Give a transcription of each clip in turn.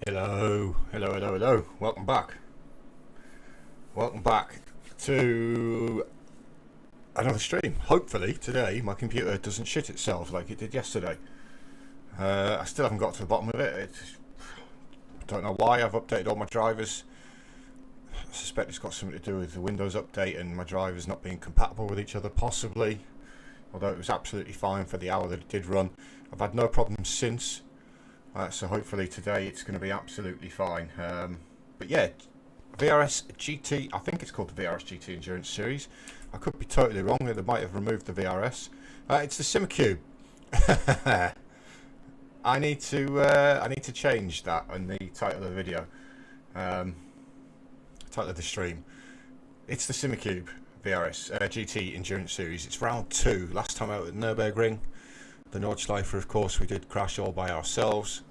Hello, hello, hello, hello. Welcome back. Welcome back to another stream. Hopefully today my computer doesn't shit itself like it did yesterday. I still haven't got to the bottom of it. I don't know why. I've updated all my drivers. I suspect it's got something to do with the Windows update and my drivers not being compatible with each other, possibly. Although it was absolutely fine for the hour that it did run. I've had no problems since. So hopefully today it's going to be absolutely fine. But yeah, VRS GT, I think it's called the VRS GT Endurance Series. I could be totally wrong. They might have removed the VRS. It's the simracing. I need to change that on the title of the video, title of the stream. It's the simracing VRS GT Endurance Series. It's round 2. Last time out at Nürburgring, the Nordschleife, of course, we did crash all by ourselves,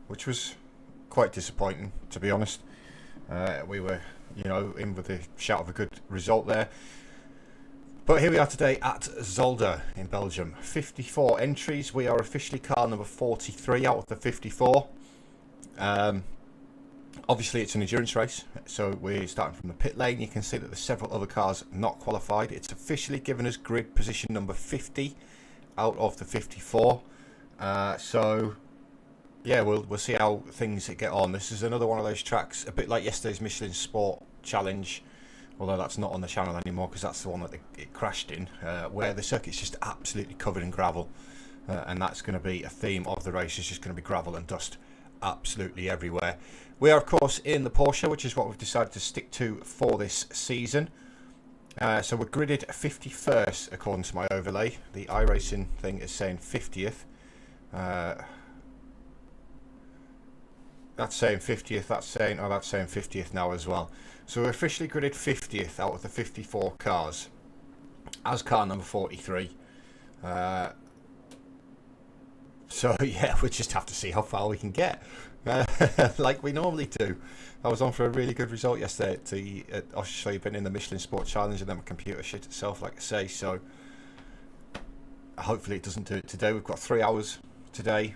which was quite disappointing, to be honest. We were, in with a shout of a good result there. But here we are today at Zolder in Belgium. 54 entries. We are officially car number 43 out of the 54. Obviously, it's an endurance race, so we're starting from the pit lane. You can see that there's several other cars not qualified. It's officially given us grid position number 50 out of the 54. So yeah, we'll see how things get on. This is another one of those tracks, a bit like yesterday's Michelin Sport Challenge, although that's not on the channel anymore because that's the one that it crashed in, where the circuit's just absolutely covered in gravel, and that's going to be a theme of the race. It's just going to be gravel and dust absolutely everywhere. We are, of course, in the Porsche, which is what we've decided to stick to for this season. So we're gridded 51st according to my overlay. The iRacing thing is saying 50th. That's saying 50th. That's saying 50th now as well. So we're officially gridded 50th out of the 54 cars as car number 43. So yeah, we'll just have to see how far we can get, like we normally do. I was on for a really good result yesterday at Australia, been in the Michelin Sport Challenge, and then my computer shit itself, like I say. So hopefully it doesn't do it today. We've got 3 hours today.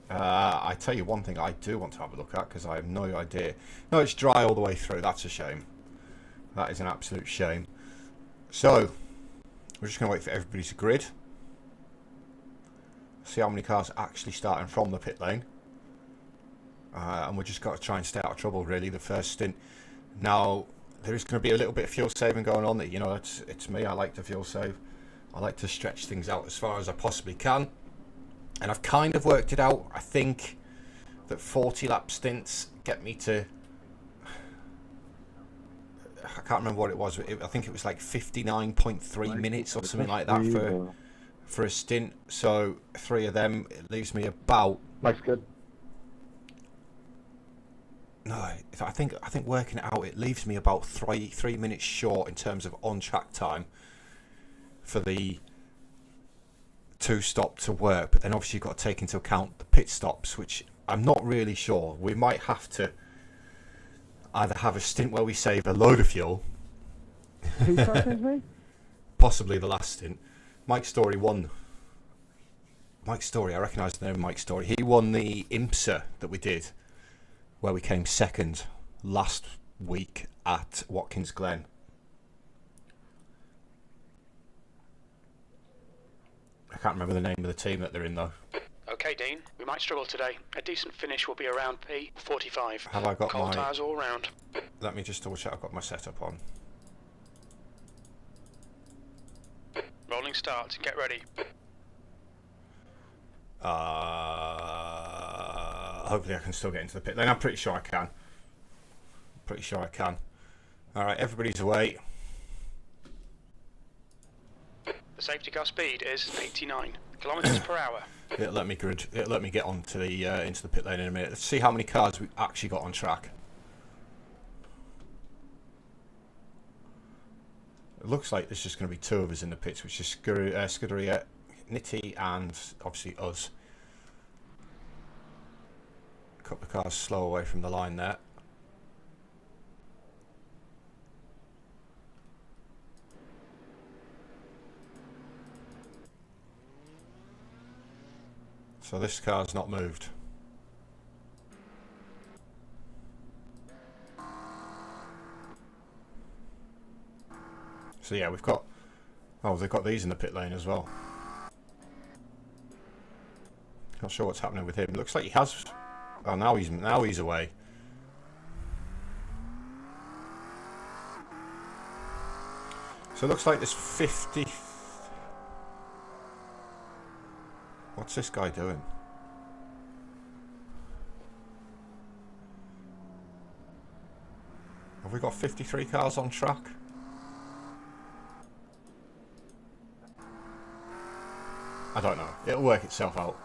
I tell you one thing I do want to have a look at, because I have no idea. No, it's dry all the way through. That's a shame. That is an absolute shame. So we're just going to wait for everybody to grid. See how many cars are actually starting from the pit lane. And we've just got to try and stay out of trouble, really, the first stint. Now, there is going to be a little bit of fuel saving going on. It's me. I like to fuel save. I like to stretch things out as far as I possibly can. And I've kind of worked it out. I think that 40 lap stints get me to... I can't remember what it was. I think it was like 59.3 minutes or something like that for a stint. So 3 of them, it leaves me about... Life's good. No, I think working it out, it leaves me about 3 minutes short in terms of on-track time for the 2 stop to work. But then obviously you've got to take into account the pit stops, which I'm not really sure. We might have to either have a stint where we save a load of fuel. Who's talking to me? Possibly the last stint. Mike Story won. Mike Story, I recognise the name of Mike Story. He won the IMSA that we did, where we came second last week at Watkins Glen. I can't remember the name of the team that they're in, though. Okay, Dean, we might struggle today. A decent finish will be around P45. Have I got Cold my... tires all round. Let me just double check I've got my setup on. Rolling start, get ready. Hopefully I can still get into the pit lane. I'm pretty sure I can. Alright, everybody's away. The safety car speed is 89 kilometers per hour. It'll let me get onto the into the pit lane in a minute. Let's see how many cars we actually got on track. It looks like there's just going to be 2 of us in the pits, which is Scuderia, Nitty, and obviously us. A couple of cars slow away from the line there. So this car's not moved. So yeah, we've got... Oh, they've got these in the pit lane as well. Not sure what's happening with him. Looks like he has... Oh, now he's away. So it looks like there's 50... What's this guy doing? Have we got 53 cars on track? I don't know. It'll work itself out.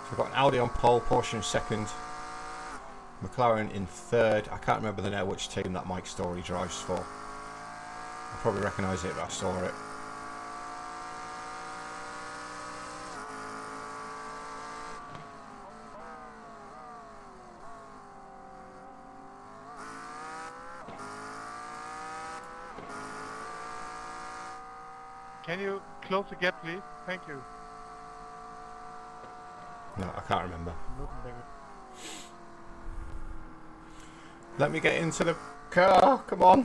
So we've got an Audi on pole, Porsche in second, McLaren in third. I can't remember the name which team that Mike Story drives for. I'll probably recognise it if I saw it. Can you close the gap, please? Thank you. No, I can't remember. Let me get into the car, come on.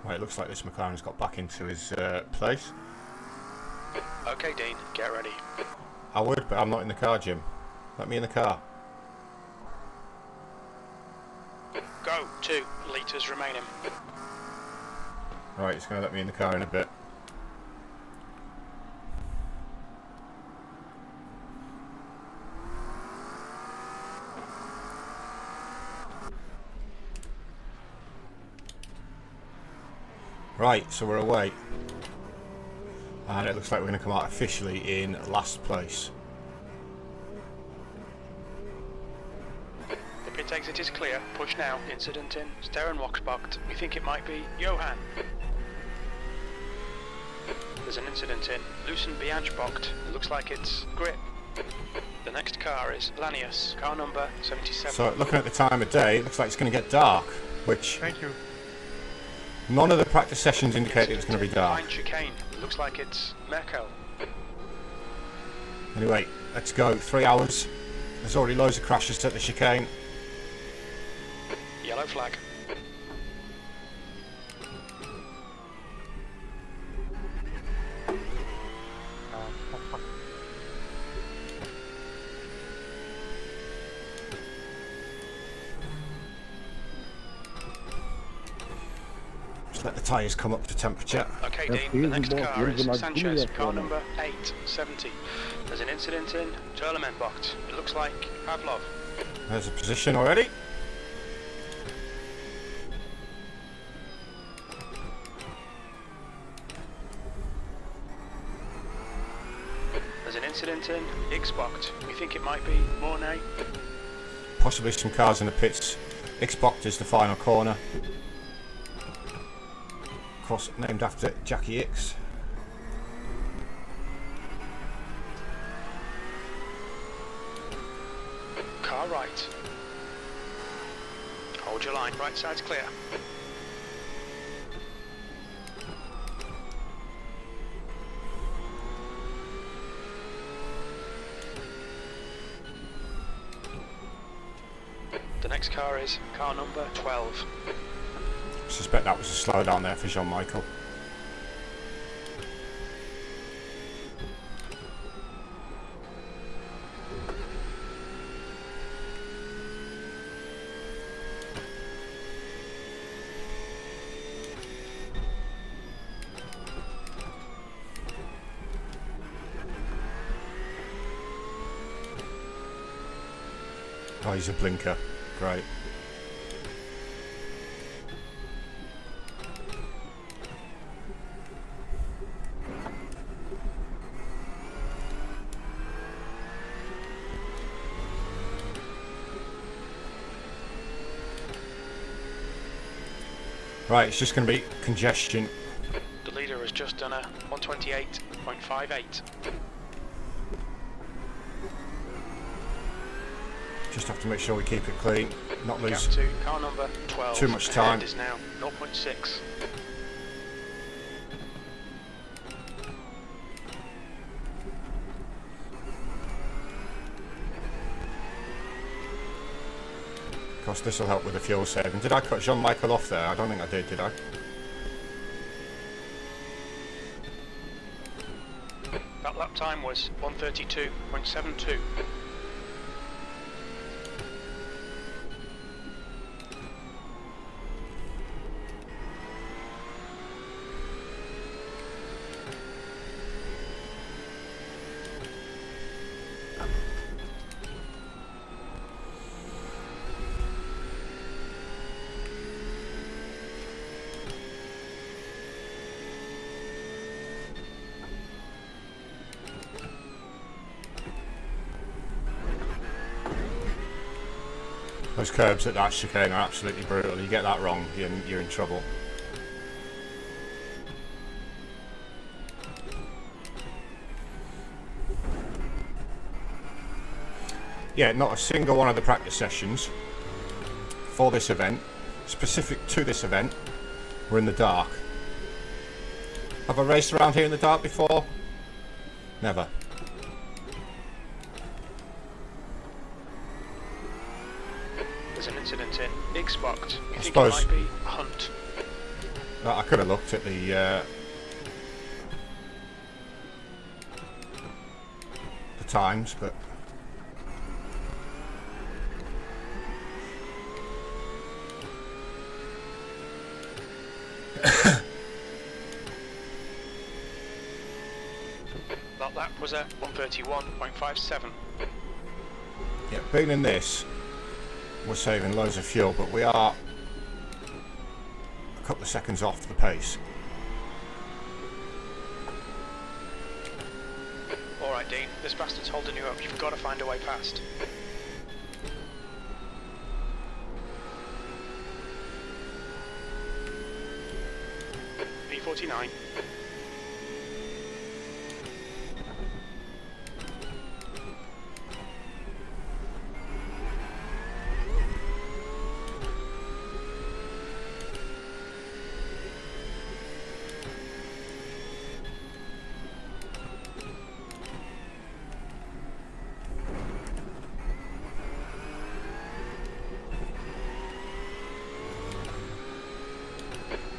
Right, it looks like this McLaren's got back into his place. Okay, Dean, get ready. I would, but I'm not in the car, Jim. Let me in the car. Go, 2 litres remaining. Right, it's going to let me in the car in a bit. Right, so we're away. And it looks like we're going to come out officially in last place. The pit exit is clear. Push now. Incident in. Stern Waxbocht. We think it might be Johan. There's an incident in. Lucen Bianchbocht. It looks like it's Grip. The next car is Lanius. Car number 77. So looking at the time of day, it looks like it's going to get dark, which... Thank you. None of the practice sessions indicate it was going to be dark. Fine chicane. It looks like it's Merkel. Anyway, let's go. 3 hours. There's already loads of crashes at the chicane. Yellow flag. Let the tyres come up to temperature. Okay, Dean, the next car is Sanchez, car number 870. There's an incident in Terlemenbocht. It looks like Pavlov. There's a position already. There's an incident in Ixbocht. We think it might be Mornay. Possibly some cars in the pits. Xbox is the final corner. Of course, named after Jackie X. Car right. Hold your line, right side's clear. The next car is car number 12. I suspect that was a slowdown there for Jean-Michel. Oh, he's a blinker. Great. Right, it's just going to be congestion. The leader has just done a 128.58. Just have to make sure we keep it clean, not Gap lose. to car number 12. too much Ahead time. is now 0.6. Of course, this will help with the fuel saving. Did I cut Jean-Michel off there? I don't think I did I? That lap time was 1:32.72. Those curbs at that chicane are absolutely brutal. You get that wrong, you're in trouble. Yeah, not a single one of the practice sessions for this event, specific to this event, were in the dark. Have I raced around here in the dark before? Never. There's an incident in Xbox. You think suppose- it might be a hunt? I could have looked at the times, but That lap was at 1:31.57. yeah, being in this, we're saving loads of fuel, but we are a couple of seconds off the pace. Alright Dean, this bastard's holding you up. You've got to find a way past. P49.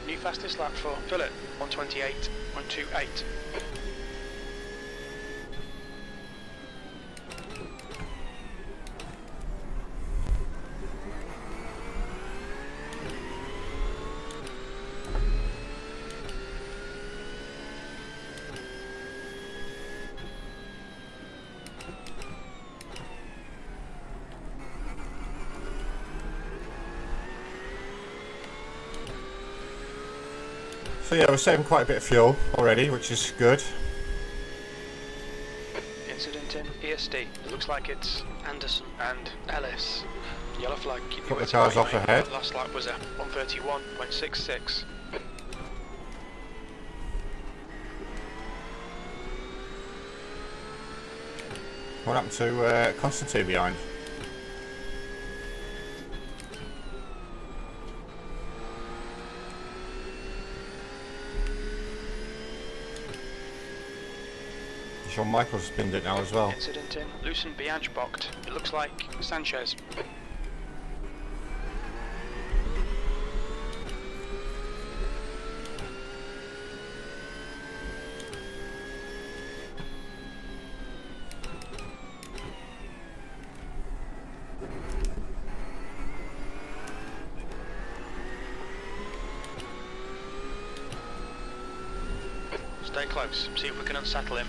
New fastest lap for Philip, 1:28.28. So yeah, we're saving quite a bit of fuel already, which is good. Incident in ESD. It looks like it's Anderson and Ellis. Yellow flag. Keep your Couple of wits cars about off you, mate. ahead. That last lap was at 1:31.66. What happened to Constantine behind? Shawn Michaels spinned it now as well. Incident in Lucen Bianchbocht. It looks like Sanchez. Stay close, see if we can unsettle him.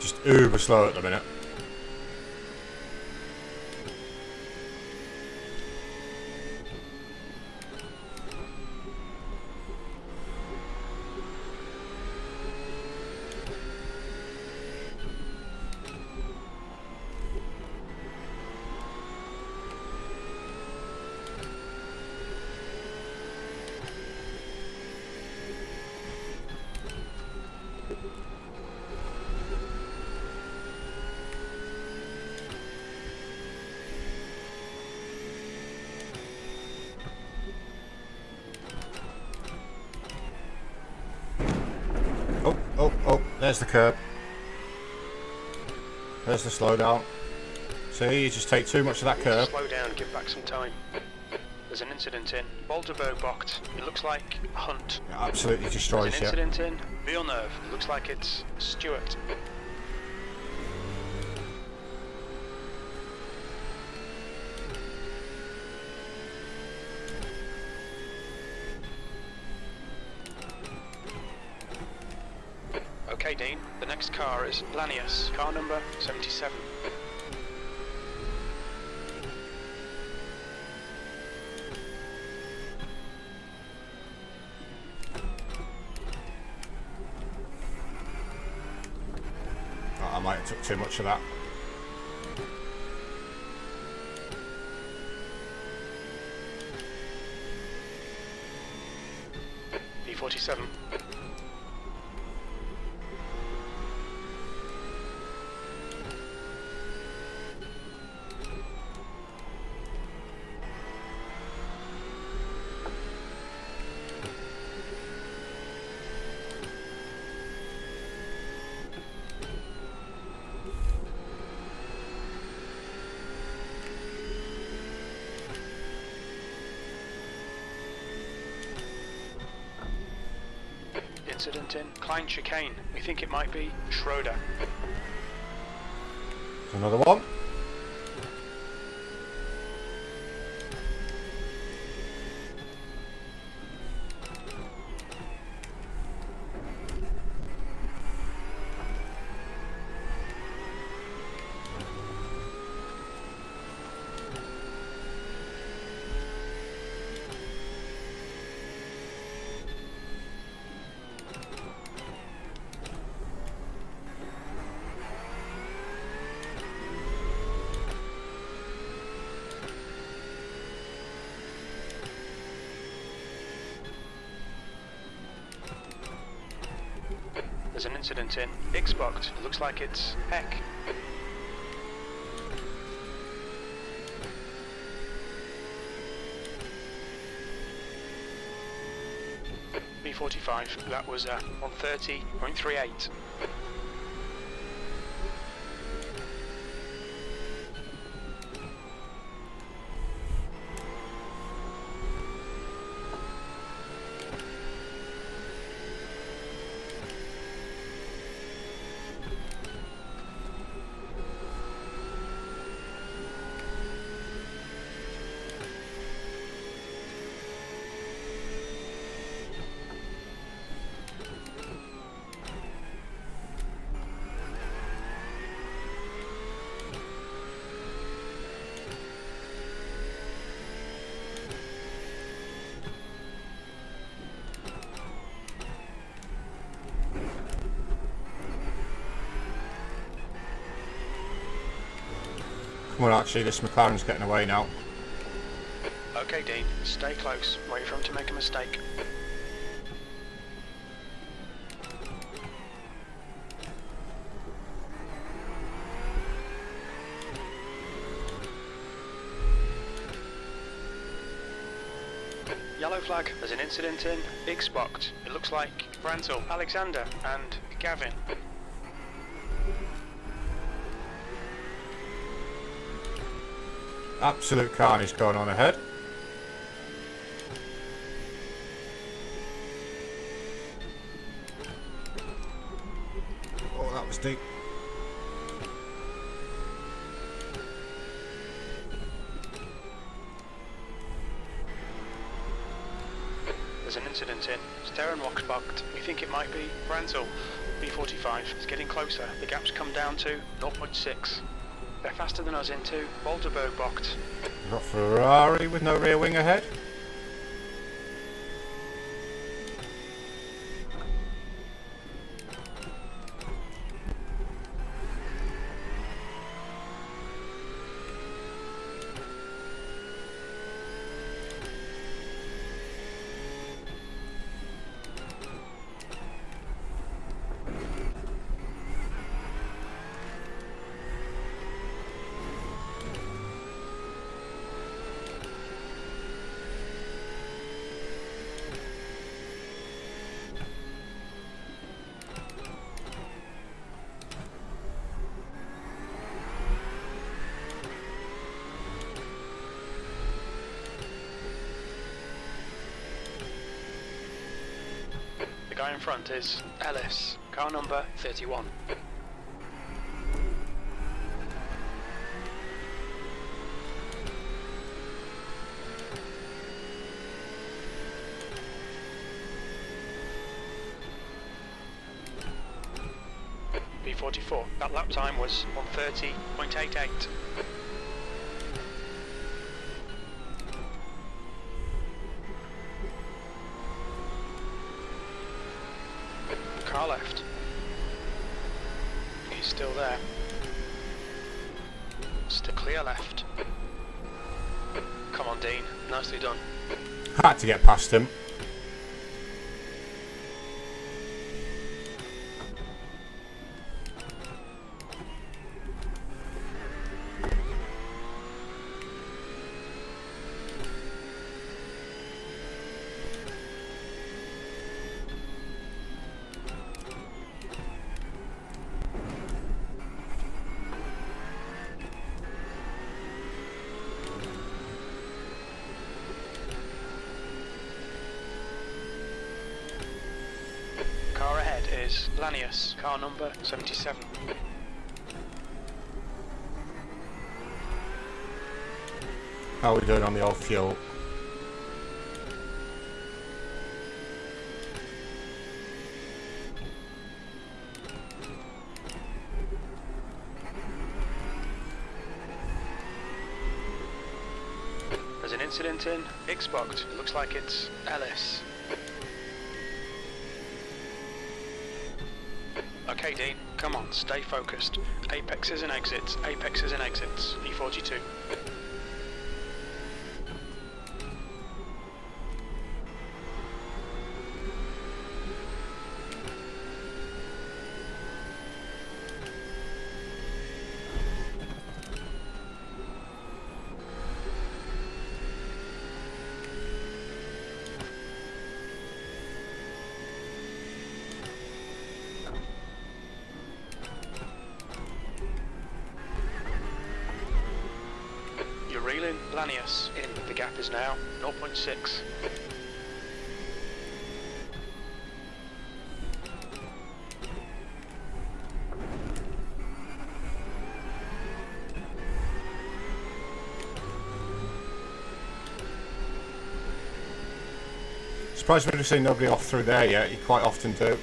Just uber slow at the minute. There's the curb. There's the slowdown. See, you just take too much of that curb. Slow down, give back some time. There's an incident in Boulderberg-Bocht. It looks like Hunt. It absolutely destroys There's you. an incident in Villeneuve. It looks like it's Stewart. Okay, Dean. The next car is Lanius, car number 77. Oh, I might have took too much of that. B47. Incident in Klein Chicane. We think it might be Schroeder. There's another one. There's an incident in Ixbocht. It looks like it's Heck. B45. That was 130.38. Well, actually, this McLaren's getting away now. Okay, Dean. Stay close. Wait for him to make a mistake. Yellow flag. There's an incident in Ixbocht. It looks like Brantel, Alexander and Gavin. Absolute carnage going on ahead. Oh, that was deep. There's an incident in Sterrenwachsbocht. We think it might be Brantel. B45. It's getting closer. The gap's come down to 0.6. They're faster than us into Boulderberg-Bocht. We've got Ferrari with no rear wing ahead. guy in front is Ellis, car number 31. B44, that lap time was 1:30.88. Car left. He's still there. Still clear left. Come on, Dean. Nicely done. Had to get past him. Car ahead is Lanius, car number 77. How are we doing on the old fuel? There's an incident in Xbox. Looks like it's Ellis. Okay, Dean, come on, stay focused. Apexes and exits, apexes and exits. E42. You're reeling Lanius in. The gap is now 0.6. Surprised me to see nobody off through there yet. You quite often do.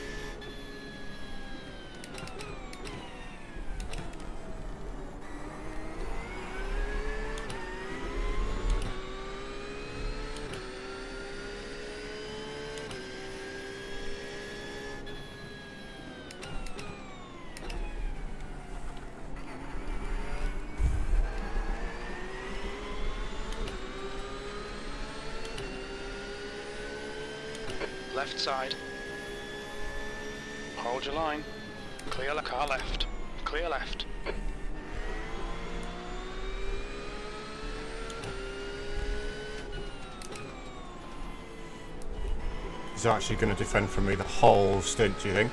Left side. Hold your line. Clear car left. Clear left. He's actually going to defend from me the whole stint, do you think?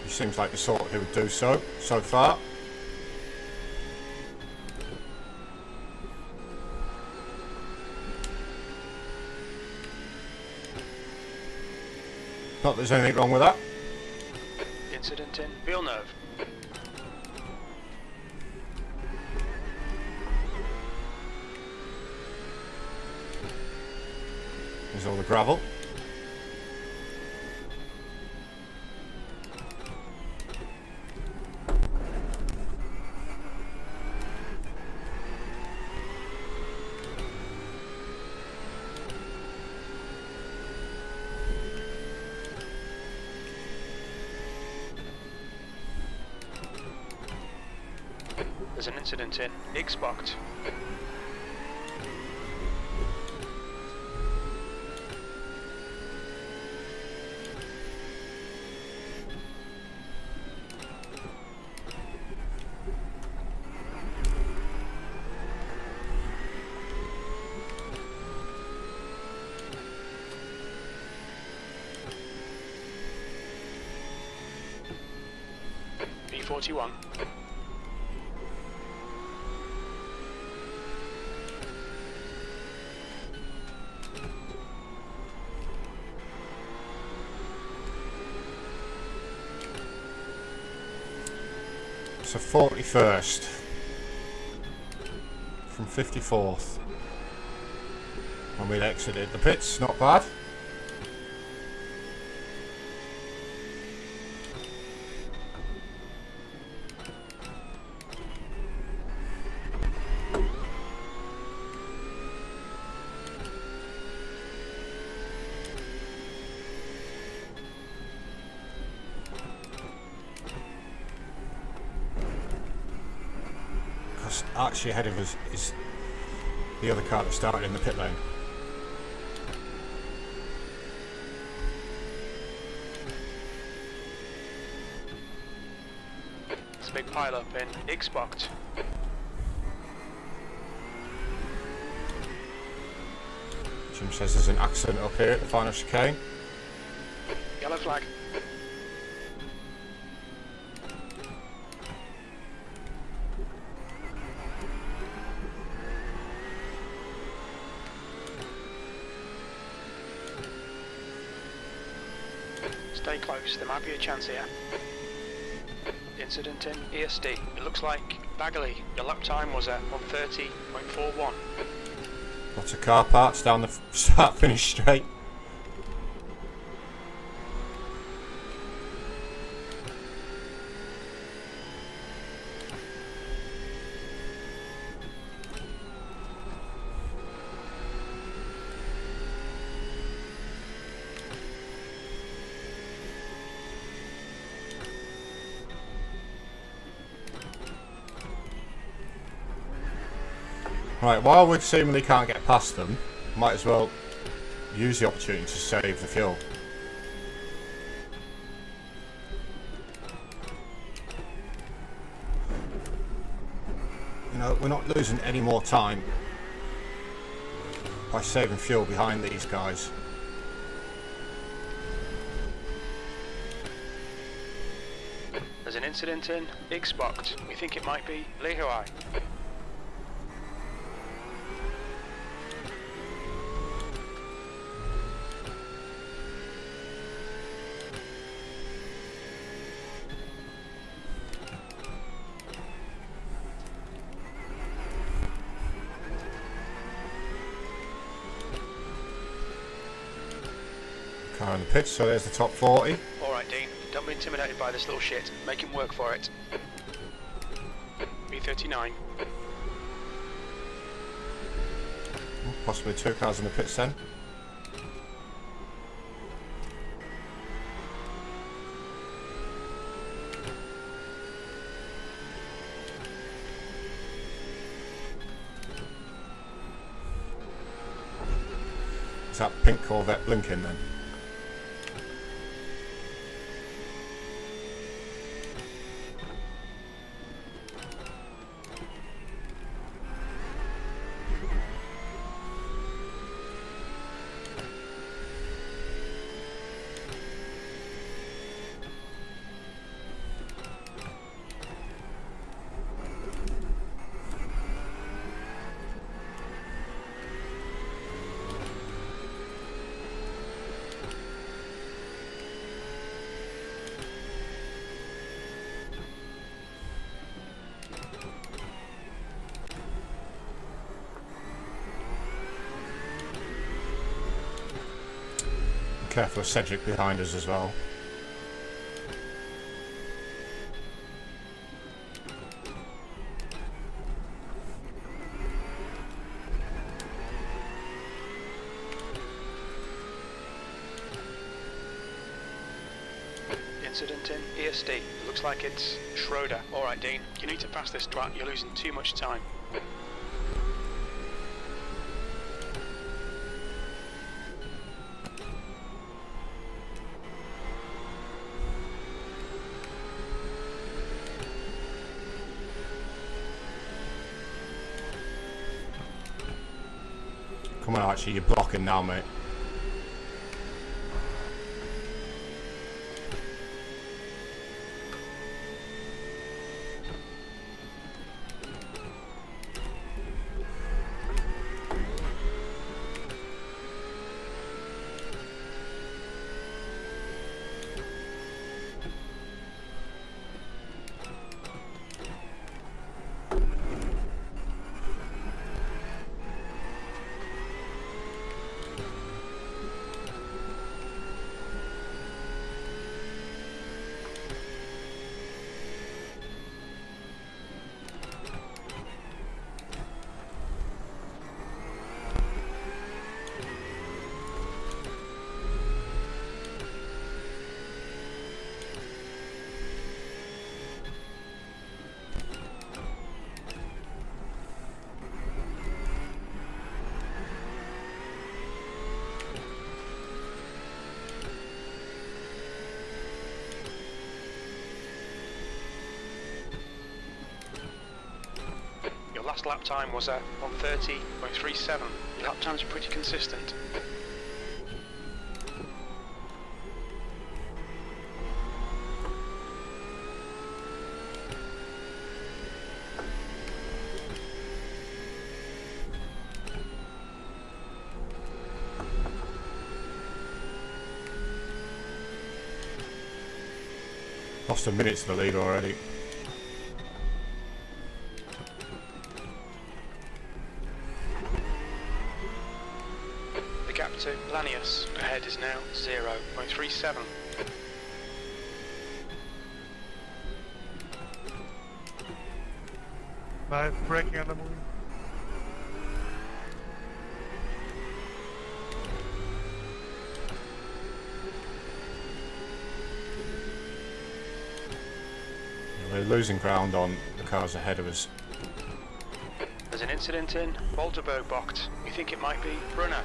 He seems like the sort who would do so far. Not that there's anything wrong with that. Incident in Villeneuve. There's all the gravel. There's an incident in Xbox. B41. So 41st from 54th when we exited the pits, not bad. Actually ahead of us is the other car that started in the pit lane. There's a big pile up in Xbox. Jim says there's an accident up here at the final chicane. Yellow flag. Stay close, there might be a chance here. Incident in ESD. It looks like Bagley, your lap time was at 1:30.41. Lots of car parts down the start finish straight. Right, while we seemingly can't get past them, might as well use the opportunity to save the fuel. You know, we're not losing any more time by saving fuel behind these guys. There's an incident in Xbox. We think it might be Lian. Car in the pits, so there's the top 40. Alright, Dean, don't be intimidated by this little shit. Make him work for it. B39. Possibly 2 cars in the pits then. Is that pink Corvette blinking then? Careful of Cedric behind us as well. Incident in ESD. Looks like it's Schroeder. Alright, Dean, you need to pass this twat. You're losing too much time. Come on, Archie, you're blocking now, mate. last lap time was at 1:30.37. Your lap times are pretty consistent. Lost a minute to the lead already. The gap to Lanius ahead is now 0.37. Nice braking on the movie. We're losing ground on the cars ahead of us. There's an incident in Volterberg bocht. We think it might be Brunner.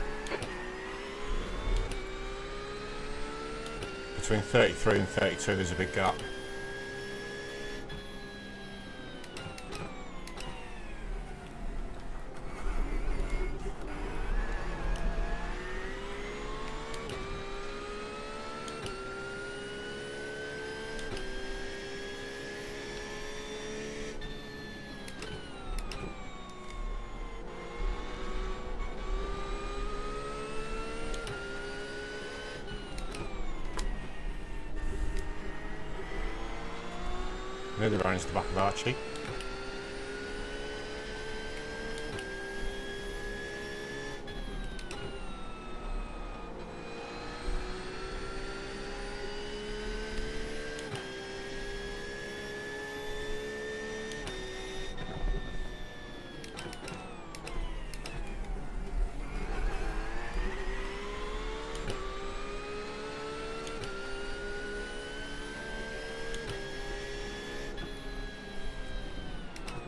Between 33 and 32 there's a big gap. Nearly ran into the back of Archie.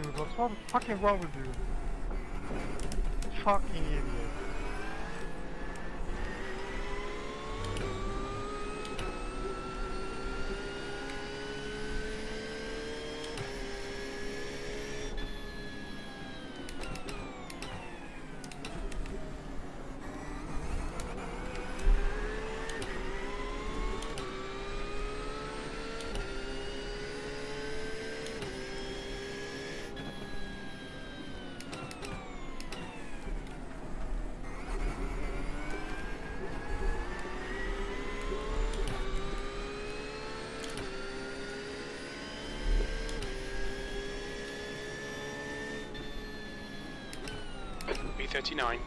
Dude, what's fucking wrong with you? Fucking idiot. B39.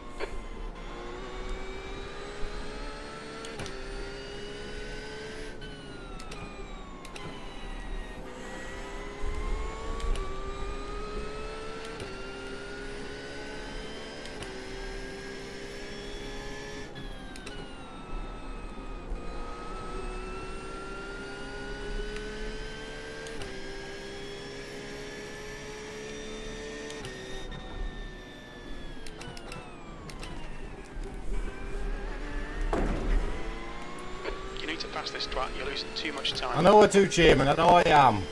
To pass this twat, you're losing too much time. I know I do, Jim, and I know I am.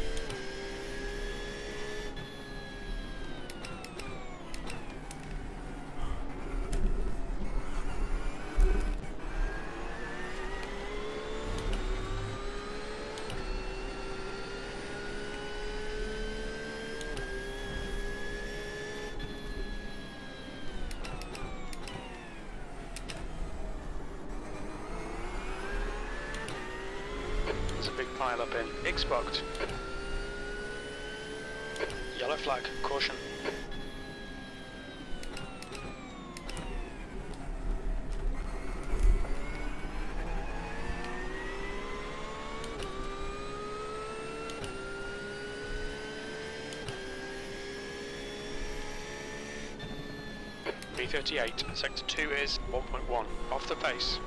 Pile up in X-bocht. Yellow flag, caution. B38, sector 2 is 1.1, off the pace.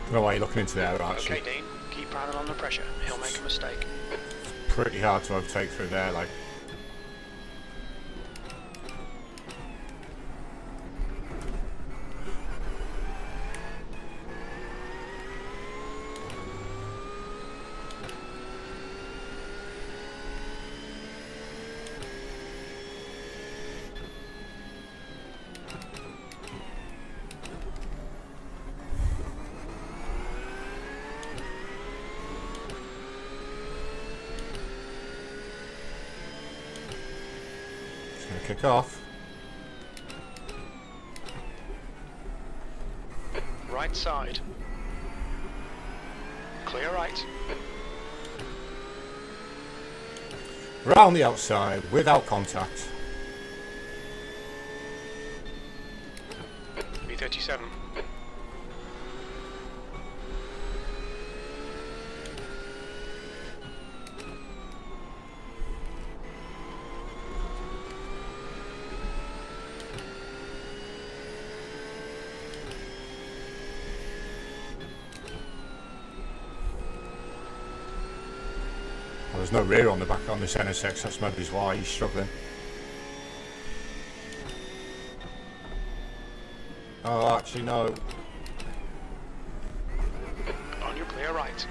don't know why you're looking into there, actually. Okay, Dean, keep piling on the pressure. He'll make a mistake. Pretty hard to overtake through there, like. Kick off. Right side. Clear right. Round the outside without contact. B37. There's no rear on the back on this NSX, that's maybe why he's struggling. Oh, actually, no. On your clear right.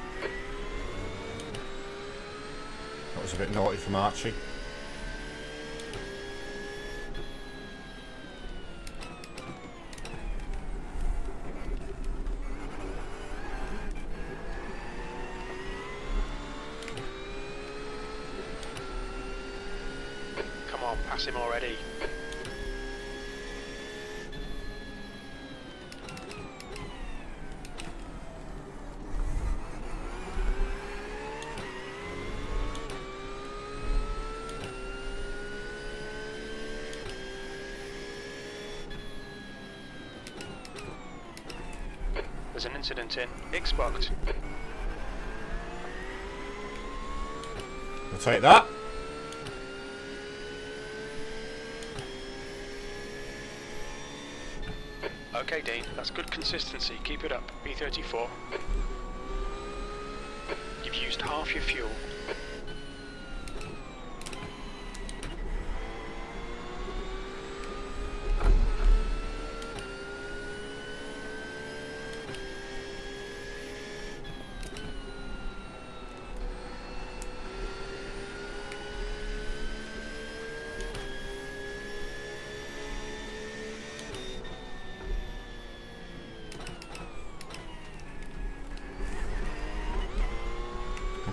That was a bit naughty from Archie. Pass him already. There's an incident in Xbox. I'll take that. Okay, Dean, that's good consistency. Keep it up. B34. You've used half your fuel.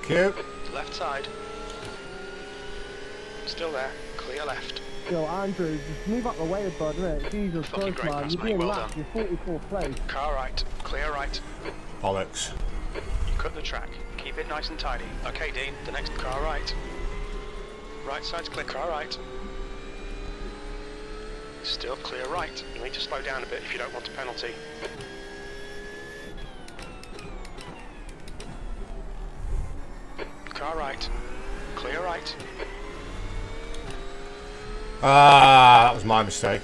Thank you. Left side. Still there. Clear left. Yo, Andrew, just move up the way, bud, innit? Jesus Fucking Christ, great man. pass, You're mate, being well lapped. done. You're 44th place. Car right. Clear right. Bollocks. You cut the track. Keep it nice and tidy. Okay, Dean, the next car right. Right side's clear. Car right. Still clear right. You need to slow down a bit if you don't want a penalty. Car right. Clear right. Ah, that was my mistake.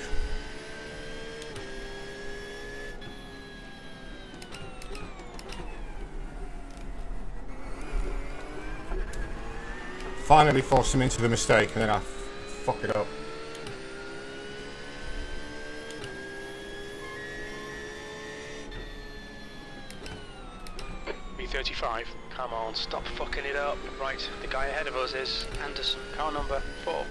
Finally forced him into the mistake and then I fuck it up. B35. Come on, stop fucking it up. Right, the guy ahead of us is Anderson. Car number 4.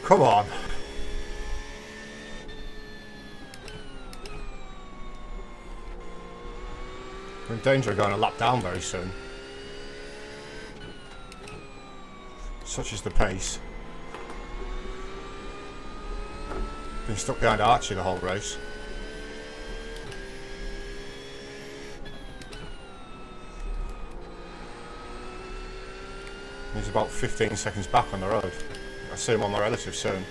Come on. We're in danger of going a lap down very soon. Such is the pace. Been stuck behind Archie the whole race. He's about 15 seconds back on the road. I see him on my relative soon.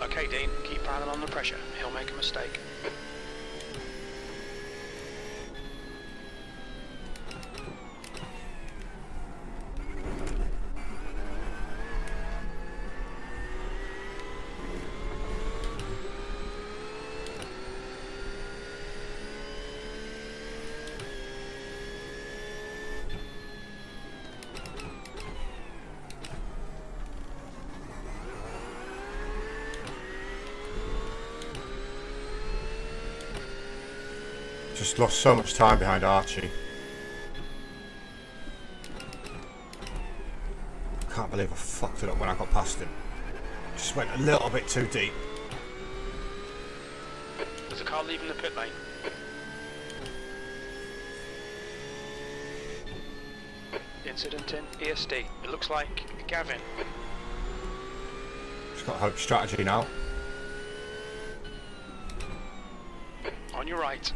Okay, Dean, keep piling on the pressure. He'll make a mistake. Just lost so much time behind Archie. Can't believe I fucked it up when I got past him. Just went a little bit too deep. There's a car leaving the pit lane. Incident in ESD. It looks like Gavin. Just got to hope strategy now. On your right.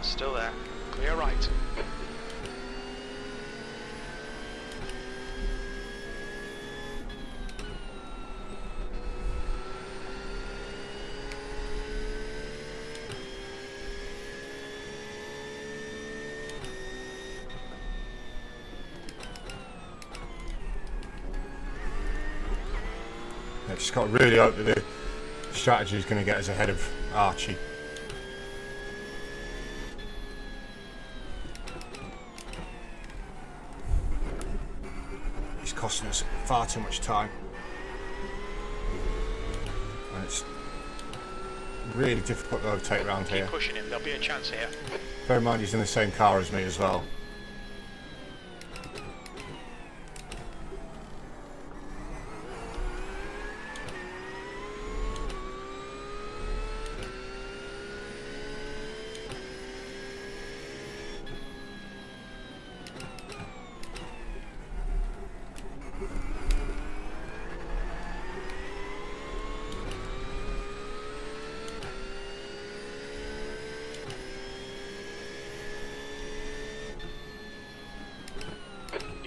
Still there. Clear right. I just got to really hope that the strategy is going to get us ahead of Archie. He's costing us far too much time. And it's really difficult to overtake around here. Keep pushing him, there'll be a chance here. Bear in mind he's in the same car as me as well.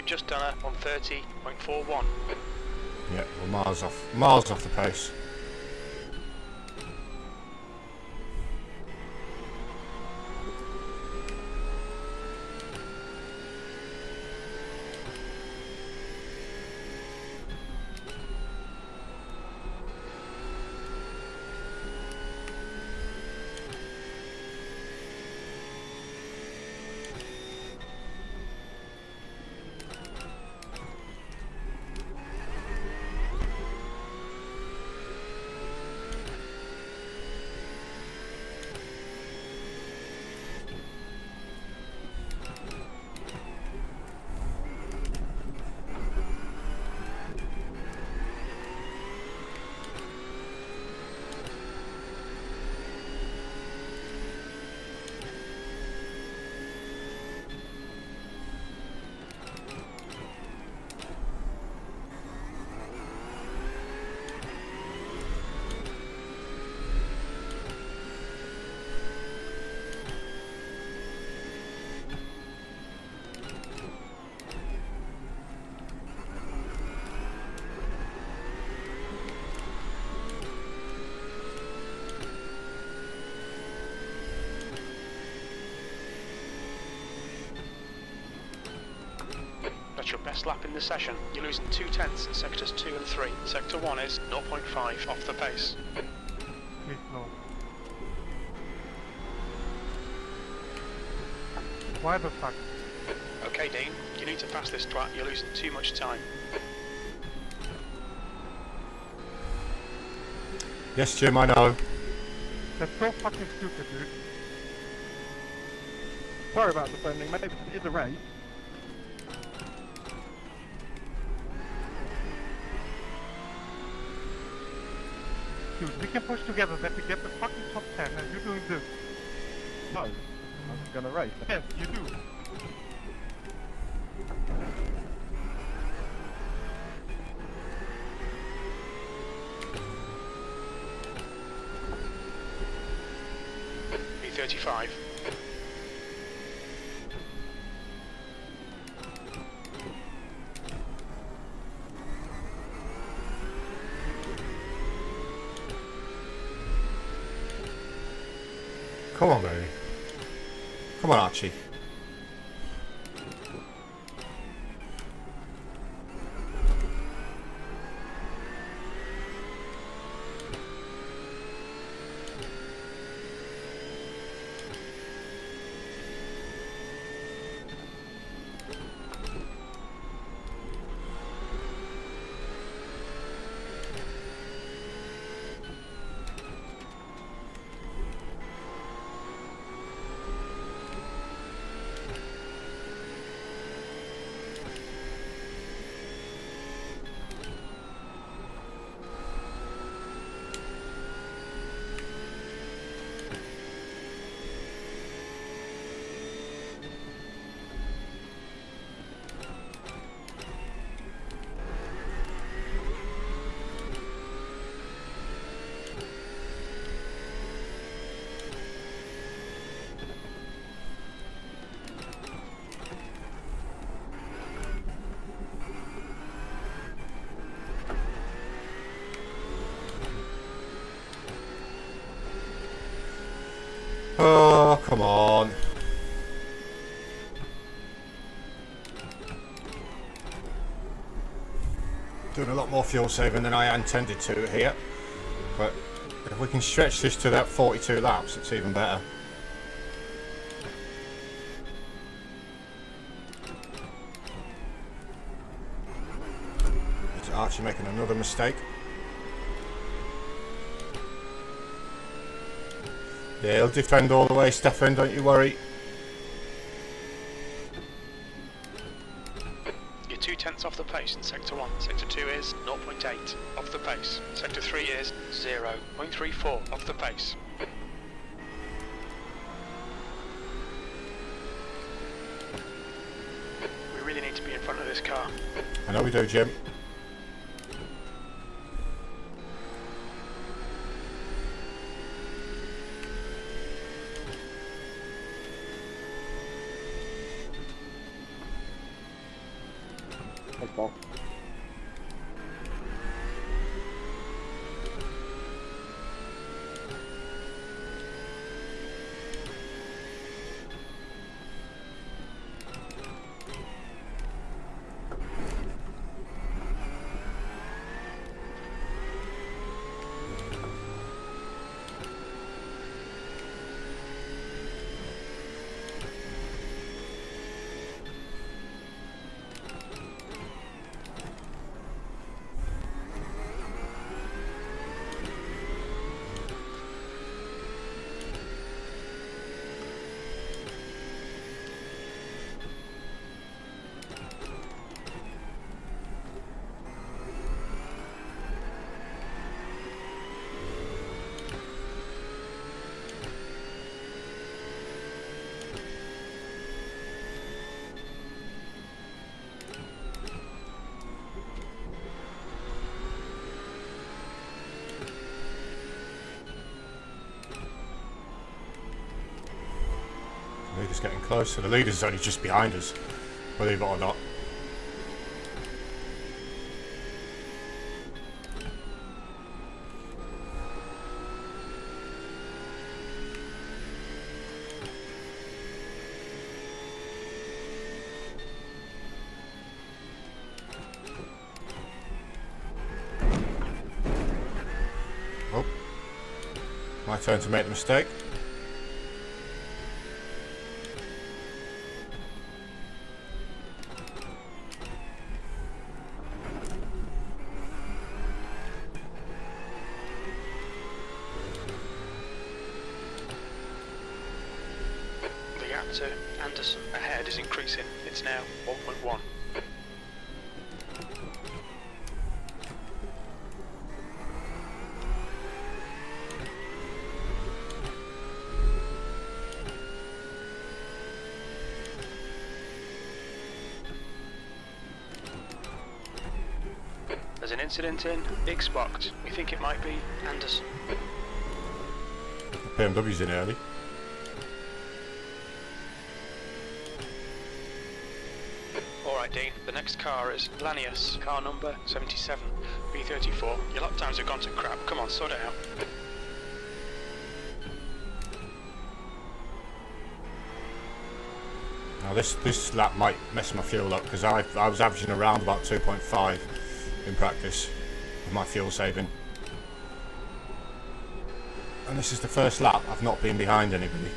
Just done it on 30.41. Yeah, we're miles off the pace. That's your best lap in the session. You're losing 2/10 in sectors 2 and 3. Sector 1 is 0.5 off the pace. Please no. Why the fuck? Okay, Dean, you need to pass this twat. You're losing too much time. Yes, Jim, I know. That's so fucking stupid, dude. Sorry about defending, mate. It's a race. Dude, we can push together then to get the fucking top 10 and you're doing this. No. I'm gonna race. Yes, you do. B35. Come on, baby. Come on, Archie. Oh, come on. Doing a lot more fuel saving than I intended to here. But if we can stretch this to that 42 laps, it's even better. It's Archie making another mistake. Yeah, he'll defend all the way, Stefan, don't you worry. You're 0.2 off the pace in Sector 1. Sector 2 is 0.8 off the pace. Sector 3 is 0.34 off the pace. We really need to be in front of this car. I know we do, Jim. Baseball. The leader's getting closer. The leader's only just behind us, believe it or not. Oh, my turn to make the mistake. To Anderson ahead is increasing. It's now 1.1. There's an incident in Xbox. We think it might be Anderson. BMW's in early. Alright Dean, the next car is Lanius, car number 77, B34. Your lap times have gone to crap, come on, sort it out. Now this lap might mess my fuel up because I was averaging around about 2.5 in practice with my fuel saving. And this is the first lap I've not been behind anybody.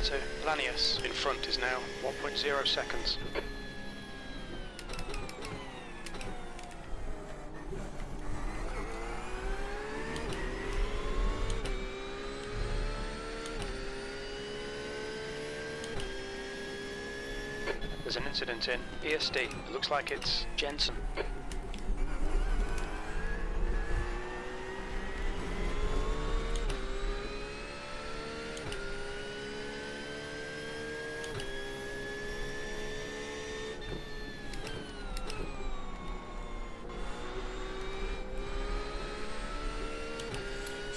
To Lanius in front is now 1.0 seconds. There's an incident in ESD. It looks like it's Jensen.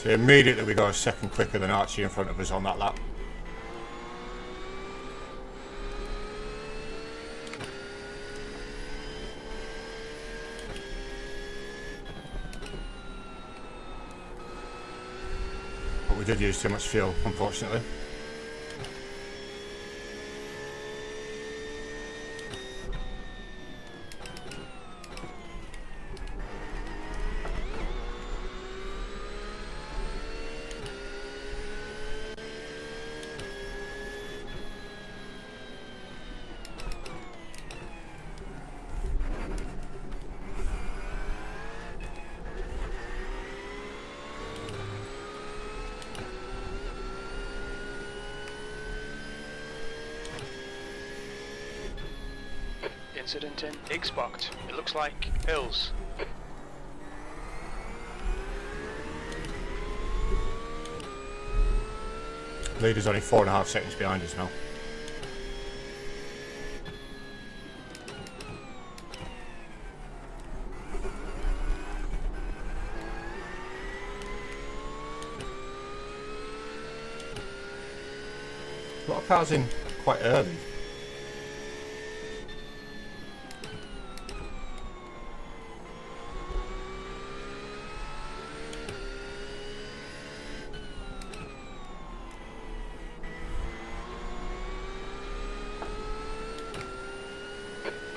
So immediately we got a second quicker than Archie in front of us on that lap. But we did use too much fuel, unfortunately. Incident in Xbox. It looks like Hills. Leader's only 4.5 seconds behind us now. A lot of cars in quite early.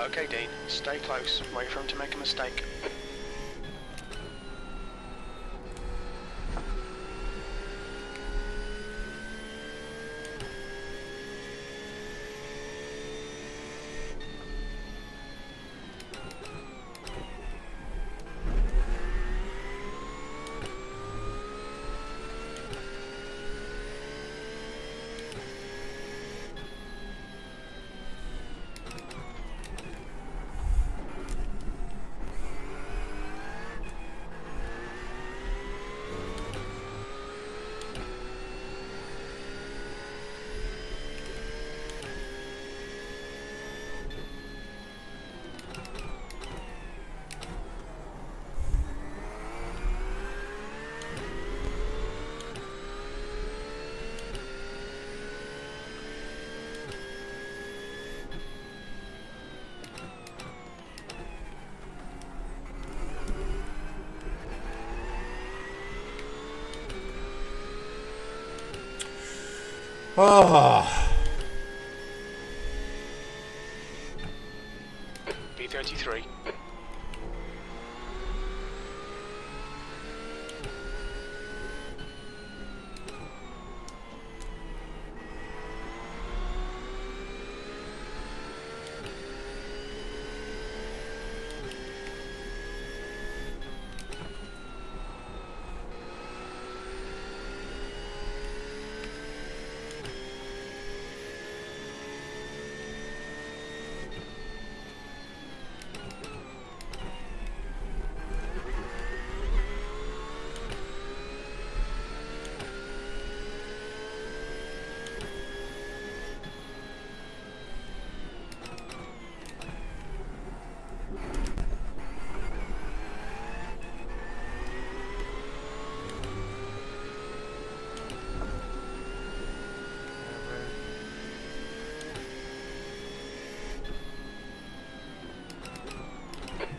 Okay, Dean, stay close. Wait for him to make a mistake. Oh. B33.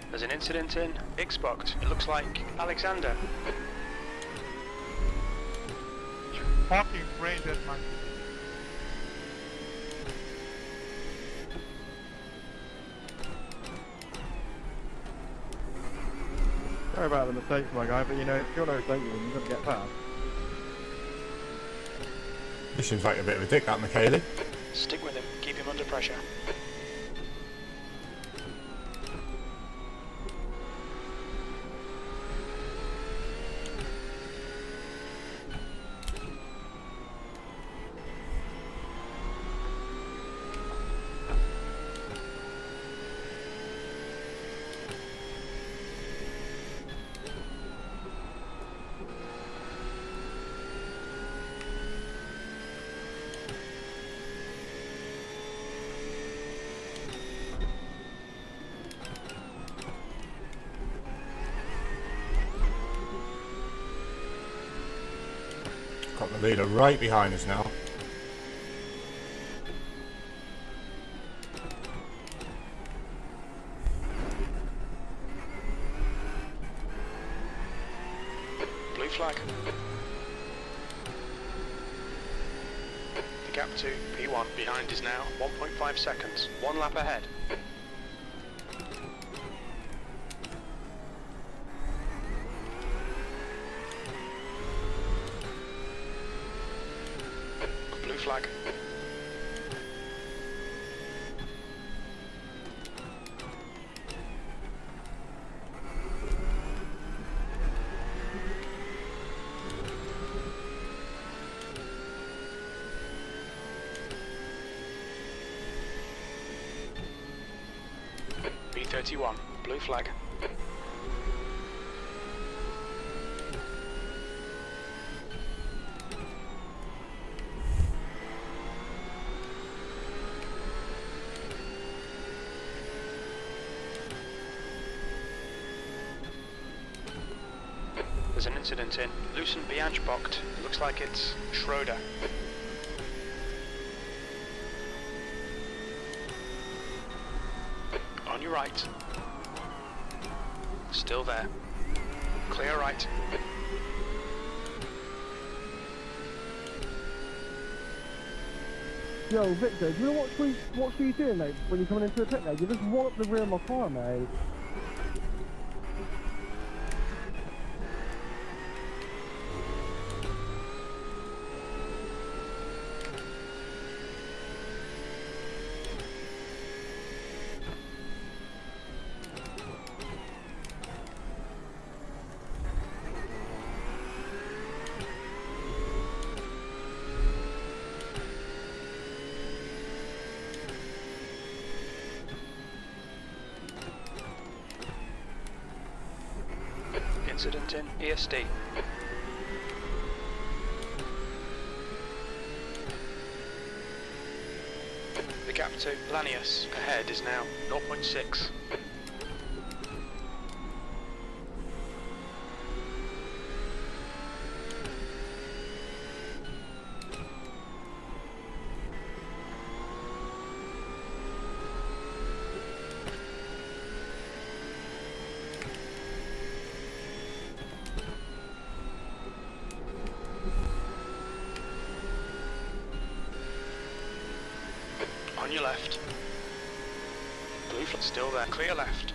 There's an incident in Xbox. It looks like Alexander. Fucking brain dead monkey. Sorry about the mistakes, my guy, but you know, it's your nose, don't you? And you've got to get past. This seems like a bit of a dick, that Michele. Stick with him. Keep him under pressure. Got the leader right behind us now. Blue flag. The gap to P1 behind is now 1.5 seconds. 1 lap ahead. Blue flag. B31, blue flag. There's an incident in Lucent Bianchbocht. Looks like it's Schroeder. On your right. Still there. Clear right. Yo, Victor, do you know what you doing, mate, when you're coming into the pit, mate? You just wallop the rear of my car, mate. Incident in ESD. The gap to Lanius ahead is now 0.6. On your left. Blue Still there. Clear left.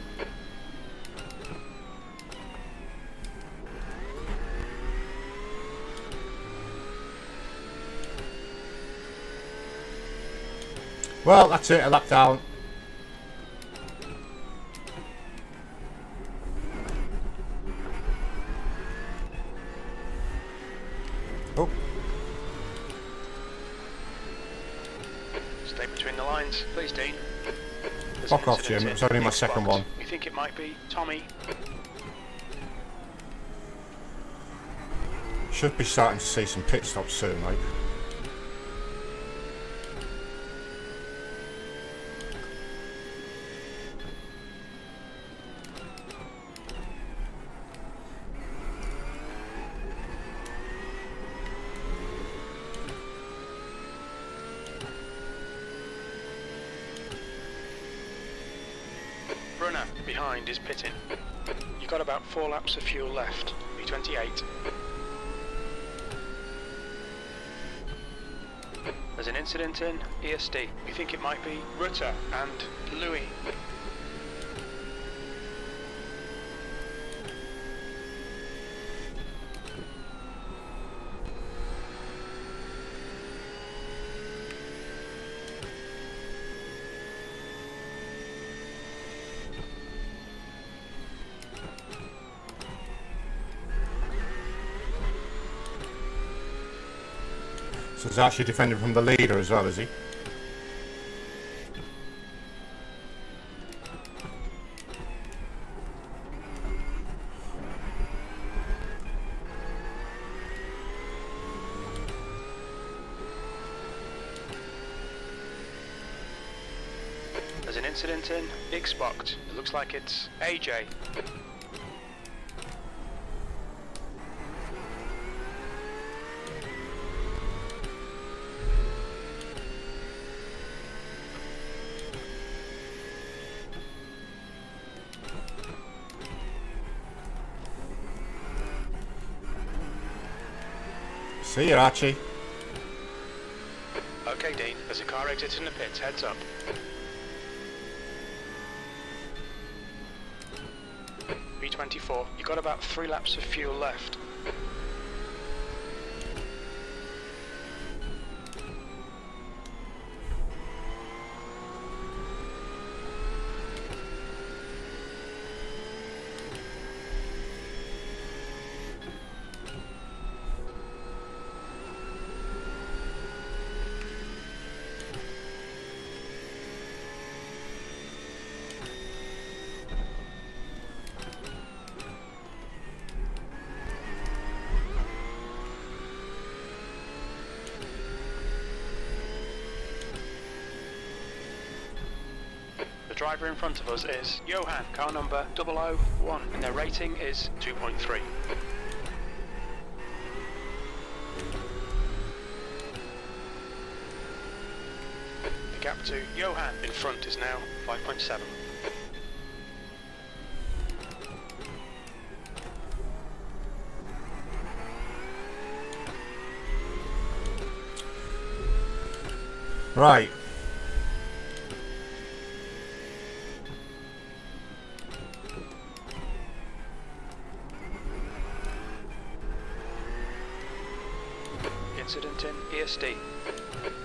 Well, that's it, a lap down. Oh. Stay between the lines, please, Dean. Fuck off, Jim. It was only my second one. We think it might be Tommy. Should be starting to see some pit stops soon, mate. Brunner behind is pitting. You've got about 4 laps of fuel left. B28. There's an incident in ESD. We think it might be Rutter and Louis. So he's actually defending from the leader as well, is he? There's an incident in Xbox. It looks like it's AJ. See you, Archie. Okay, Dean, there's a car exiting the pits, heads up. B24, you've got about 3 laps of fuel left. The driver in front of us is Johan, car number 001, and their rating is 2.3. The gap to Johan in front is now 5.7. Right. Incident in ESD.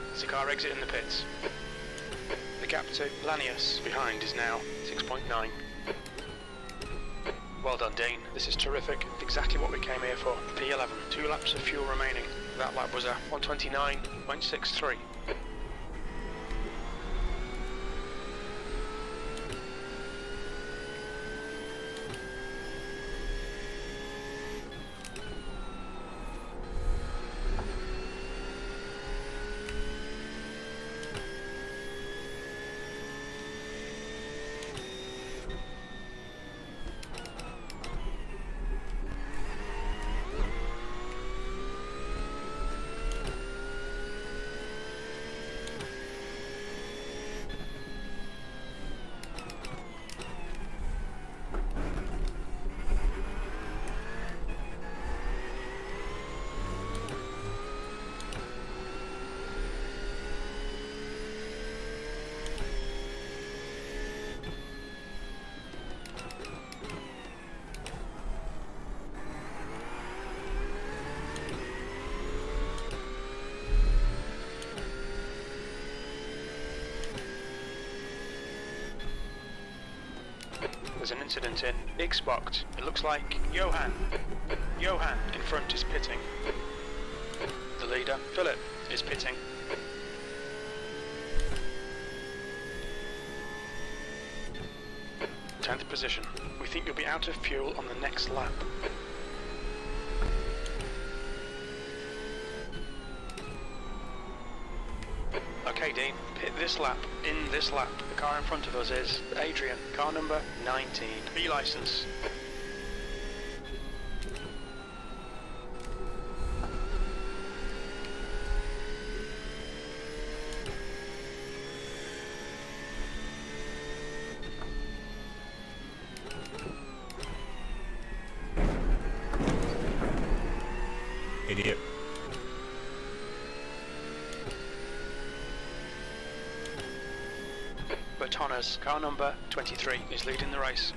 There's a car exiting the pits. The gap to Lanius behind is now 6.9. Well done, Dean. This is terrific. Exactly what we came here for. P11. 2 laps of fuel remaining. That lap was a 129.63. There's an incident in Xbox. It looks like Johan in front is pitting. The leader, Philip, is pitting. Tenth position. We think you'll be out of fuel on the next lap. Okay, Dean, pit this lap. In this lap, the car in front of us is Adrian, car number 19. B license. Idiot. Batonas, car number 23, is leading the race.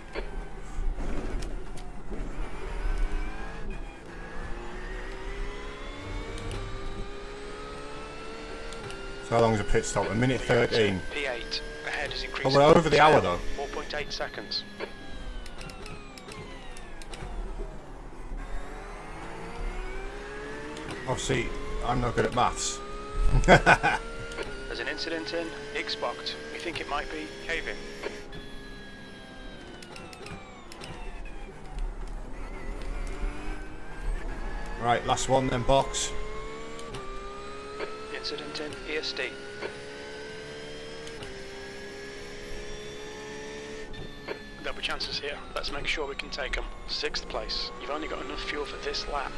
So how long is a pit stop? A minute 13. P8. Ahead is Oh, increasing. we're over the hour though. 4.8 seconds. Obviously, I'm not good at maths. There's an incident in Xbox. We think it might be caving. Right, last one then, box. Incident in ESD. There'll be chances here. Let's make sure we can take them. 6th place. You've only got enough fuel for this lap.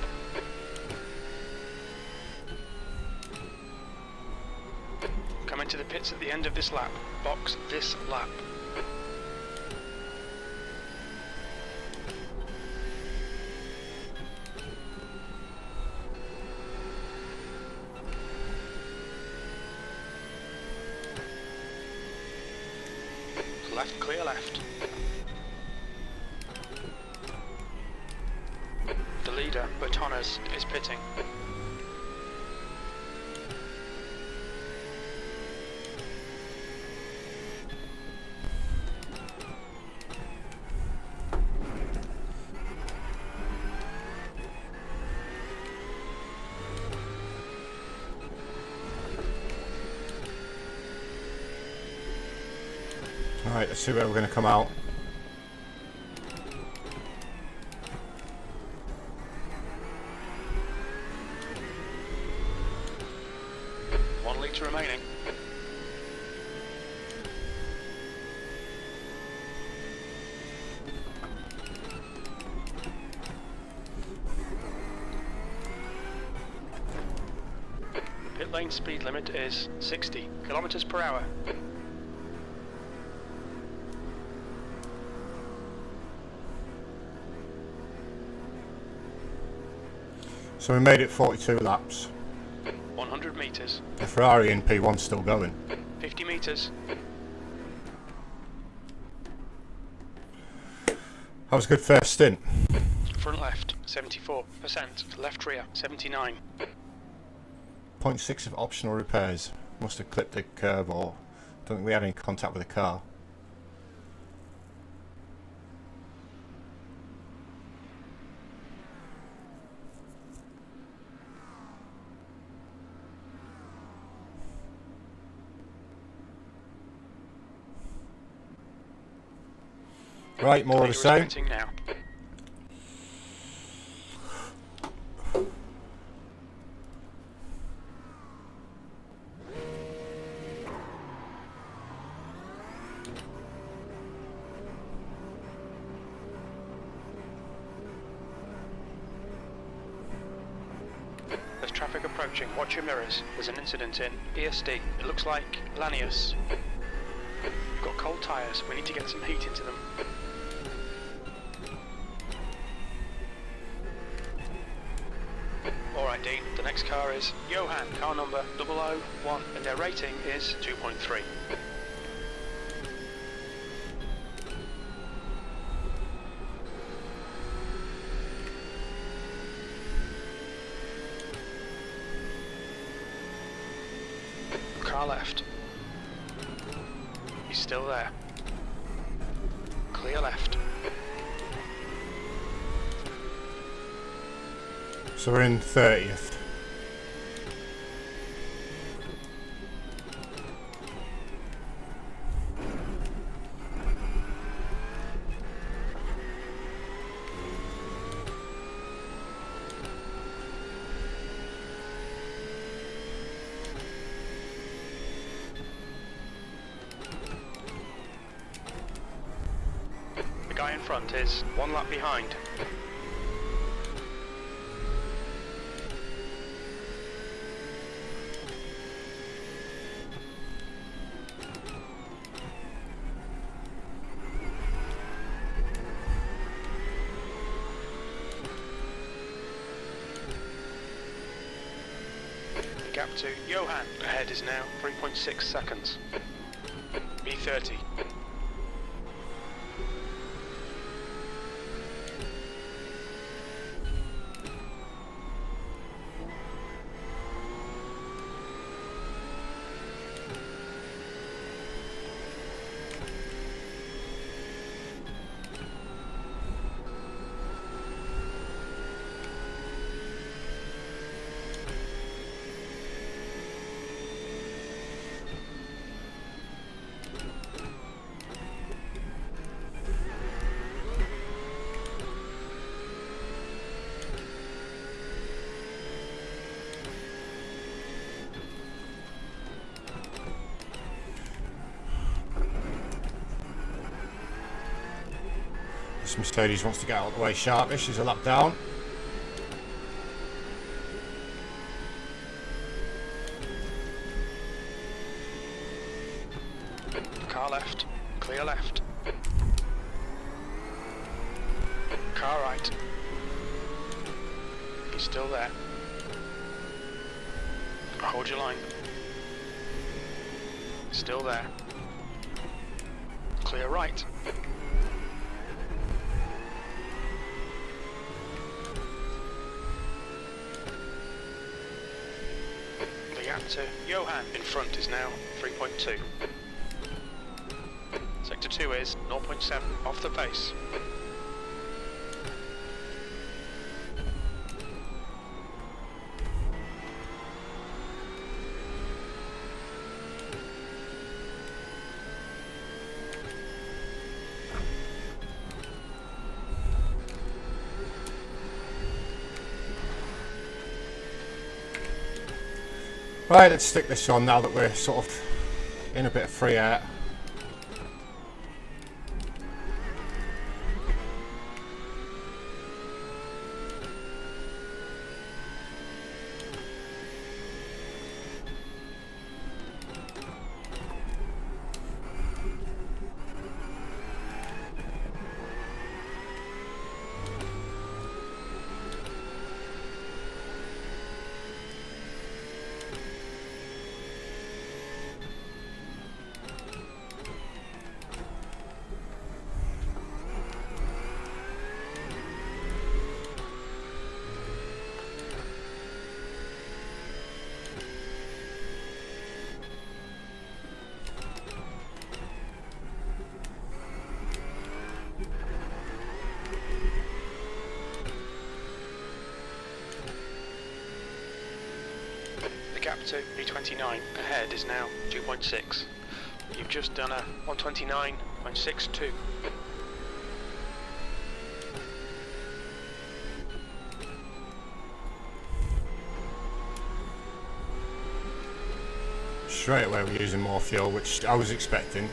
Come into the pits at the end of this lap. Box this lap. Left, clear left. The leader, Batonas, is pitting. Alright, let's see where we're going to come out. One litre remaining. The pit lane speed limit is 60 kilometers per hour. So we made it 42 laps. 100 metres. The Ferrari in P1's still going. 50 metres. That was a good first stint. Front left, 74%. Left rear, 79. 0.6 of optional repairs. Must have clipped the curb, or don't think we had any contact with the car. Right, more of the same. Now. There's traffic approaching. Watch your mirrors. There's an incident in ESD. It looks like Lanius. We've got cold tyres. We need to get some heat into them. Alright, Dean. The next car is Johan, car number 001, and their rating is 2.3. Car left. He's still there. Clear left. So we're in 30th. The guy in front is 1 lap behind. The gap to Johan ahead is now 3.6 seconds. B30. This Mercedes wants to get out of the way sharpish. She's a lap down. Car left. Clear left. Car right. He's still there. Hold your line. Still there. Clear right. The gap to Johan in front is now 3.2. Sector 2 is 0.7 off the pace. Right, let's stick this on now that we're sort of in a bit of free air. The gap to B29 ahead is now 2.6. You've just done a 129.62. Straight away we're using more fuel, which I was expecting.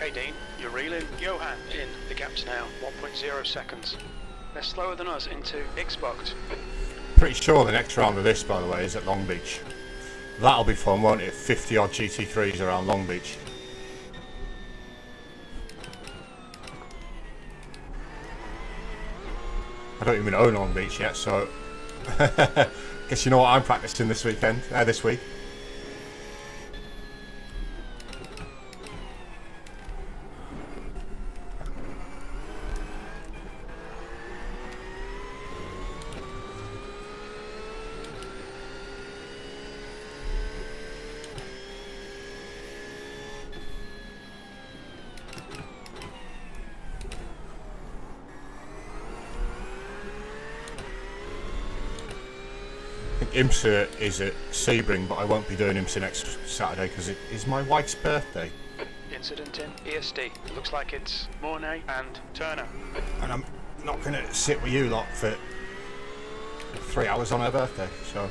Okay, Dean, you're reeling. Johan, in. The gap's now 1.0 seconds. They're slower than us into Xbox. Pretty sure the next round of this, by the way, is at Long Beach. That'll be fun, won't it? 50 odd GT3s around Long Beach. I don't even own Long Beach yet, so guess you know what I'm practicing this weekend, this week. IMSA is at Sebring, but I won't be doing IMSA next Saturday because it is my wife's birthday. Incident in ESD. Looks like it's Mornay and Turner. And I'm not going to sit with you lot for 3 hours on her birthday, so...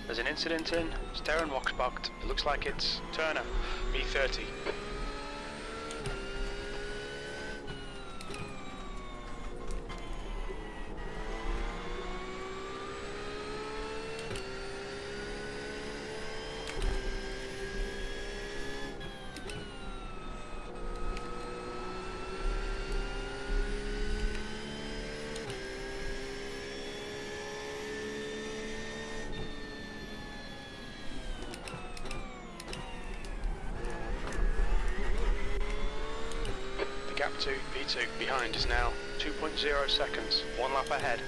There's an incident in Sterren Waxbocht. It looks like it's Turner, B30. Gap to P2 behind is now 2.0 seconds, 1 lap ahead.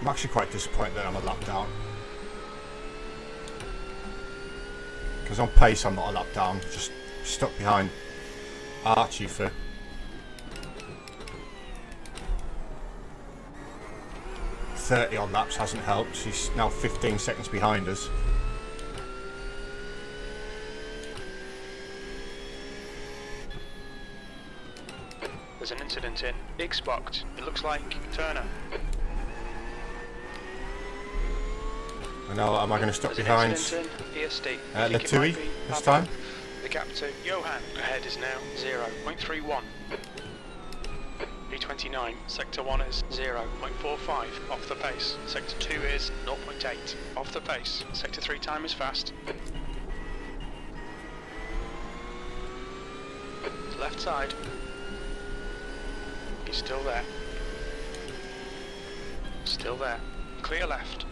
I'm actually quite disappointed that I'm a lap down. Because on pace I'm not a lap down, just stuck behind Archie for 30 odd laps hasn't helped. She's now 15 seconds behind us. There's an incident in Xbox. It looks like Turner. I know, am I going to stop behind ESD. Latui this time? The gap to Johan ahead is now 0.31. P29, Sector 1 is 0.45 off the pace. Sector 2 is 0.8 off the pace. Sector 3 time is fast. Left side. He's still there. Still there. Clear left.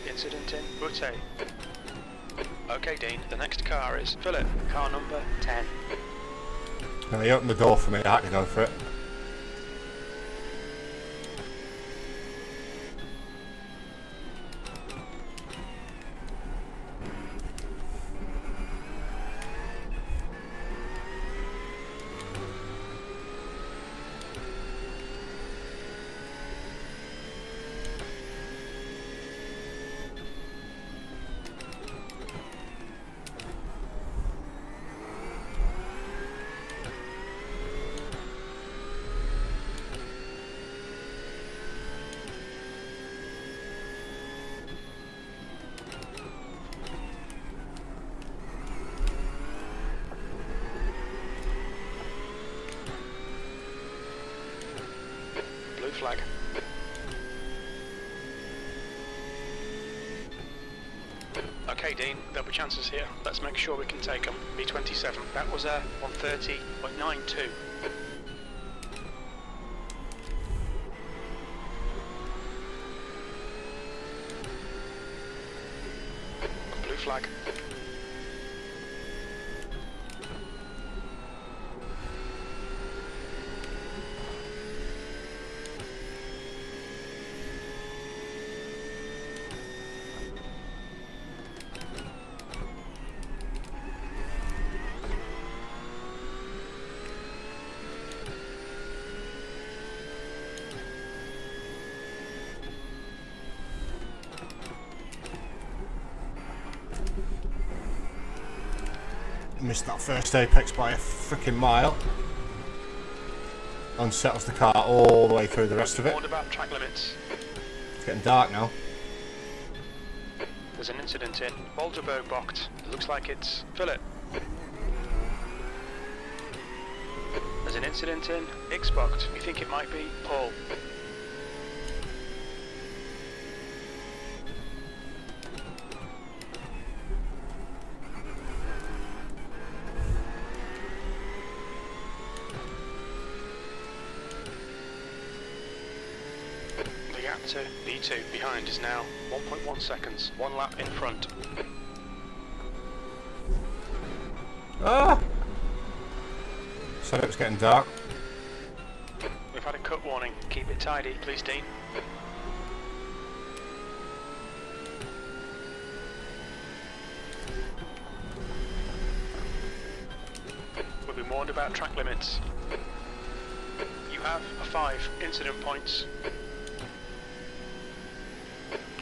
Incident in Butte. Okay, Dean, the next car is Philip, car number 10. No, he opened the door for me, I had to go for it. Flag. Okay, Dean, there'll be chances here. Let's make sure we can take them. B27. That was a 130.92. Blue flag. Missed that first apex by a freaking mile. Unsettles the car all the way through the rest of it. Warned about track limits. It's getting dark now. There's an incident in Boulderberg Bocht. It looks like it's Philip. There's an incident in Ixbocht. We think it might be Paul. The gap to B2 behind is now 1.1 seconds. 1 lap in front. Ah! Said it was getting dark. We've had a cut warning. Keep it tidy, please, Dean. We've been warned about track limits. You have a 5 incident points.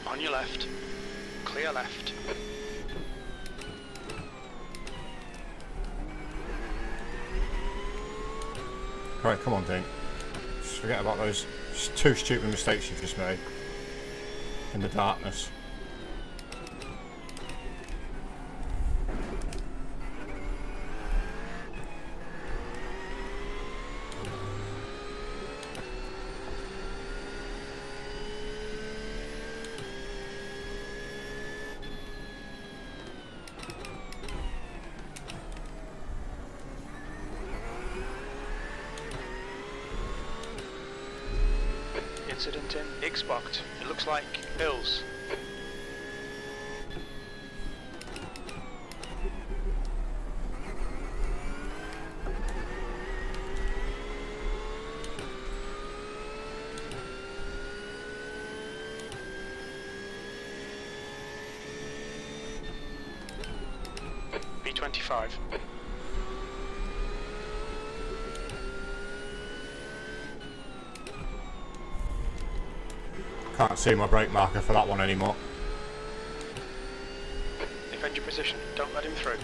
On your left. Clear left. Right, come on, Dean. Just forget about those 2 stupid mistakes you've just made. In the darkness. Incident in Ixbocht. It looks like Hills. B25. Can't see my brake marker for that one anymore. Defend your position. Don't let him through.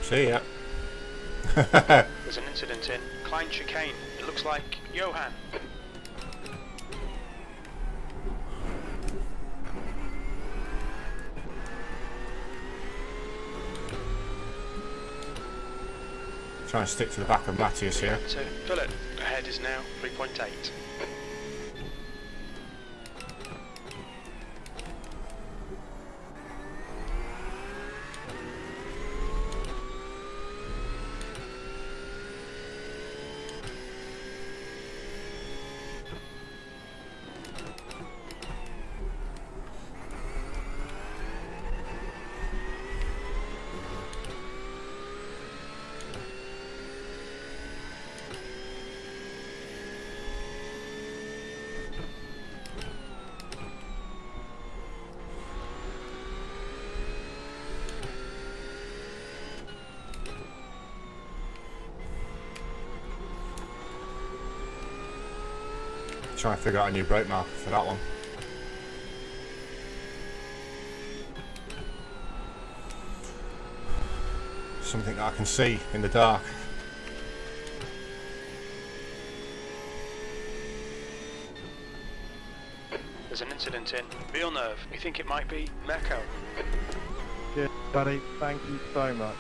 See ya. There's an incident in Klein Chicane. It looks like Johan. Try and stick to the back of Matthias here. So Philip ahead is now 3.8. Try and figure out a new brake marker for that one. Something that I can see in the dark. There's an incident in Villeneuve. We think it might be Mecco. Cheers, buddy. Thank you so much.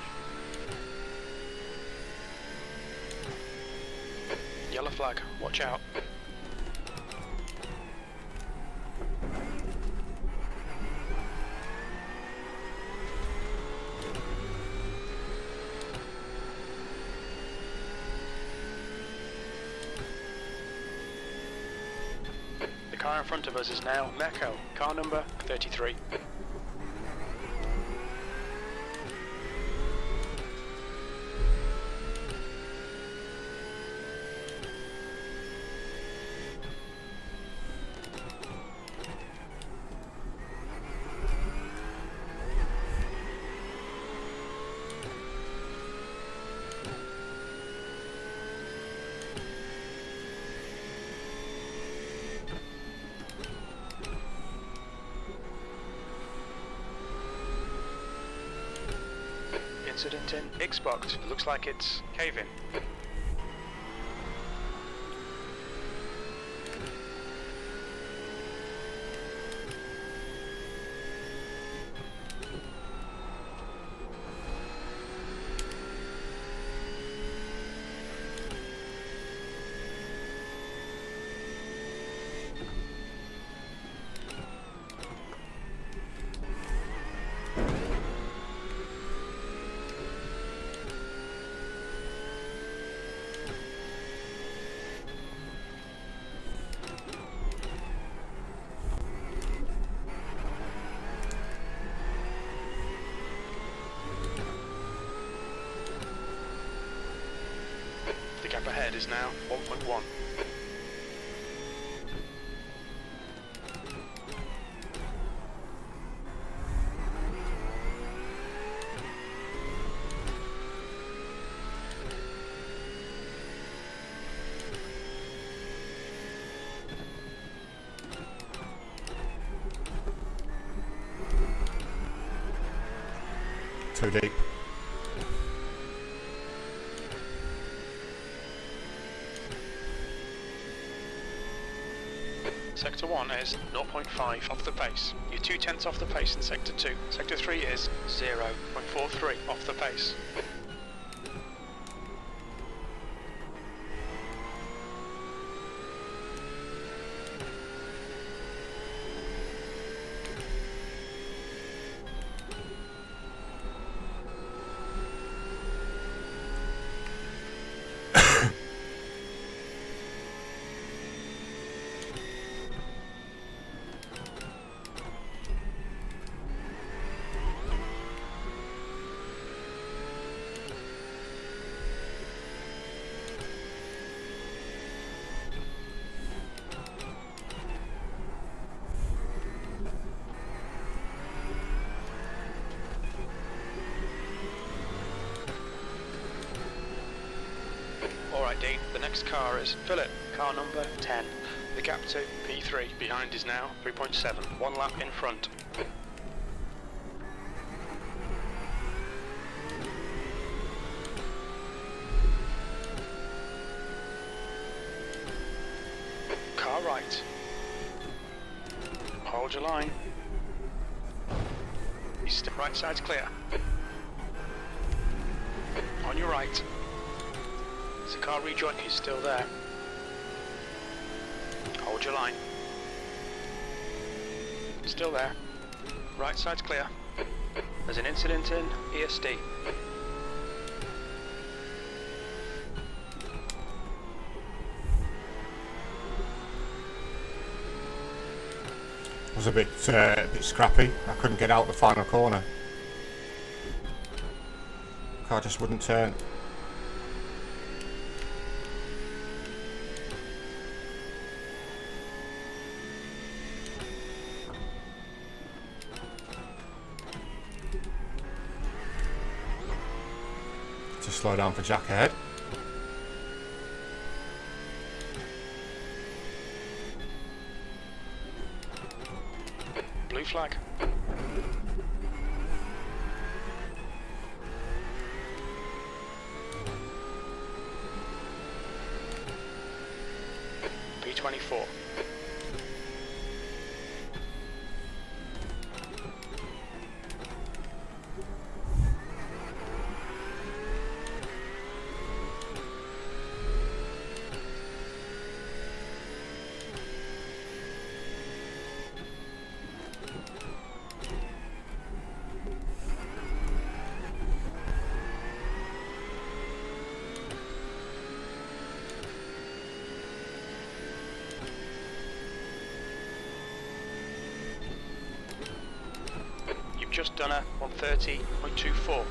Yellow flag. Watch out. The car in front of us is now Mecco. Car number 33. incident in Xbox. It looks like it's caving. The gap ahead is now 1.1. Too deep. Sector 1 is 0.5 off the pace. You're 2/10 off the pace in Sector 2. Sector 3 is 0.43 off the pace. Alright Dean, the next car is Philip, car number 10. The gap to P3 behind is now 3.7, 1 lap in front. Car right. Hold your line. East, right side's clear. On your right. The car rejoin is still there. Hold your line. Still there. Right side's clear. There's an incident in ESD. It was a bit scrappy. I couldn't get out the final corner. Car just wouldn't turn. Just slow down for Jack ahead. Blue flag. P24. Just done a 130.24.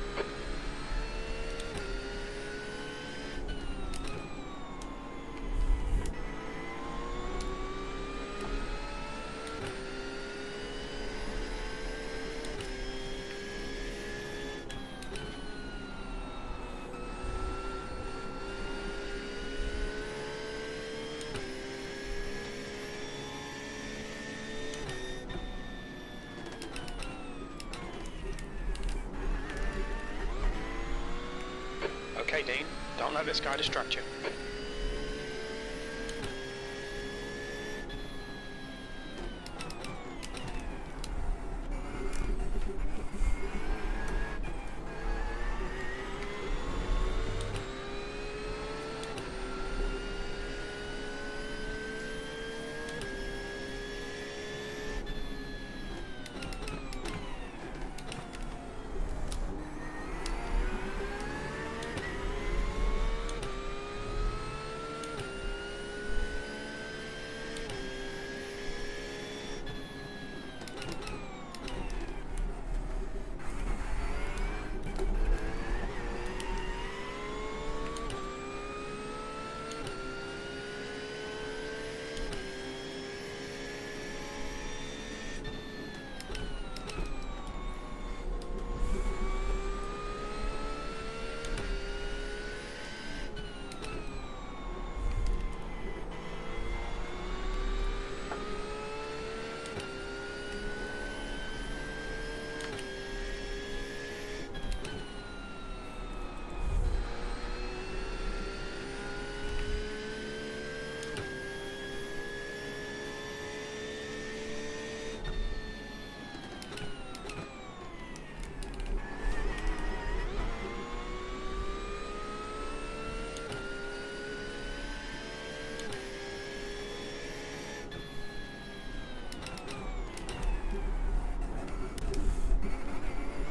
Dean. Don't let this guy distract you.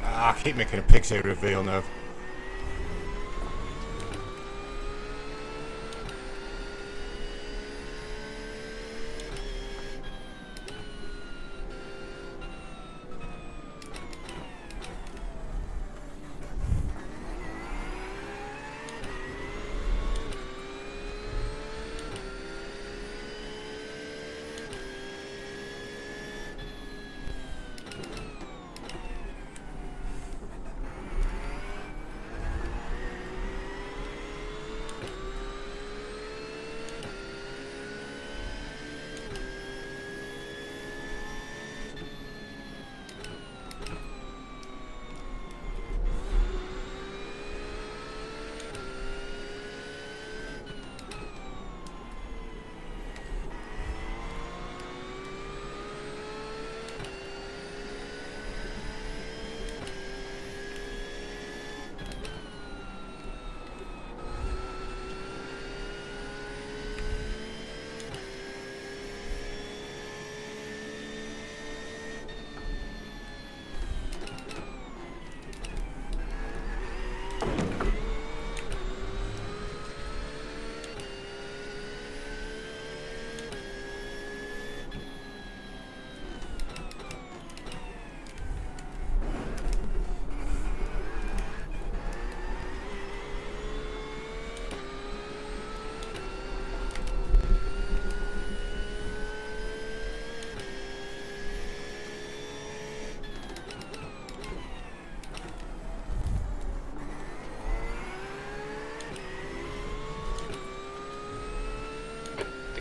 I keep making a pig's ear reveal now.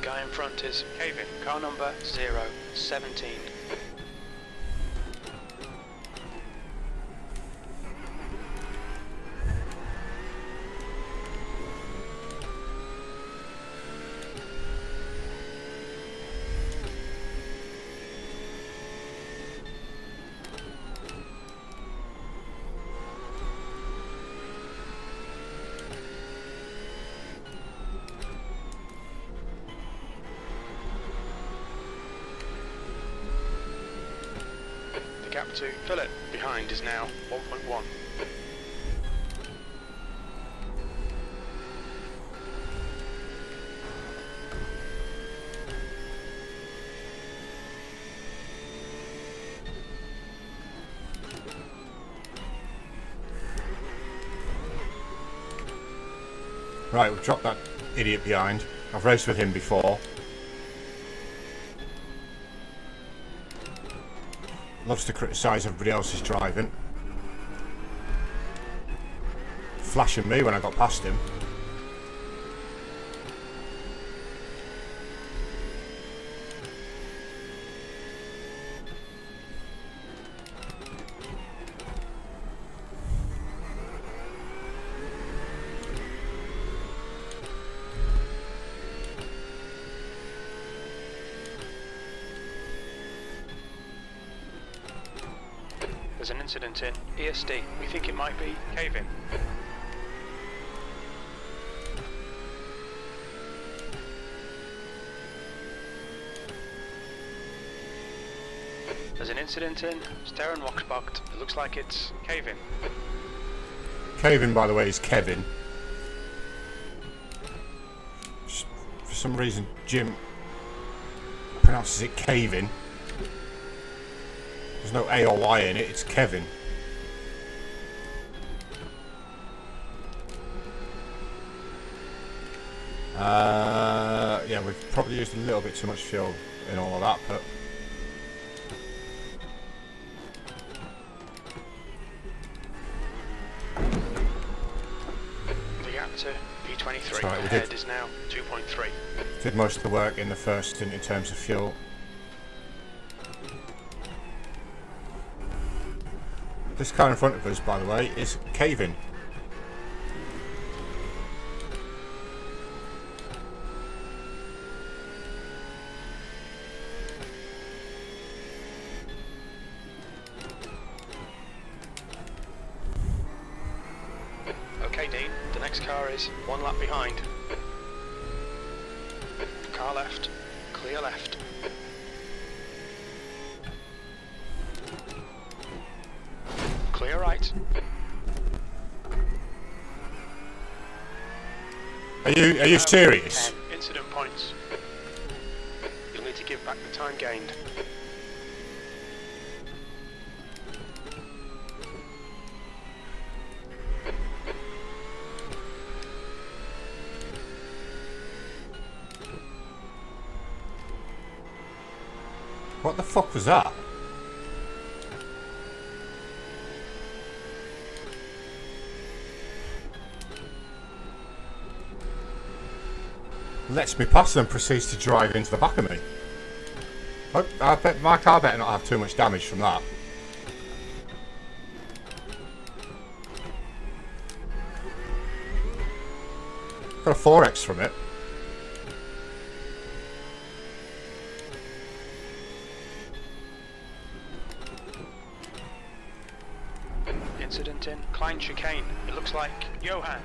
Guy in front is Kevin, car number 017. Gap to Philip behind is now 1.1. Right, we've dropped that idiot behind. I've raced with him before. Loves to criticise everybody else's driving. Flashing me when I got past him. There's an incident in ESD. We think it might be cave-in. There's an incident in Sterren Waxbocht. It looks like it's cave-in. Cave-in, by the way, is Kevin. For some reason, Jim pronounces it cave-in. There's no A or Y in it, it's Kevin. Yeah, we've probably used a little bit too much fuel in all of that, but the gap to P23 right, ahead is now 2.3. did most of the work in the first stint in terms of fuel. This car in front of us, by the way, is cave-in. Okay, Dean, the next car is one lap behind. Car left, clear left. Clear right. Are you serious? 10 incident points. You'll need to give back the time gained. What the fuck was that? Lets me pass and proceeds to drive into the back of me. I bet my car better not have too much damage from that. Got a 4x from it. Incident in Klein Chicane. It looks like Johan.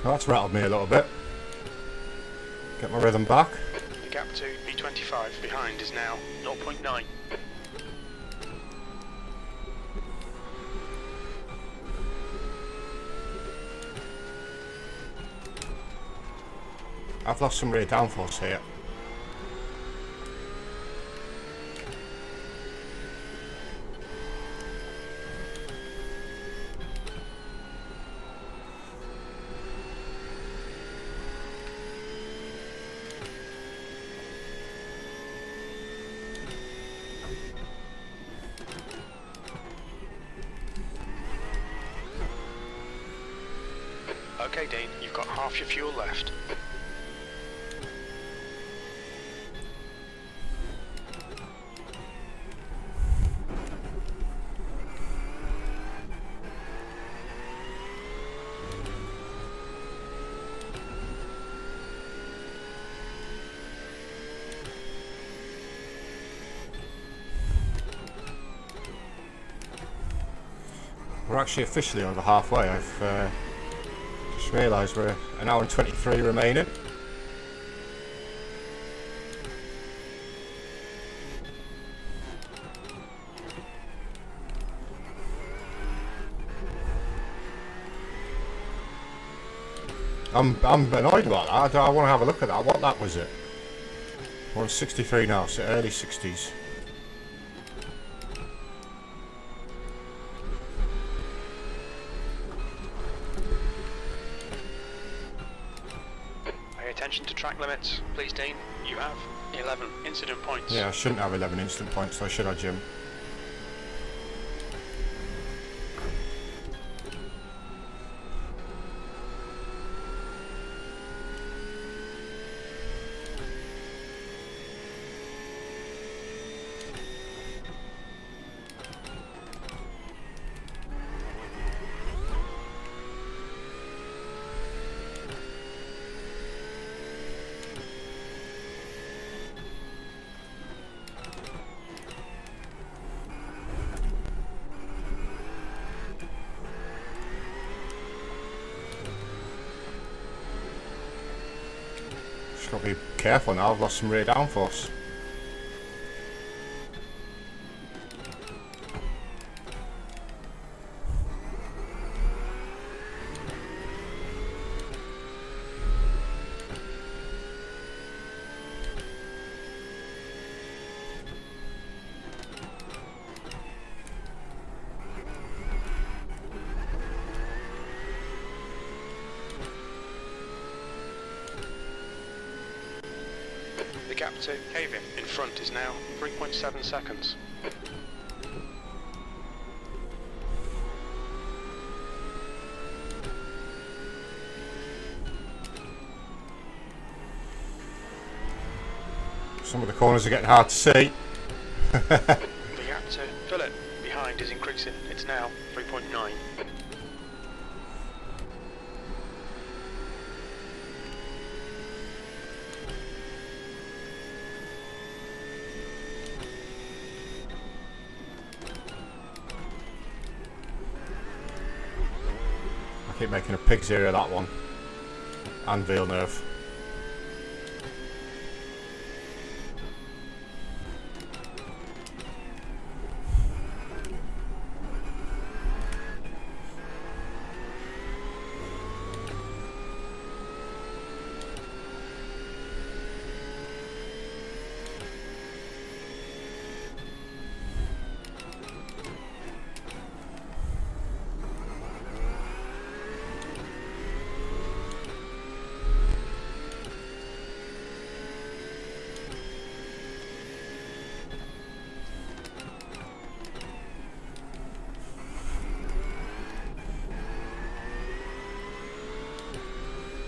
Well, that's rattled me a little bit. Get my rhythm back. The gap to B25 behind is now 0.9. I've lost some rear downforce here. Okay, Dean, you've got half your fuel left. We're actually officially over halfway. I've just realised we're an hour and 23 remaining. I'm annoyed about that. I want to have a look at that. What that was it? We're on 63 now, so early 60s. Pay attention to track limits, please, Dean. You have 11 incident points. Yeah, I shouldn't have 11 instant points, though, should I, Jim? Just got to be careful now, I've lost some rear downforce. The gap to cave-in in front is now 3.7 seconds. Some of the corners are getting hard to see. The gap to fillet behind is increasing. It's now 3.9. I keep making a pig's ear of that one. And Villeneuve.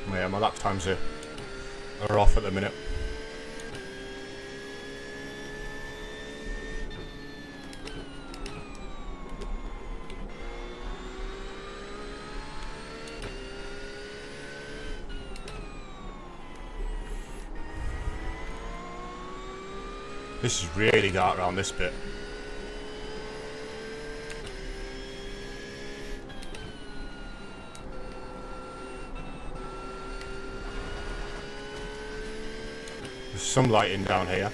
Yeah, my lap times are off at the minute. This is really dark around this bit. There's some lighting down here.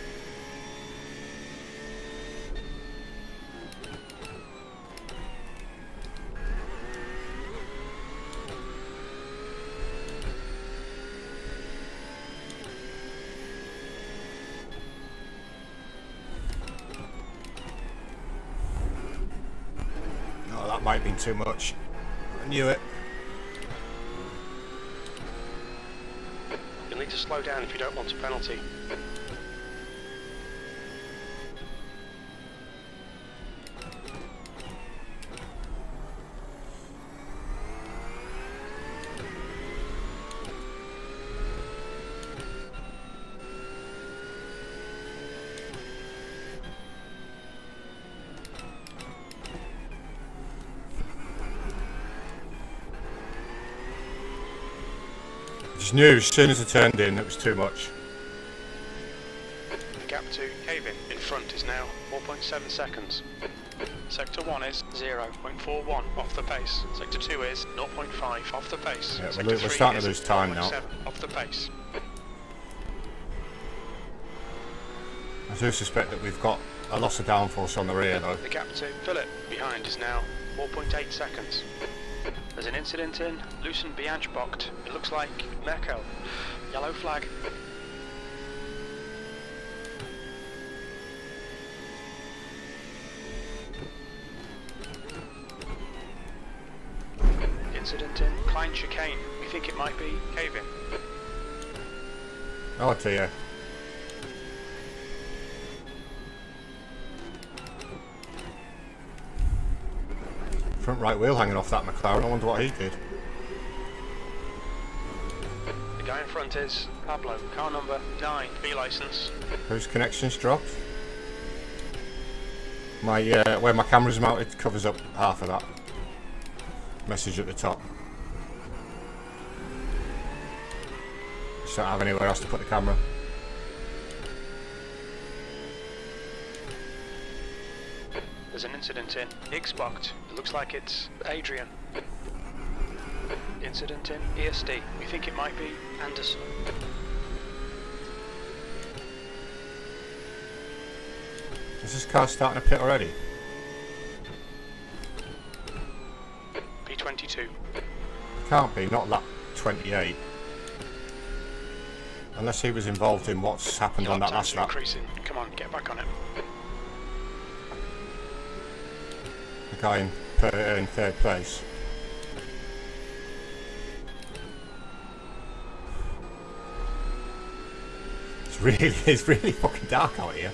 Oh, that might have been too much. I knew it. You'll need to slow down if you don't want a penalty. Just knew as soon as I turned in it was too much. The gap to cave-in in front is now 4.7 seconds. Sector 1 is 0.41 off the pace. Sector 2 is 0.5 off the pace. Yeah, Sector we're starting to lose time now. 0.7 off the pace. I do suspect that we've got a loss of downforce on the rear though. The gap to fillet behind is now 4.8 seconds. There's an incident in Lucen Bianchbocht. It looks like Merkel. Yellow flag. Incident in Klein Chicane. We think it might be cave-in. Oh dear. Front right wheel hanging off that McLaren. I wonder what he did. The guy in front is Pablo, car number 9, B license. Whose connections dropped? My where my camera's mounted covers up half of that message at the top. Just don't have anywhere else to put the camera. There's an incident in Xbox. It looks like it's Adrian. Incident in ESD. We think it might be Anderson. Is this car starting to pit already? P22. Can't be, not lap 28. Unless he was involved in what's happened on that last lap. Increasing. Come on, get back on it. The guy in third place. It's really fucking dark out here.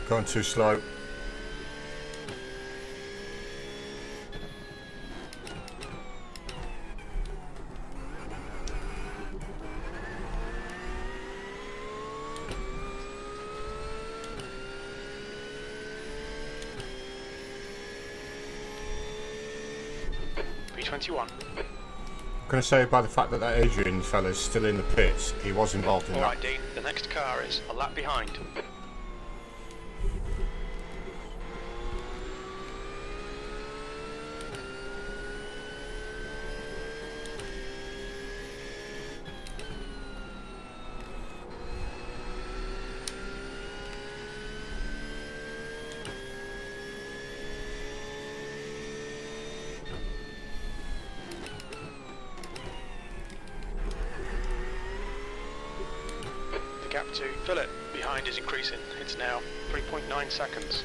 Going too slow. P21. I'm going to say by the fact that Adrian fella's still in the pits, he was involved in that. Alright, Dean, the next car is a lap behind. The gap to Philip behind is increasing. It's now 3.9 seconds.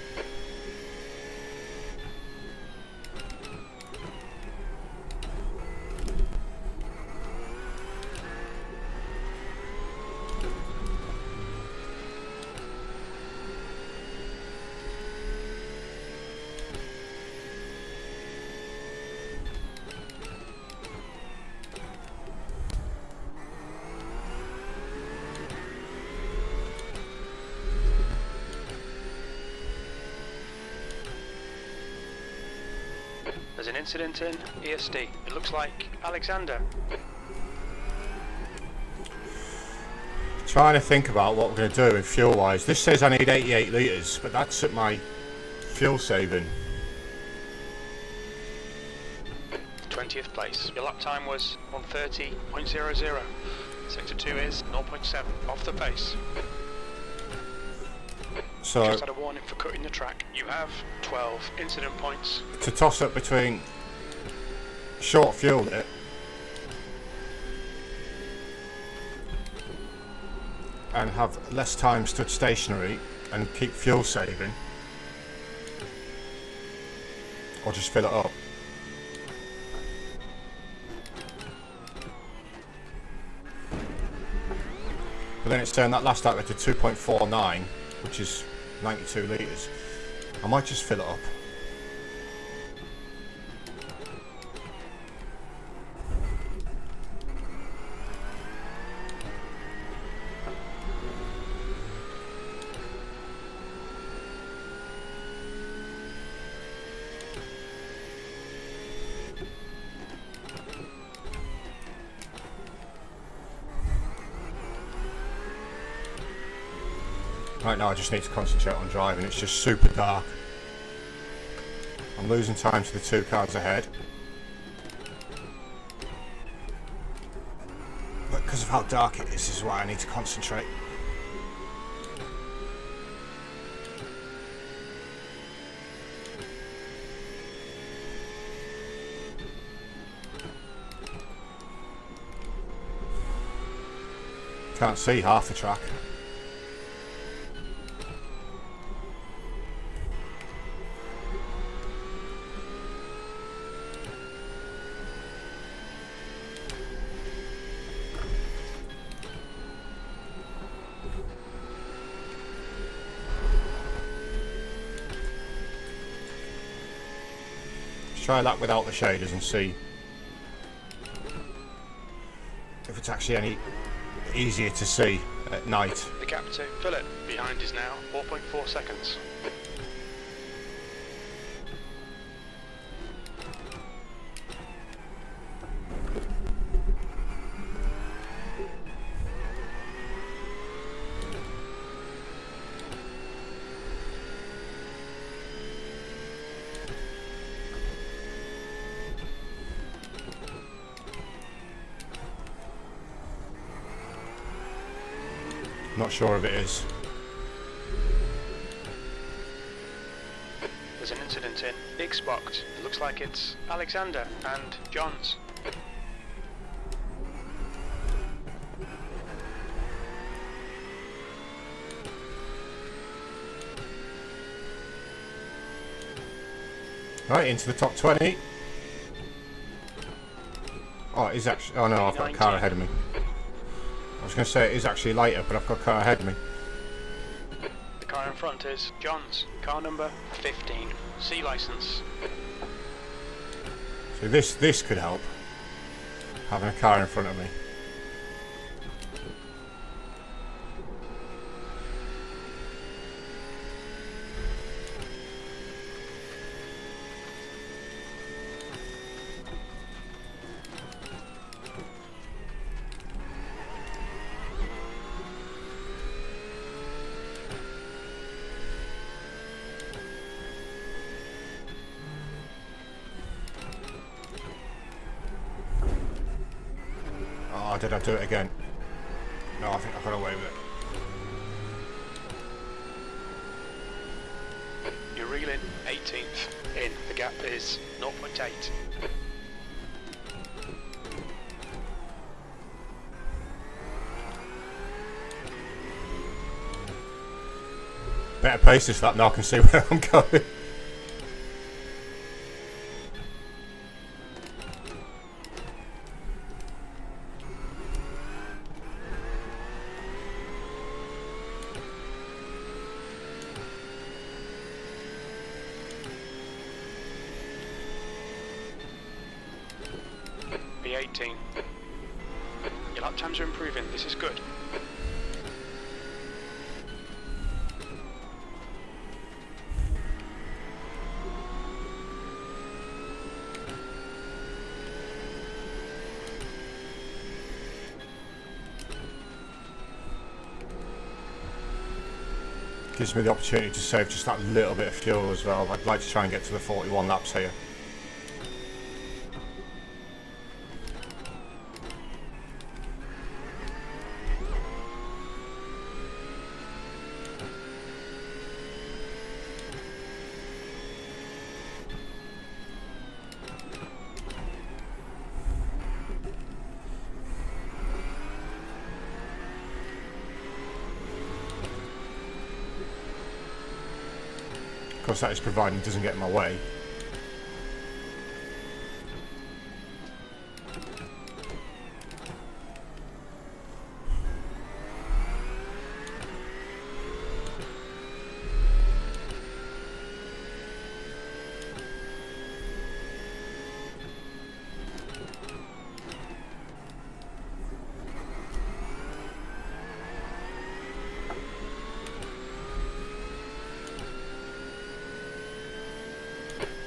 There's an incident in ESD. It looks like Alexander. Trying to think about what we're going to do with fuel wise. This says I need 88 litres, but that's at my fuel saving. 20th place. Your lap time was 1:30.00. Sector 2 is 0.7 off the pace. So Just had a warning for cutting the track. You have 12 incident points. to toss up between short fuel it and have less time stood stationary and keep fuel saving, or just fill it up. But then it's saying that last lap to 2.49, which is 92 litres. I might just fill it up. Right now I just need to concentrate on driving. It's just super dark. I'm losing time to the two cars ahead. Because of how dark it is, this is why I need to concentrate. Can't see half the track. Let's try that without the shaders and see if it's actually any easier to see at night. The gap to fill it behind is now 4.4 seconds. Not sure if it is. There's an incident in Xbox. It looks like it's Alexander and John's. Right, into the top 20. Oh, it is actually... Oh no, I've got a car ahead of me. I was going to say it is actually later, but I've got a car ahead of me. The car in front is John's. Car number 15. C license. So this could help. Having a car in front of me. Oh, did I do it again? No, I think I got away with it. You're reeling 18th in. The gap is 0.8. Better pace this lap now, I can see where I'm going. B18. Your lap times are improving. This is good. Gives me the opportunity to save just that little bit of fuel as well. I'd like to try and get to the 41 laps here. Of course, that is providing it doesn't get in my way.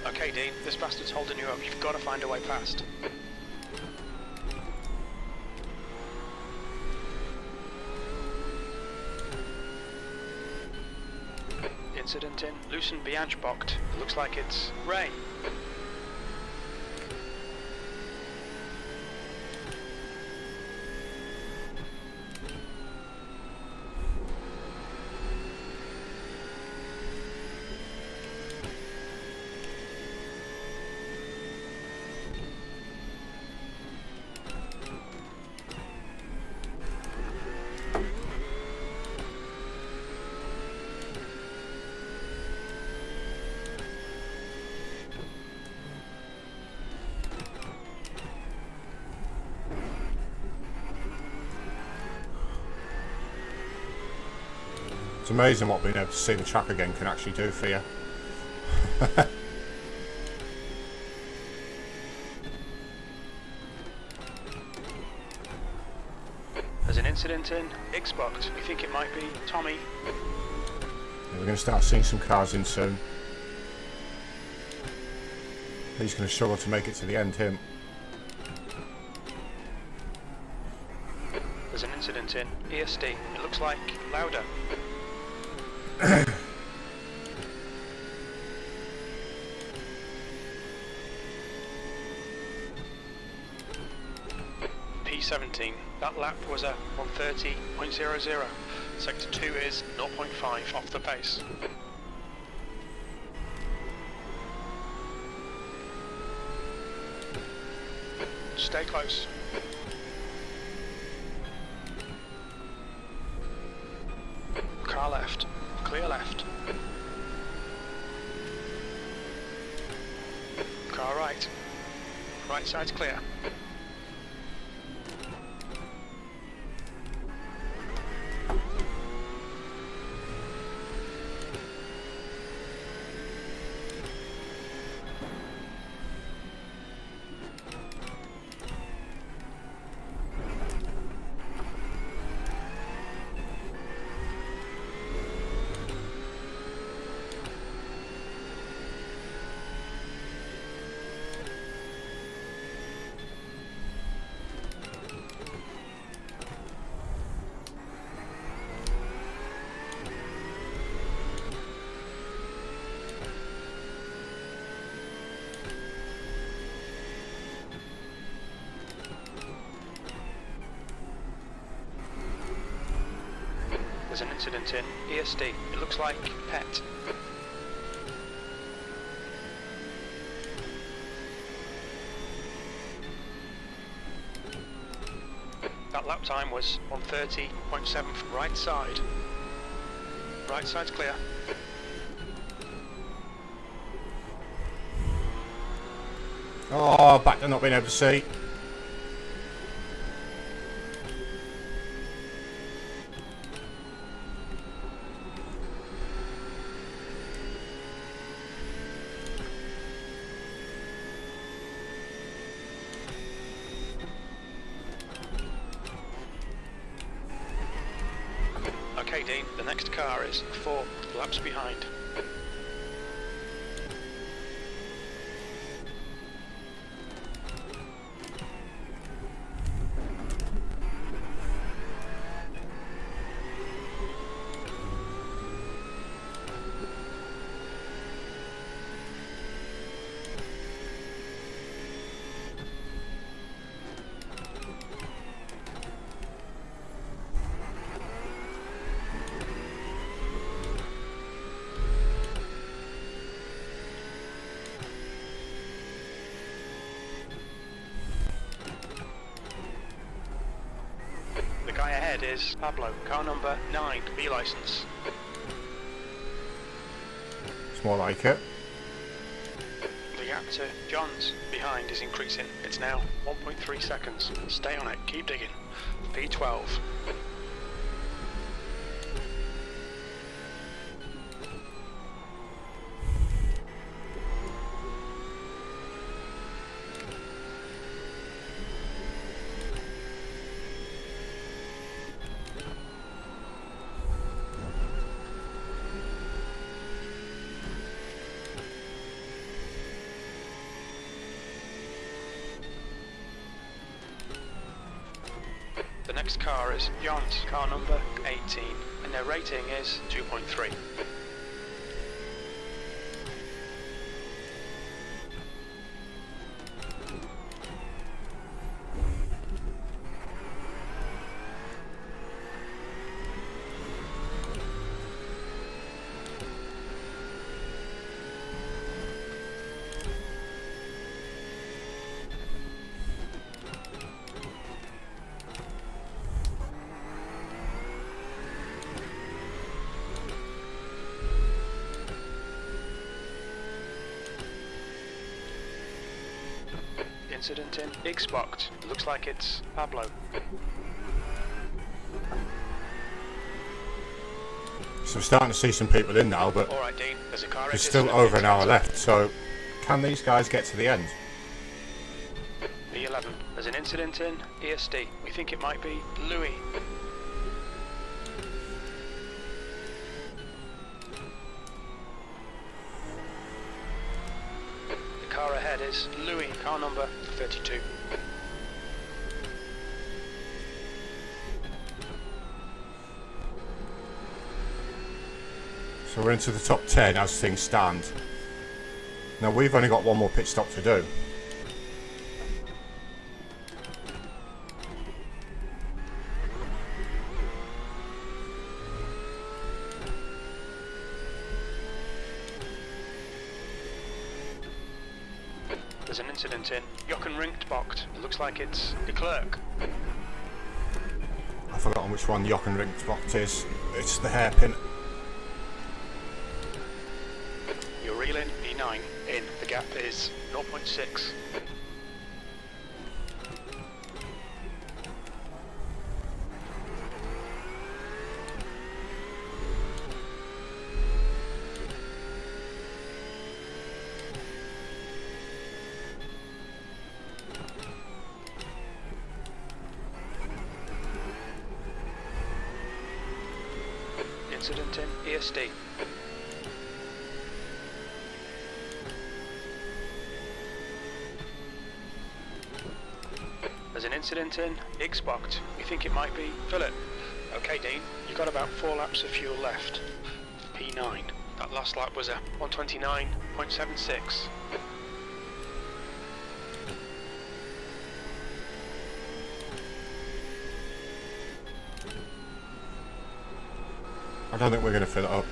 Okay, Dean, this bastard's holding you up. You've got to find a way past. Incident in Lucen Bianchbocht. It looks like it's Ray. amazing what being able to see the track again can actually do for you. There's an incident in Xbox. We think it might be Tommy. We're going to start seeing some cars in soon. He's going to struggle to make it to the end, him. There's an incident in ESD. It looks like louder. P17. That lap was a 130.00. Sector 2 is 0.5 off the pace. Stay close. Car left. Clear left. Car right. Right side's clear. There's an incident in ESD. It looks like PET. That lap time was 130.7 from right side. Right side's clear. Oh, back to not being able to see. Okay, Dean, the next car is 4 laps behind. The guy ahead is Pablo, car number 9, B license. It's more like it. The gap to John's behind is increasing. It's now 1.3 seconds. Stay on it, keep digging. P12. The next car is John's, car number 18, and their rating is 2.3. Incident in Xbox. Looks like it's Pablo. So we're starting to see some people in now, but Alright, Dean, there's a car there's still over an hour left. So can these guys get to the end? B11, there's an incident in ESD. We think it might be Louis. The car ahead is Louis, car number 32. So we're into the top 10 as things stand. Now we've only got one more pit stop to do. There's an incident in Jochenrinktbocht. It looks like it's de Klerk. I've forgotten which one Jochenrinktbocht is. It's the hairpin. You're reeling E9 in. The gap is 0.6. Incident in ESD. There's an incident in Ixbocht. We think it might be Philip. Okay, Dean, you've got about 4 laps of fuel left. P9. That last lap was a 129.76. I don't think we're going to fill it up.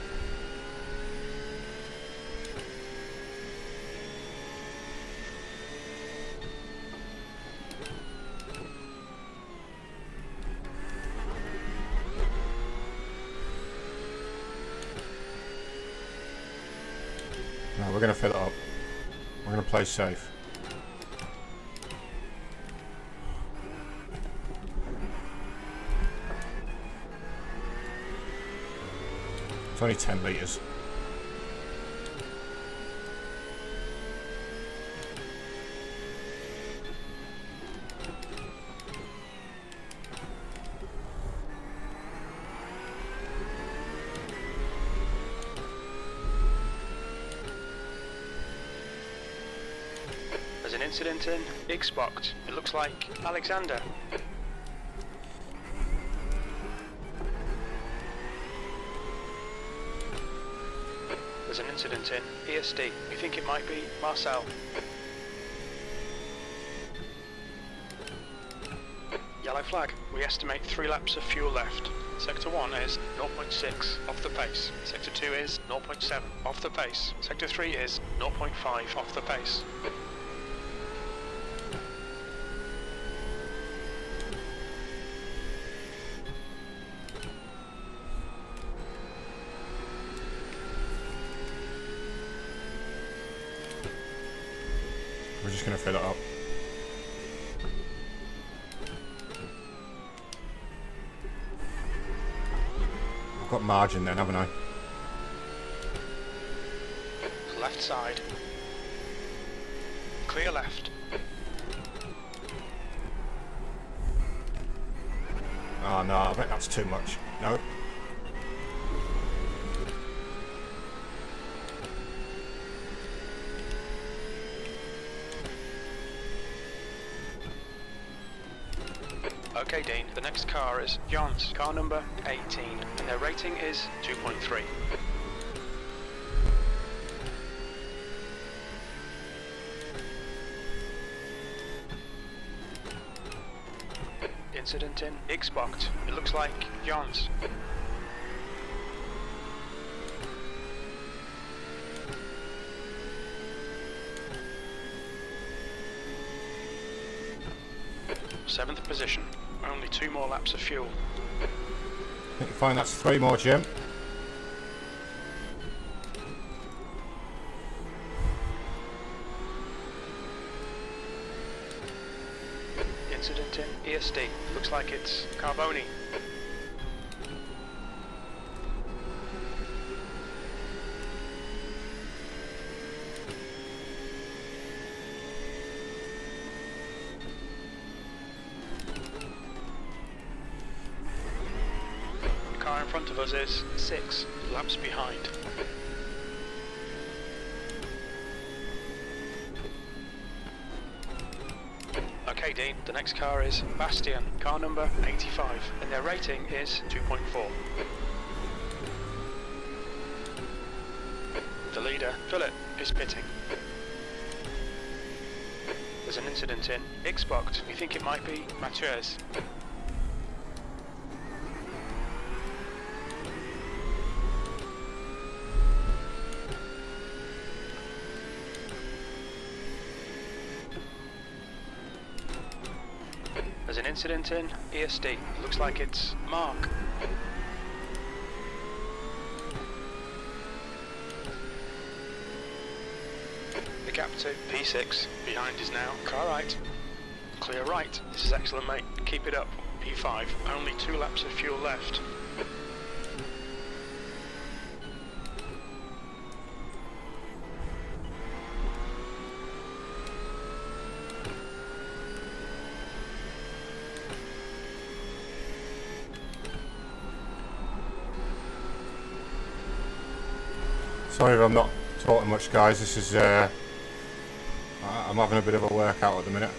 No, we're going to fill it up. We're going to play safe. It's only 10 litres. There's an incident in Ixbocht. It looks like Alexander. There's an incident in ESD. We think it might be Marcel. Yellow flag. We estimate 3 laps of fuel left. Sector 1 is 0.6 off the pace. Sector 2 is 0.7 off the pace. Sector 3 is 0.5 off the pace. We're just going to fill it up. I've got margin then, haven't I? Left side. Clear left. Oh no, I bet that's too much. No. Okay, Dean, the next car is John's, car number 18, and their rating is 2.3. Incident in Ixbocht. It looks like John's. Seventh position. Only 2 more laps of fuel. I think you find that's 3 more, Jim. Incident in ESD. Looks like it's Carboni. of us is 6 laps behind. Okay, Dean, the next car is Bastion, car number 85, and their rating is 2.4. The leader, Philip, is pitting. There's an incident in Xbox. We think it might be Mathieu's. There's an incident in ESD. Looks like it's Mark. The gap to P6. Behind is now car right. Clear right. This is excellent, mate. Keep it up. P5. Only 2 laps of fuel left. Sorry if I'm not talking much, guys. This is I'm having a bit of a workout at the minute.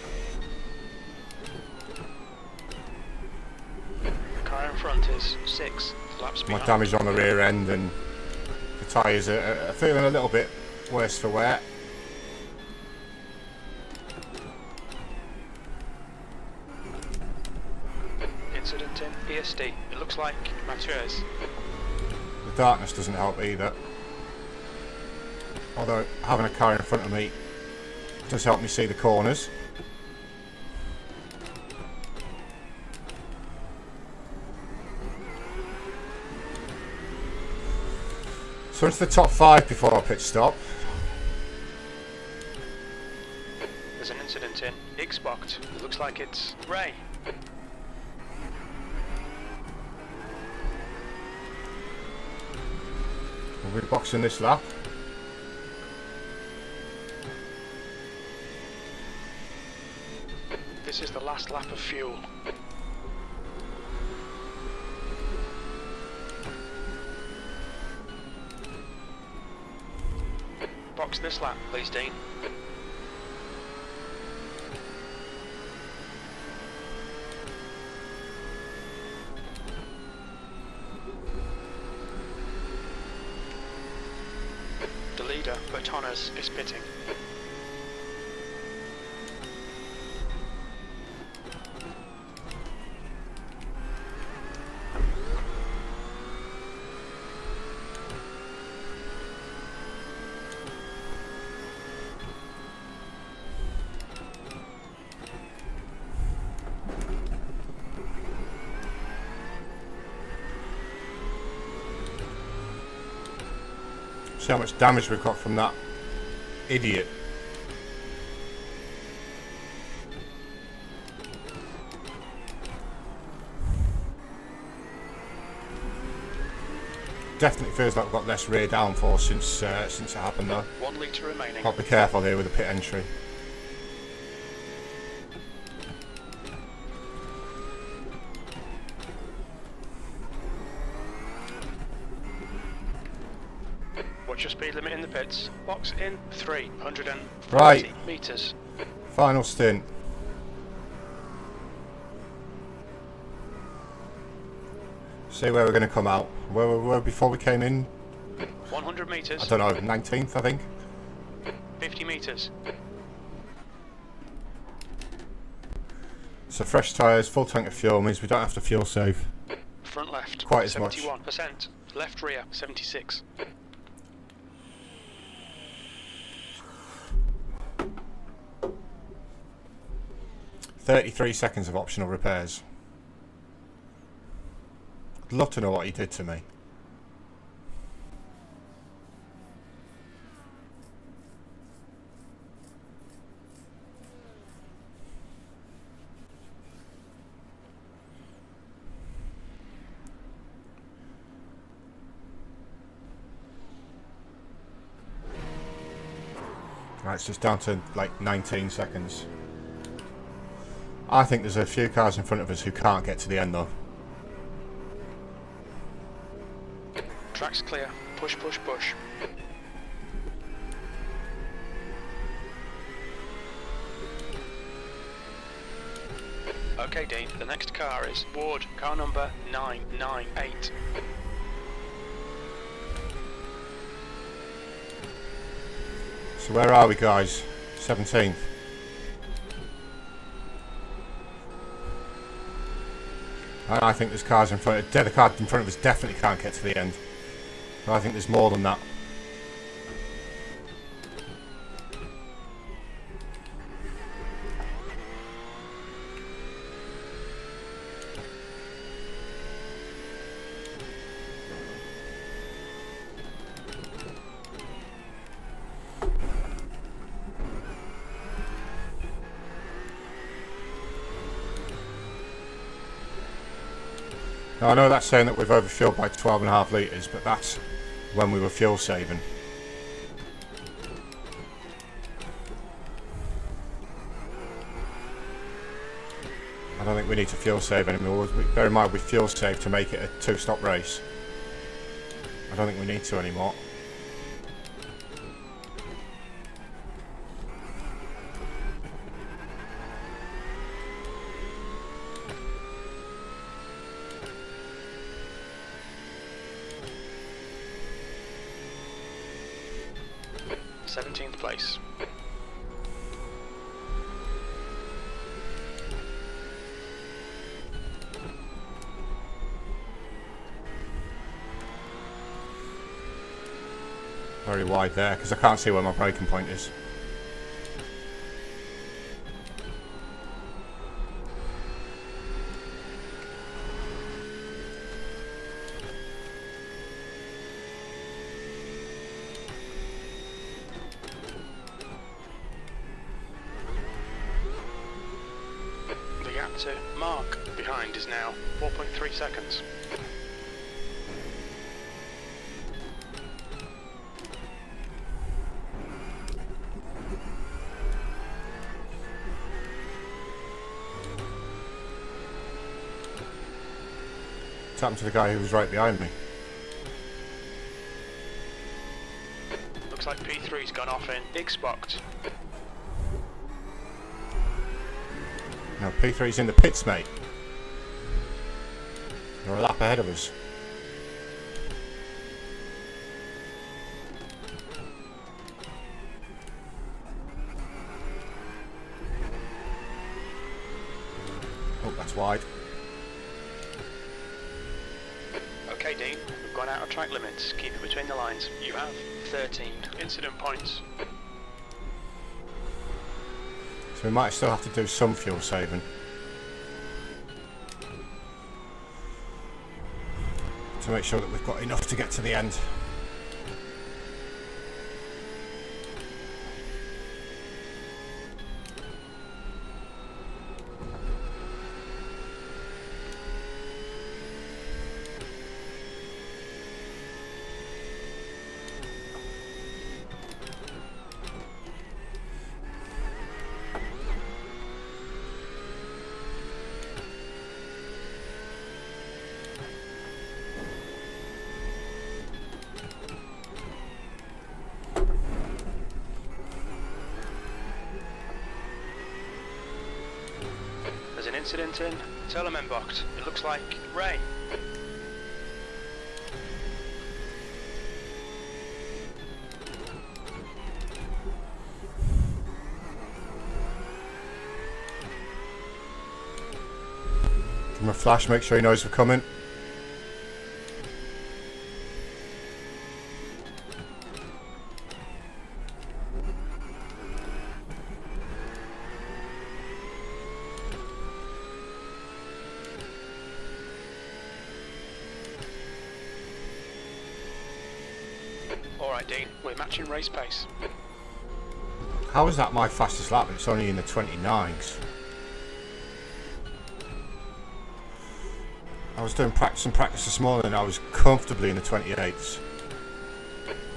The car in front is 6 laps behind. My damage on the rear end and the tyres are feeling a little bit worse for wear. Incident in ESD. It looks like Mathieu's. The darkness doesn't help either. Although having a car in front of me does help me see the corners. So into the top 5 before our pit stop. There's an incident in Xbox. It looks like it's Ray. We'll be boxing this lap. This is the last lap of fuel. Box this lap, please, Dean. The leader, Bertonas, is pitting. See how much damage we've got from that idiot. Definitely feels like we've got less rear downforce since it happened though. 1 litre remaining. Got to be careful here with the pit entry. What's your speed limit in the pits? Box in 340 Right. metres. Final stint. See where we're going to come out. Where we were before we came in. 100 metres. I don't know, 19th I think. 50 metres. So fresh tyres, full tank of fuel means we don't have to fuel save Front left. quite as much. 71%. Left rear 76. 33 seconds of optional repairs. I'd love to know what he did to me. Right, it's just down to like 19 seconds. I think there's a few cars in front of us who can't get to the end though. Track's clear. Push, push, push. Okay, Dean, the next car is Ward, car number 998. So where are we, guys? 17th. I think there's cars in front of... The car in front of us definitely can't get to the end. But I think there's more than that. Now, I know that's saying that we've overfueled by 12.5 litres, but that's when we were fuel saving. I don't think we need to fuel save anymore. Bear in mind we fuel save to make it a 2-stop race. I don't think we need to anymore. Place. Very wide there because I can't see where my braking point is. To Mark behind is now 4.3 seconds. What's happened to the guy who was right behind me? Looks like P3's gone off in Xbox. No, P3's in the pits, mate. They're a lap ahead of us. Oh, that's wide. Okay, Dean, we've gone out of track limits. Keep it between the lines. You have 13 incident points. So we might still have to do some fuel saving. To make sure that we've got enough to get to the end. There's an incident in Telemenbocht. It looks like Ray. Give him a flash, make sure he knows we're coming. Alright, Dean, we're matching race pace. How is that my fastest lap? It's only in the 29s. I was doing practice this morning and I was comfortably in the 28s.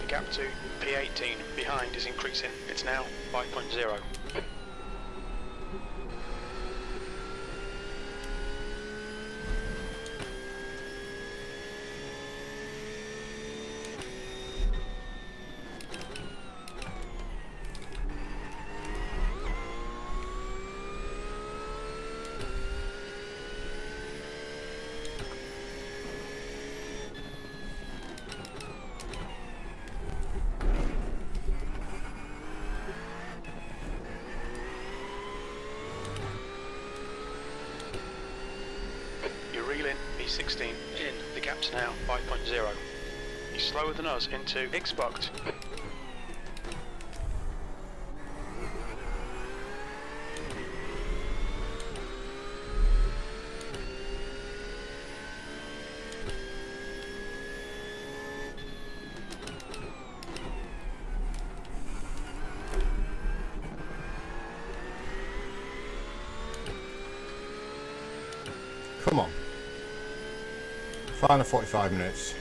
The gap to P18 behind is increasing. It's now 5.0. He's 16 in. The gap's now 5.0. He's slower than us into Xbox. Come on. Final 45 minutes.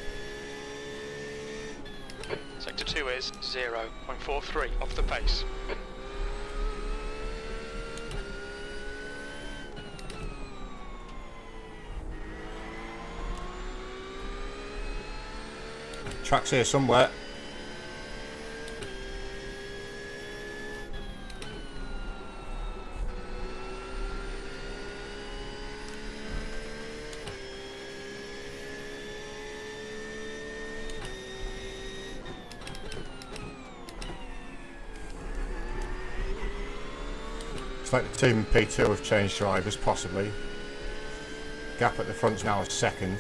Sector 2 is 0.43 off the pace. Track's here somewhere. It's like the team P2 have changed drivers, possibly. Gap at the front's now a second.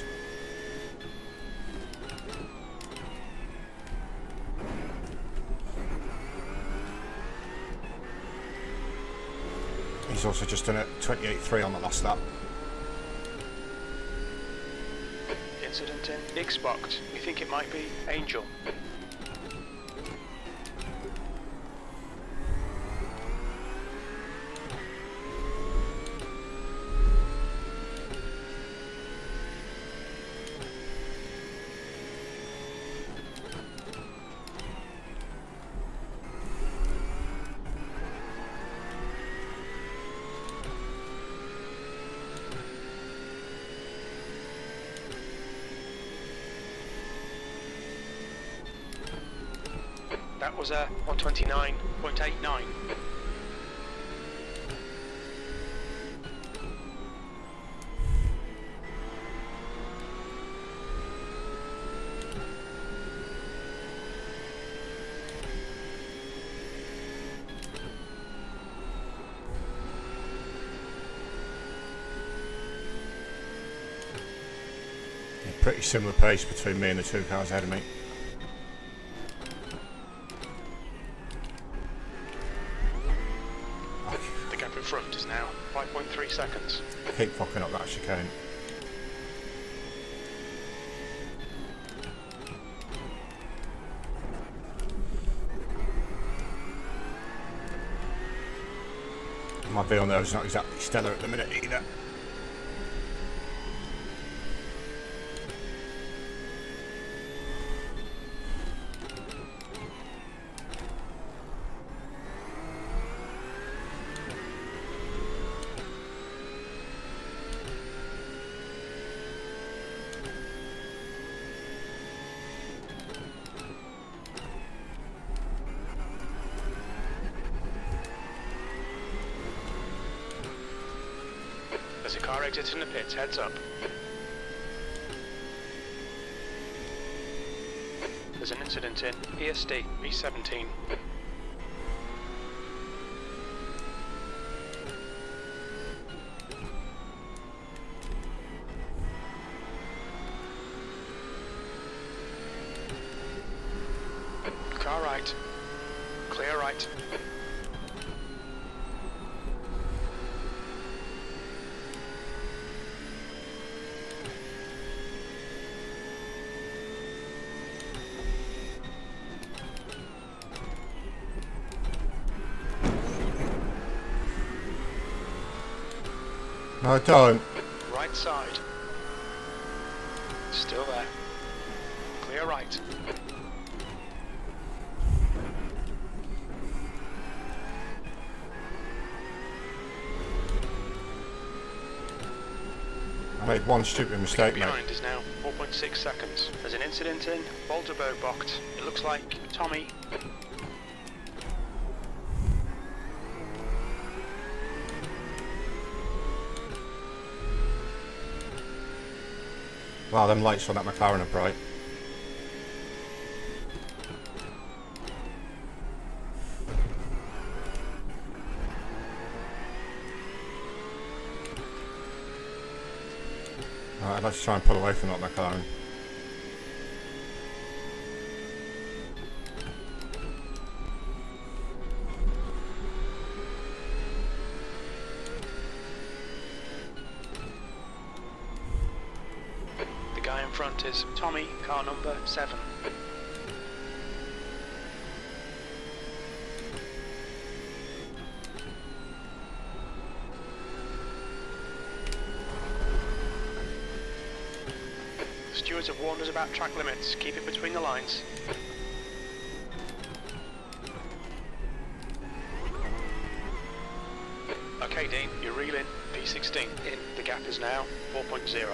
He's also just done a 28.3 on the last lap. Incident in Xbox. We think it might be Angel. That was a 129.89. Pretty similar pace between me and the two cars ahead of me. The gap in front is now 5.3 seconds. Keep fucking up that chicane. My view on there is not exactly stellar at the minute either. There's a car exiting the pits, heads up. There's an incident in ESD B17. Car right. Clear right. No, don't. Right side. Still there. Clear right. I made one stupid mistake, mate. Behind is now 4.6 seconds. There's an incident in Boulderberg box. It looks like Tommy. Wow, them lights on that McLaren are bright. Alright, let's try and pull away from that McLaren. The guy in front is Tommy, car number 7. Stewards have warned us about track limits. Keep it between the lines. Okay, Dean, you're reeling. P16 in. The gap is now 4.0.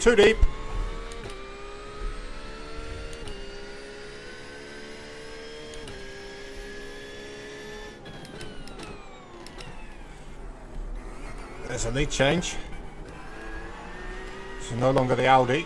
Too deep. There's a lead change. So no longer the Audi.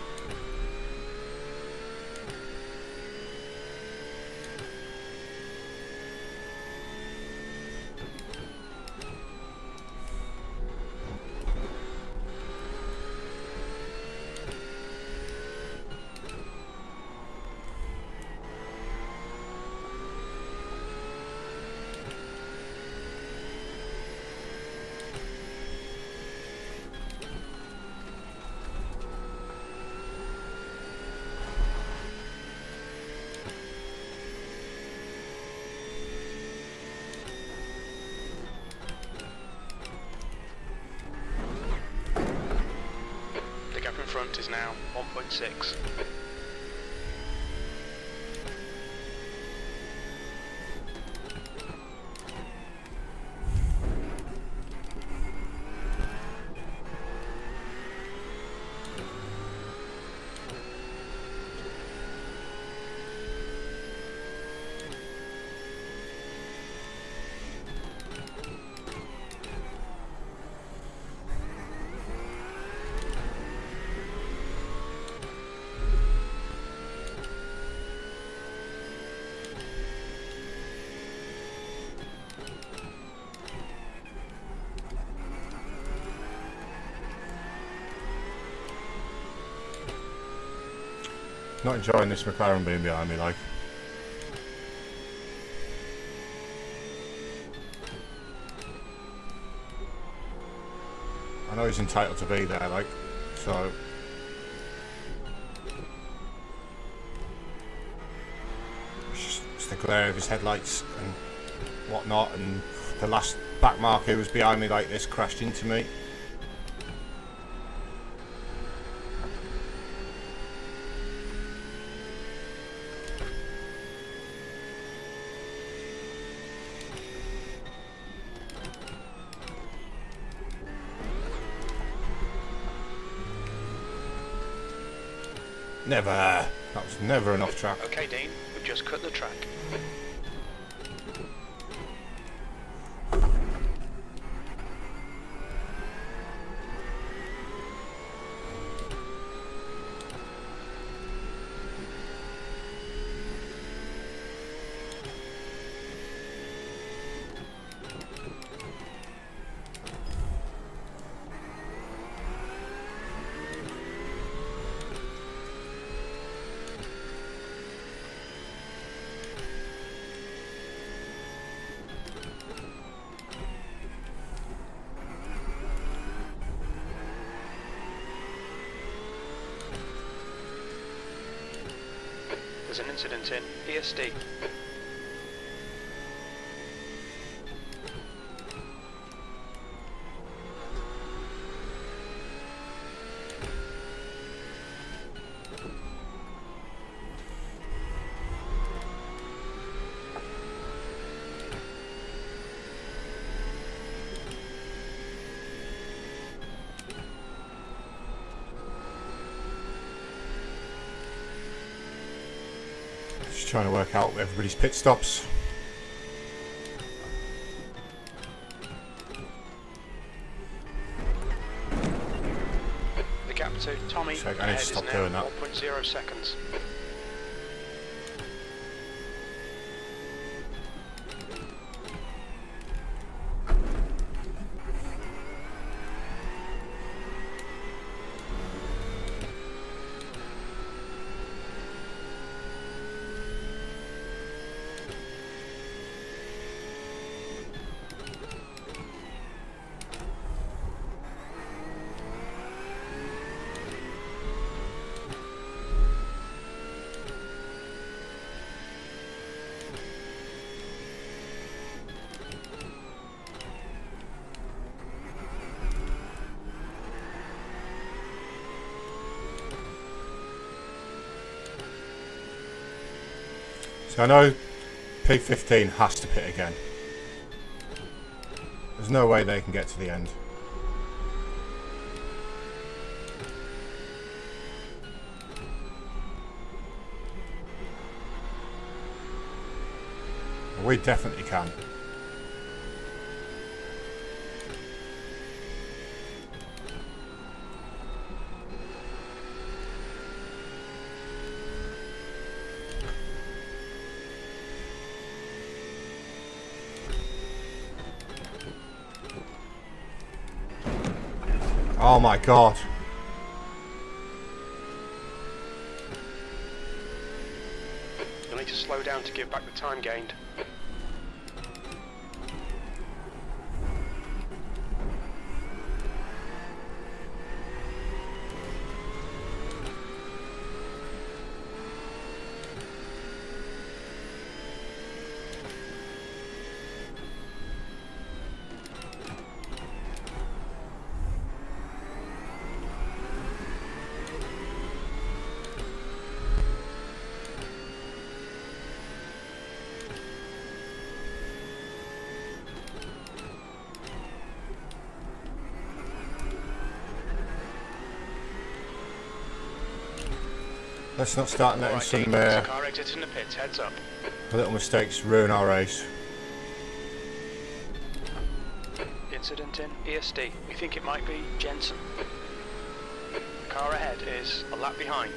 Front is now 1.6. Not enjoying this McLaren being behind me, like. I know he's entitled to be there, like, so. It's the glare of his headlights and whatnot, and the last back marker who was behind me like this crashed into me. Never. That was never an off track. Okay, Dean, we've just cut the track. There's an incident in ESD. Just trying to work out everybody's pit stops. The gap to Tommy So I need to ahead stop is doing now that. 1.0 seconds. So I know P15 has to pit again. There's no way they can get to the end. We definitely can. Oh my god. You'll need to slow down to give back the time gained. Let's not start letting Alright, some Dean, there's a car exiting the pits, heads up. little mistakes ruin our race. Incident in ESD. We think it might be Jensen. The car ahead is a lap behind.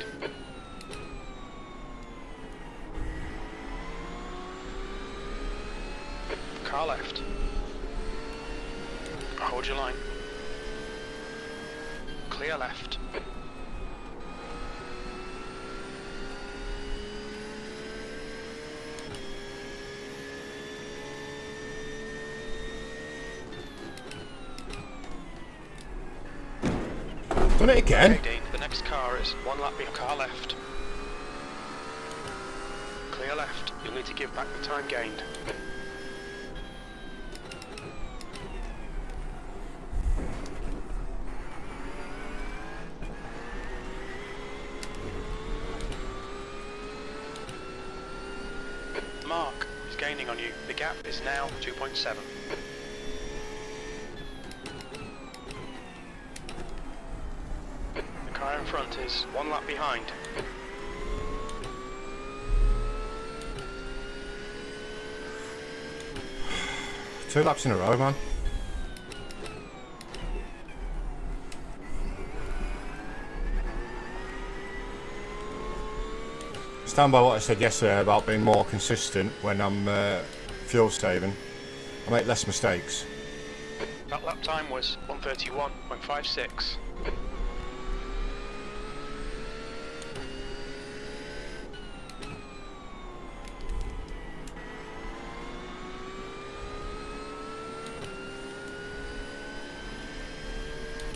Car left. Hold your line. Clear left. Done it again. Okay, Dean, the next car is one lap behind. Car left. Clear left. You'll need to give back the time gained. Mark is gaining on you. The gap is now 2.7. The car in front is one lap behind. 2 laps in a row, man. Stand by what I said yesterday about being more consistent when I'm fuel saving. I make less mistakes. That lap time was 1:31.56.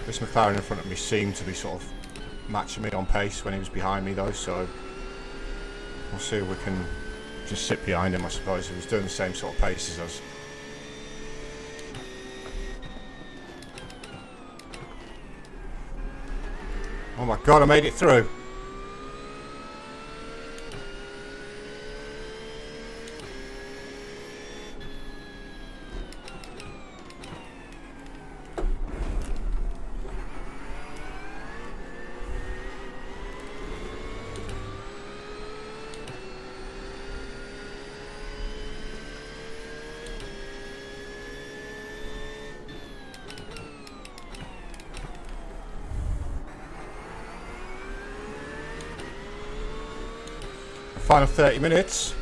This McLaren in front of me seemed to be sort of matching me on pace when he was behind me though, so we'll see if we can just sit behind him, I suppose, if he's doing the same sort of pace as us. Oh my god, I made it through! Final 30 minutes.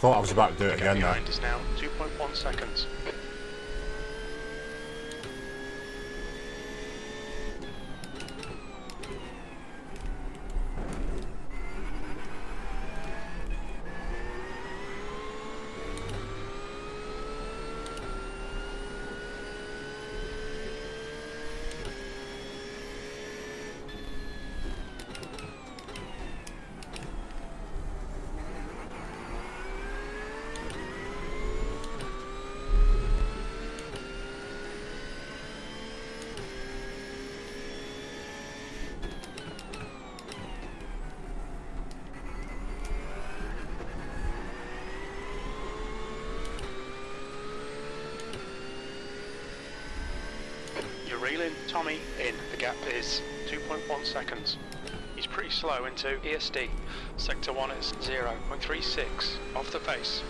Thought I was about to do it again there. Behind is now 2.1 seconds. Reeling Tommy in. The gap is 2.1 seconds. He's pretty slow into ESD. Sector 1 is 0.36 off the pace.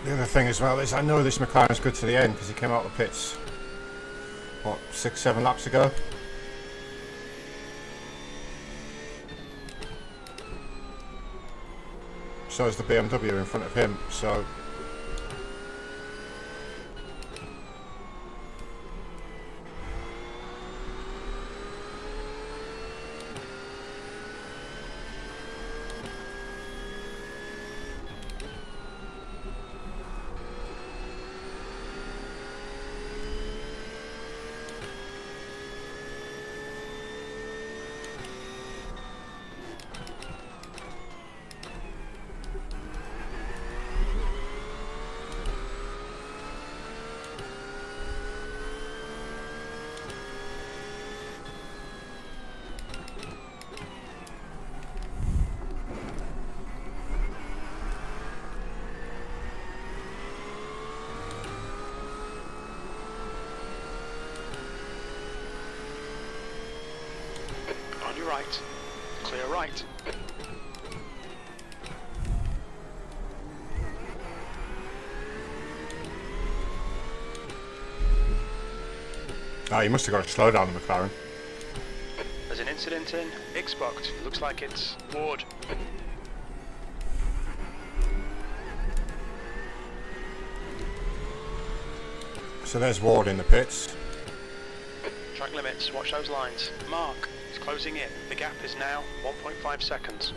The other thing as well is I know this McLaren's good to the end because he came out of the pits, what, 6-7 laps ago? So is the BMW in front of him, so Clear right. Oh, you must have got to slow down the McLaren. There's an incident in Xbox. Looks like it's Ward. So there's Ward in the pits. Track limits, watch those lines. Mark is closing in. The gap is now 1.5 seconds.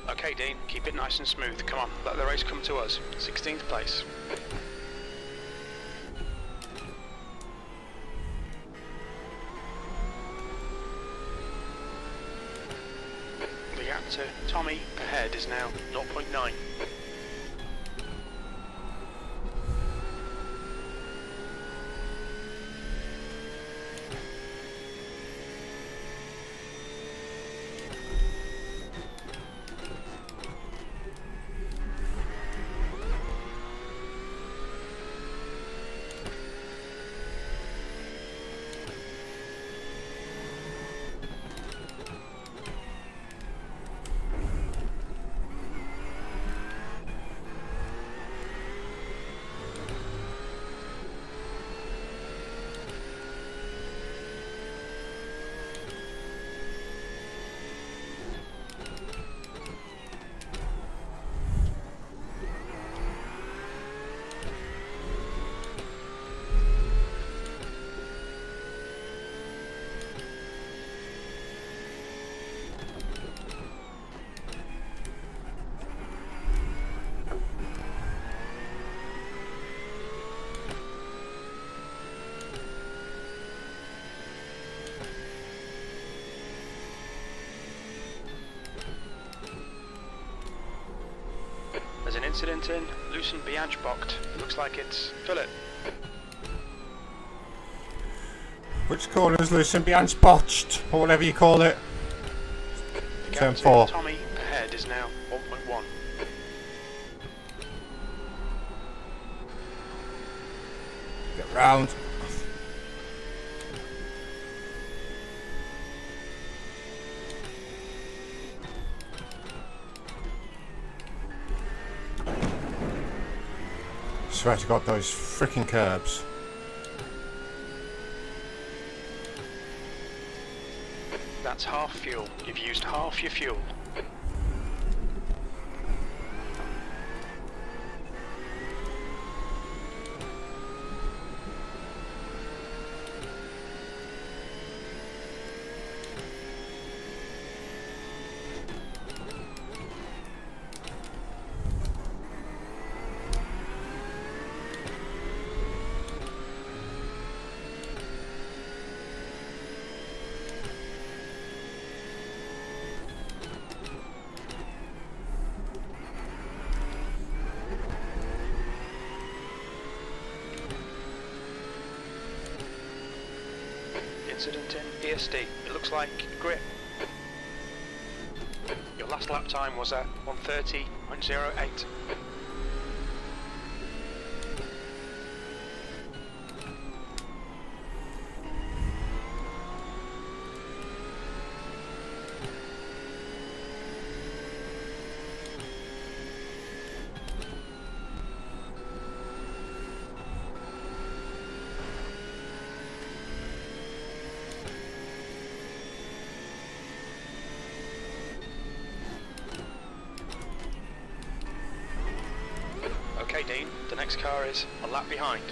Okay, Dean, keep it nice and smooth. Come on, let the race come to us. 16th place. The gap to Tommy ahead is now 0.9. There's an incident in Lucien Bianchbocht. Looks like it's Philip. Which corner's loose and behind botched, or whatever you call it. The Turn gap to 4. Tommy ahead is now 1.1. Get round. Swear to God, those freaking Kerbs. That's half fuel. You've used half your fuel. Incident in ESD. It looks like grip. Your last lap time was at 1:30.08. Okay, Dean, the next car is a lap behind.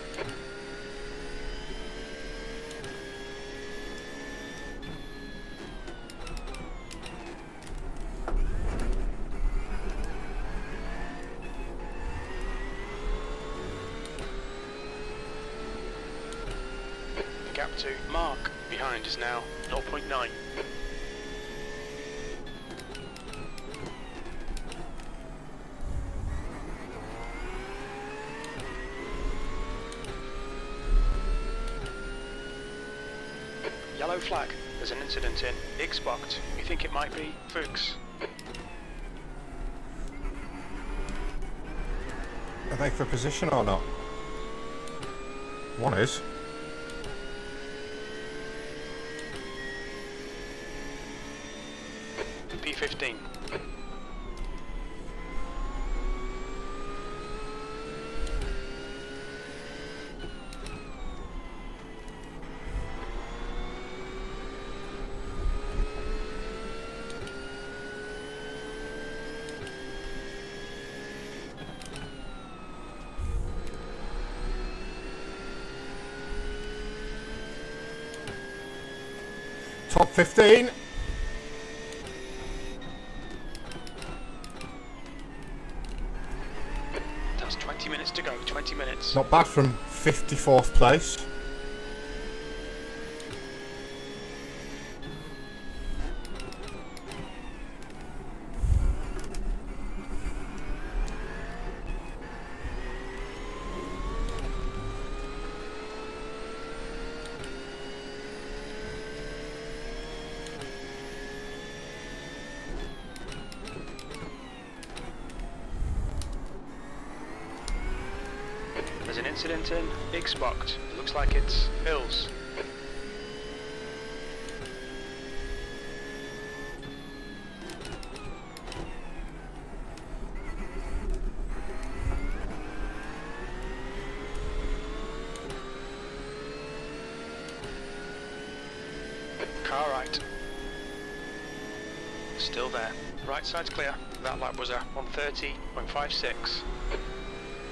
The gap to Mark behind is now 0.9. Yellow flag. There's an incident in Xbox. We think it might be Fuchs. Are they for position or not? One is. The 15. Top 15. That's 20 minutes to go, 20 minutes. Not bad from 54th place. There's an incident in Ixbox. Looks like it's Hills. Car right. Still there. Right side's clear. That lap was a 130.56.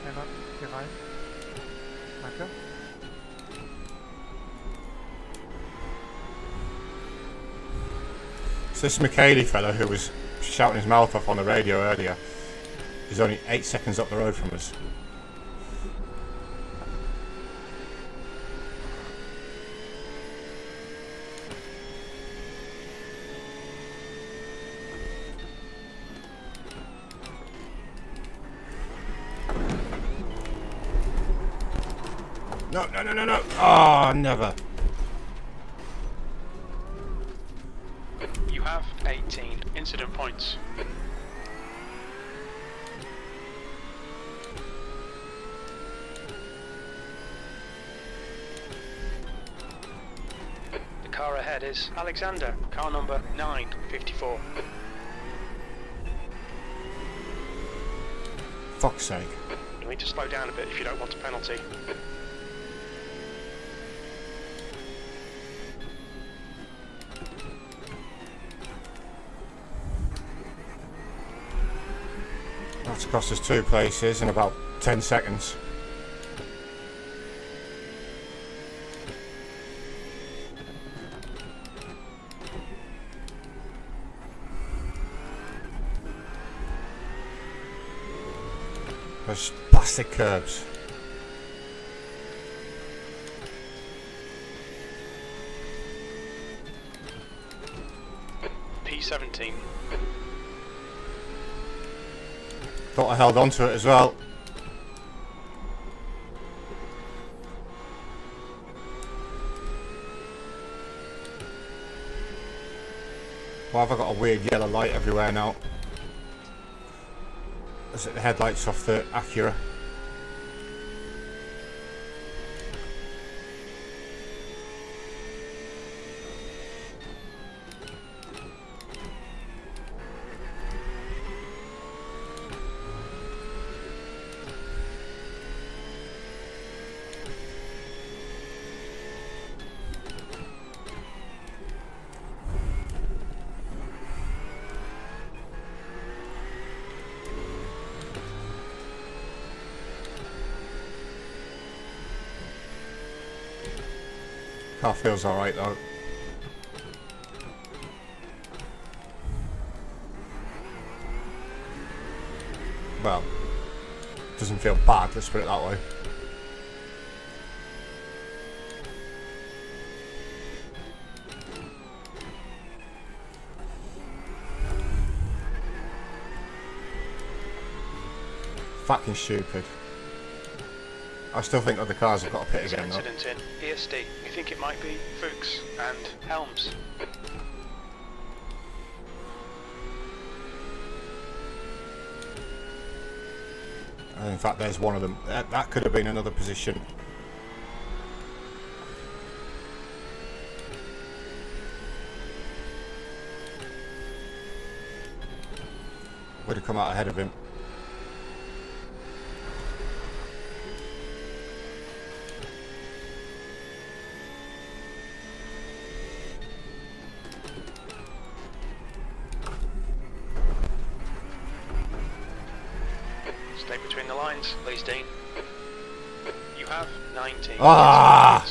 And on behind. Marker. So this McKaylee fellow who was shouting his mouth off on the radio earlier is only 8 seconds up the road from us. No, no, no, no, no. Oh, never. You have 18 incident points. The car ahead is Alexander, car number 954. Fuck's sake. You need to slow down a bit if you don't want a penalty. That's cost us 2 places in about 10 seconds. Those plastic curbs. P17. Thought I held on to it as well. Why have I got a weird yellow light everywhere now? Is it the headlights off the ACUE? Car feels alright though. Well, doesn't feel bad, let's put it that way. Fucking stupid. I still think other cars have got to pit There's an again though. incident in ESD. You think it might be Fuchs and Helms. And in fact, there's one of them. That could have been another position. come out ahead of him. Stay between the lines, please, Dean. You have 19. Ah!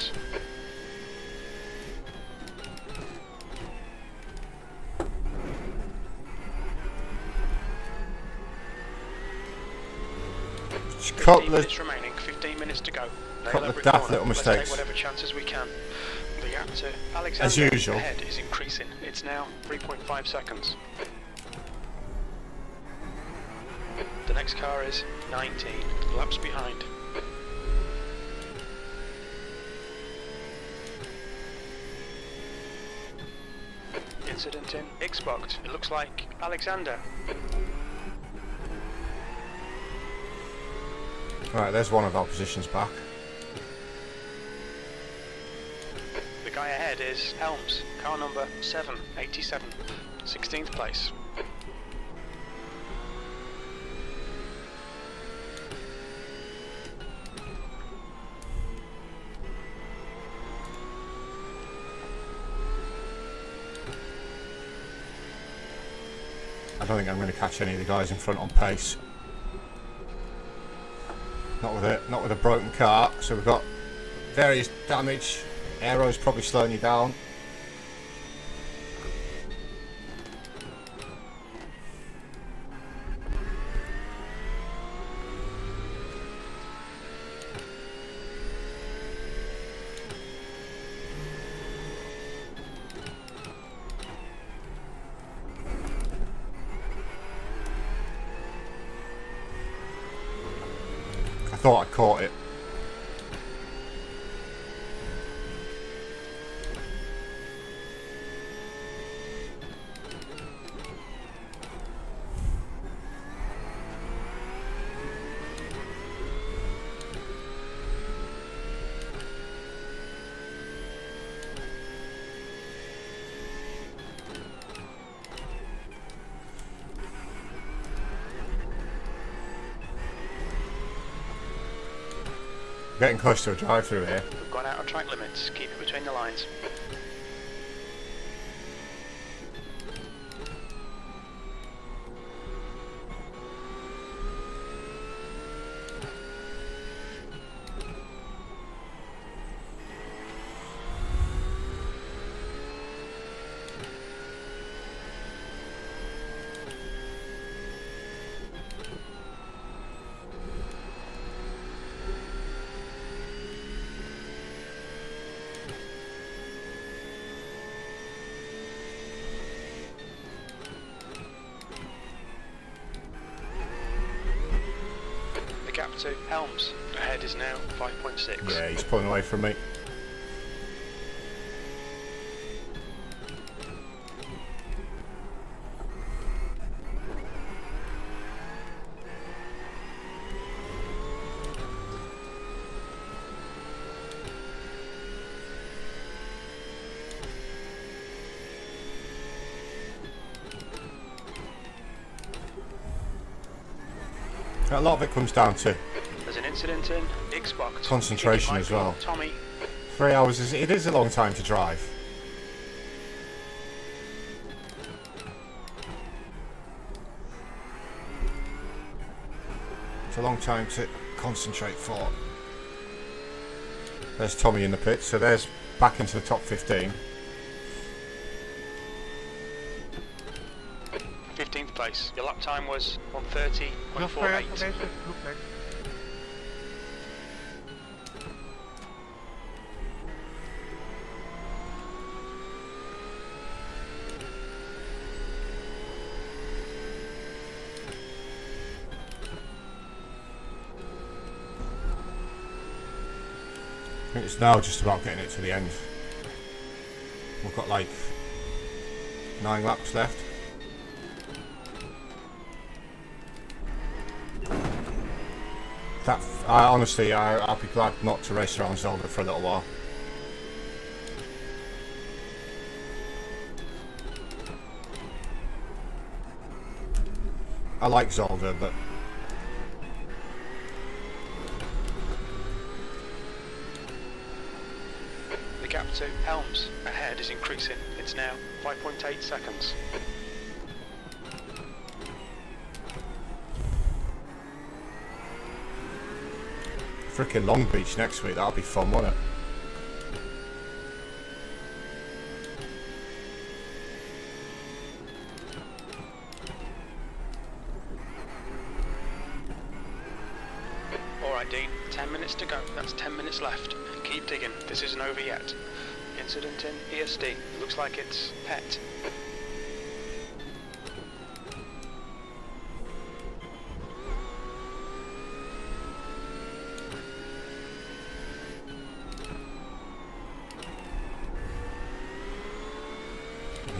Couple minutes remaining, 15 minutes to go. Couple of daft little Let's mistakes. take whatever chances we can. The gap to Alexander As usual. ahead is increasing. It's now 3.5 seconds. The next car is 19 laps behind. Incident in Xbox. It looks like Alexander. Right, there's one of our positions back. The guy ahead is Helms, car number 787, 16th place. I don't think I'm going to catch any of the guys in front on pace. Not with a broken car. So we've got various damage. Aero's probably slowing you down. I thought I caught it. Getting close to a drive-through here. We've gone out of track limits. Keep it between the lines. Gap to Helms ahead is now 5.6. Yeah, he's pulling away from me. A lot of it comes down to There's an incident in Xbox. concentration as well. Tommy. 3 hours it is a long time to drive. It's a long time to concentrate for. There's Tommy in the pit, so there's back into the top 15. 15th place. Your lap time was Just for 1:30.48. information, duplex. I think it's now just about getting it to the end. We've got like 9 laps left. That honestly, I'll be glad not to race around Zolder for a little while. I like Zolder, but The gap to Helms ahead is increasing. It's now 5.8 seconds. frickin' Long Beach next week, that'll be fun, won't it? Alright Dean, 10 minutes to go. That's 10 minutes left. Keep digging, this isn't over yet. Incident in ESD. It looks like it's PET.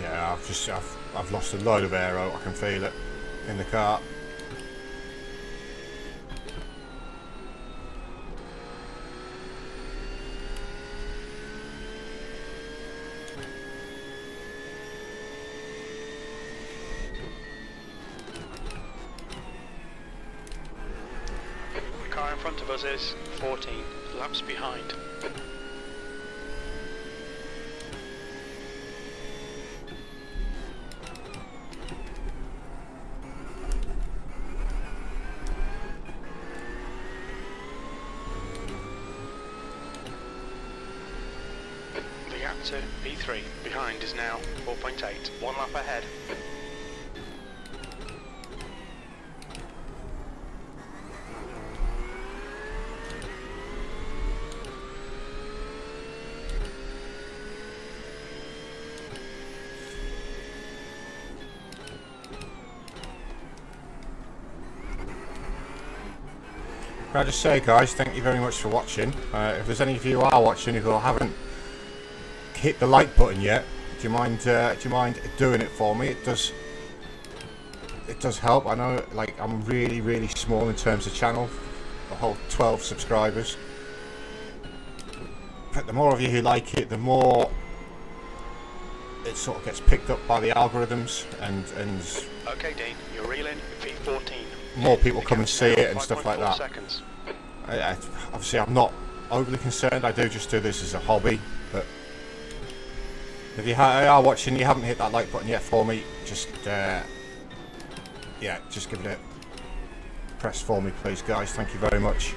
Yeah, I've lost a load of aero. I can feel it in the car. The car in front of us is 14 laps behind. The gap to P3 behind is now 4.8, 1 lap ahead. Can I just say, guys, thank you very much for watching. If there's any of you who are watching who haven't hit the like button yet, do you mind doing it for me? It does help. I know, like, I'm really small in terms of channel, a whole 12 subscribers. But the more of you who like it, the more it sort of gets picked up by the algorithms, and Okay, Dean, you're reeling P14. more people come and see it and stuff like 5.4 that. seconds. Obviously, I'm not overly concerned. I do just do this as a hobby. But if you are watching, you haven't hit that like button yet for me, just yeah, just give it a press for me, please, guys. Thank you very much.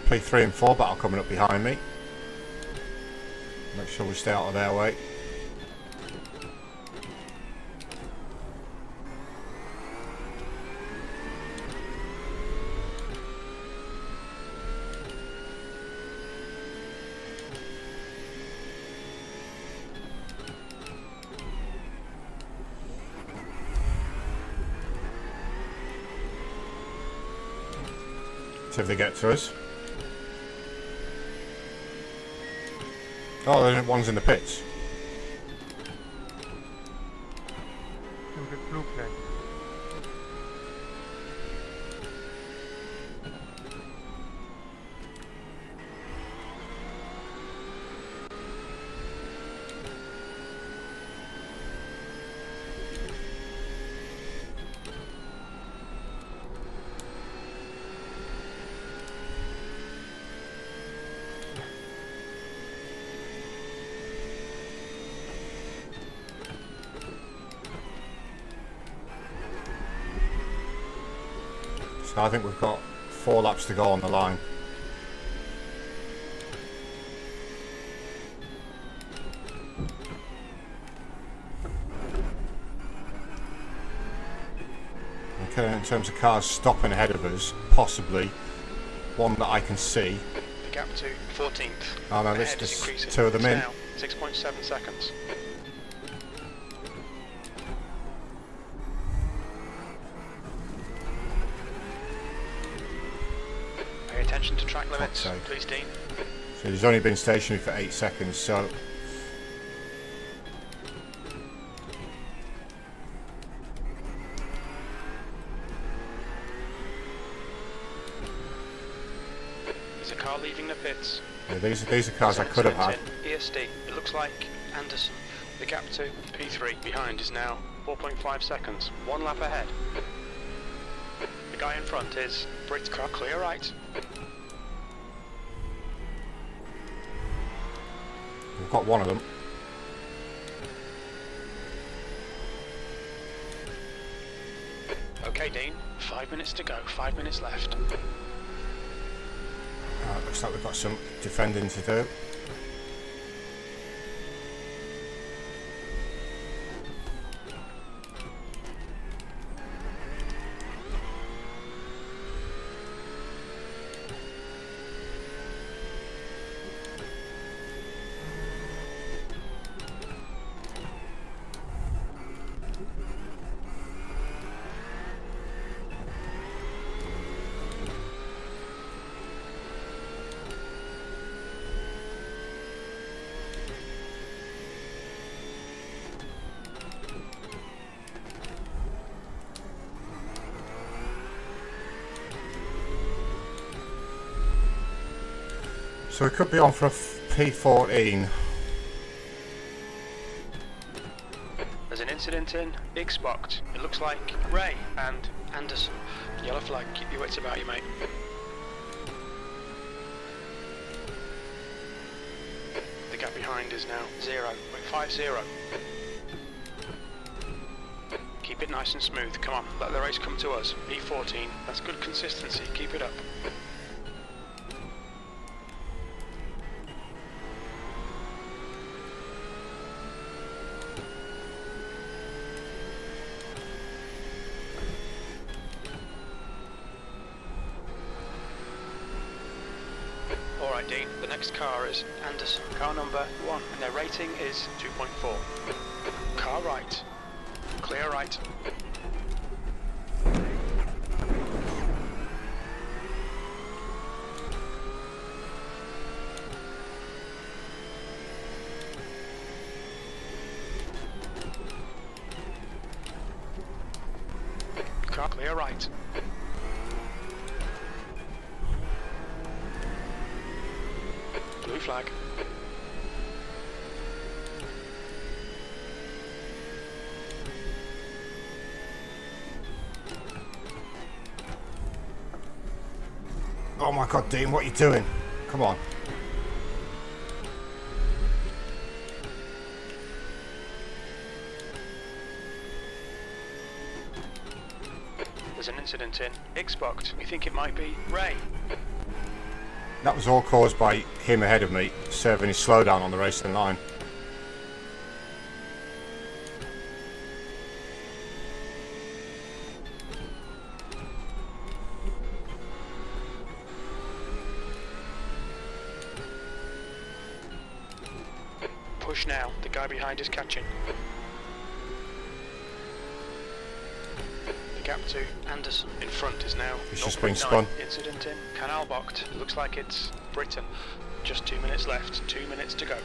P3 and 4 battle coming up behind me. Make sure we stay out of their way. See if they get to us. Oh, there's one's in the pits. To the blue flag. So I think we've got 4 laps to go on the line. Okay, in terms of cars stopping ahead of us, possibly one that I can see. The gap to 14th. Oh no, Ahead is there's increasing. 2 of them It's in. now 6.7 seconds. Pay attention to track limits, Fuck's sake. please, Dean. So he's only been stationary for 8 seconds, so There's a car leaving the pits. Yeah, these are cars I could have had. ESD. It looks like Anderson. The gap to P3 behind is now 4.5 seconds. 1 lap ahead. The guy in front is Brit car. Clear right. We've got one of them. Okay, Dean. 5 minutes to go. 5 minutes left. Looks like we've got some defending to do. So we could be on for a P14. There's an incident in Xbox. It looks like Ray and Anderson. Yellow flag. Keep your wits about you, mate. The gap behind is now 0.50. Keep it nice and smooth. Come on, let the race come to us. P14. That's good consistency. Keep it up. Alright, Dean, the next car is Anderson, car number 1, and their rating is 2.4. Car right. Clear right. Car clear right. Blue flag. Oh my god, Dean, what are you doing? Come on. There's an incident in Xbox. We think it might be Ray. That was all caused by him ahead of me, serving his slowdown on the racing line. Push now. The guy behind is catching. The gap to Anderson in front is now He's just been spun. Incident in Canal Bocht. Looks like it's Britain. Just 2 minutes left. 2 minutes to go.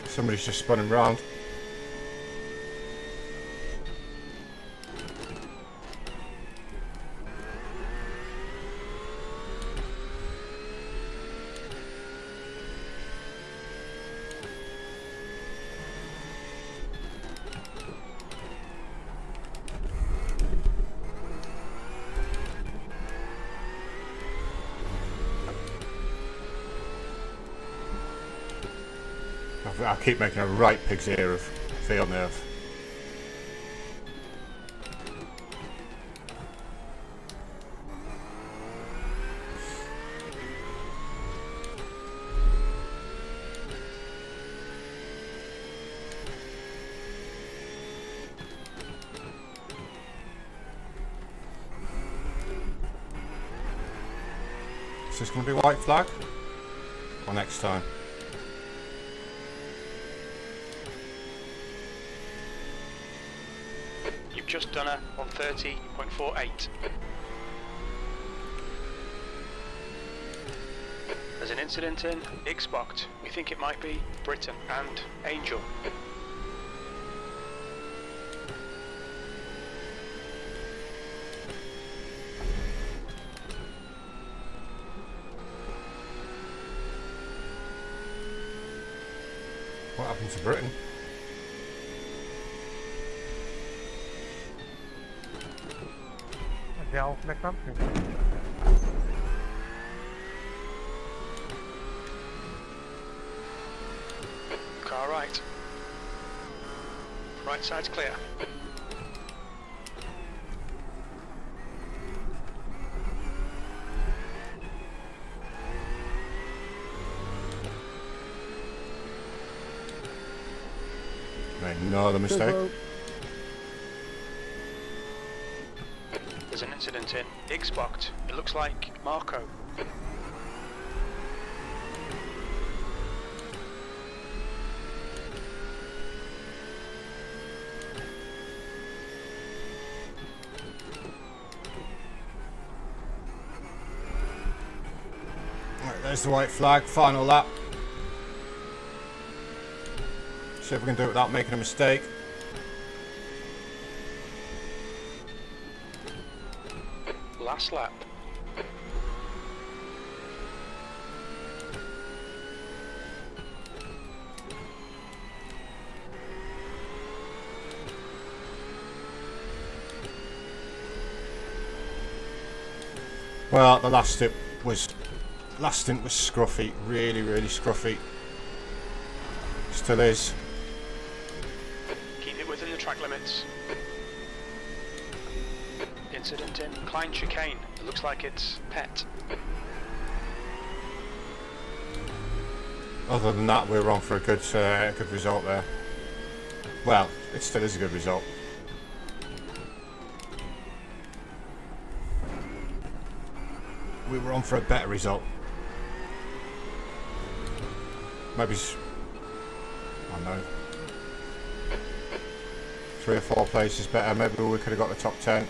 Somebody's just spun him round. I keep making a right pig's ear of field nerve. Is this going to be white flag? Or next time? Just done a 130.48. There's an incident in Xbox. We think it might be Britain and Angel. What happened to Britain? Der aufmerksam sind. Car right. Right side's clear. Made no other mistake. There's an incident in Xbox. It looks like Marco. Right, there's the white flag, final lap. See if we can do it without making a mistake. Last lap. Well, the last stint was scruffy, really scruffy. Still is. Keep it within the track limits. Incident in Klein chicane. It looks like it's pet. Other than that, we're on for a good result there. Well, it still is a good result. We were on for a better result. Maybe, I don't know, 3 or 4 places better. Maybe we could have got the top 10.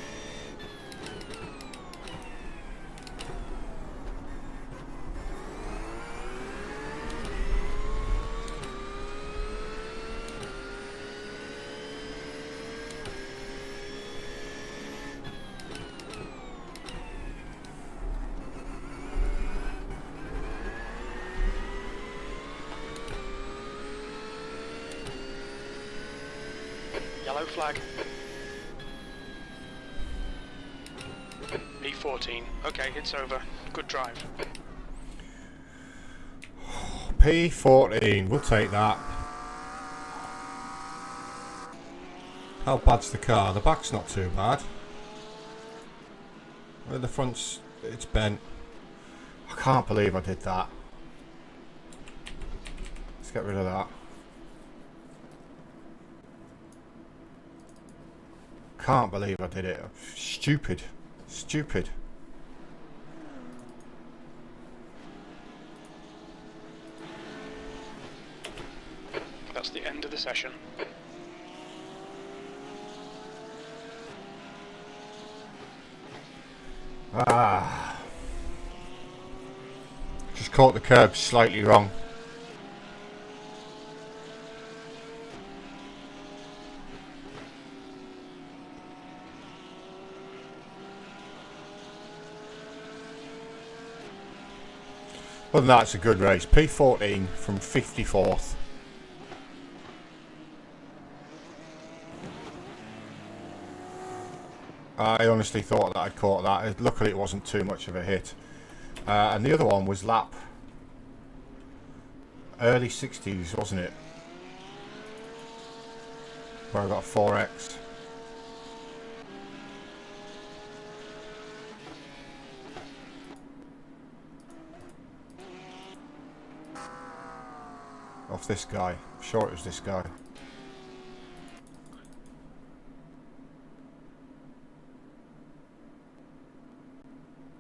Yellow flag. P14. Okay, it's over. Good drive. P14, we'll take that. How bad's the car? The back's not too bad. Where the front's, it's bent. I can't believe I did that. Let's get rid of that. Can't believe I did it. Stupid. Stupid. That's the end of the session. Just caught the curb slightly wrong. Other than that, it's a good race. P14 from 54th. I honestly thought that I'd caught that. Luckily it wasn't too much of a hit. And the other one was lap early 60s, wasn't it? Where I got a 4X. Off this guy. I'm sure it was this guy.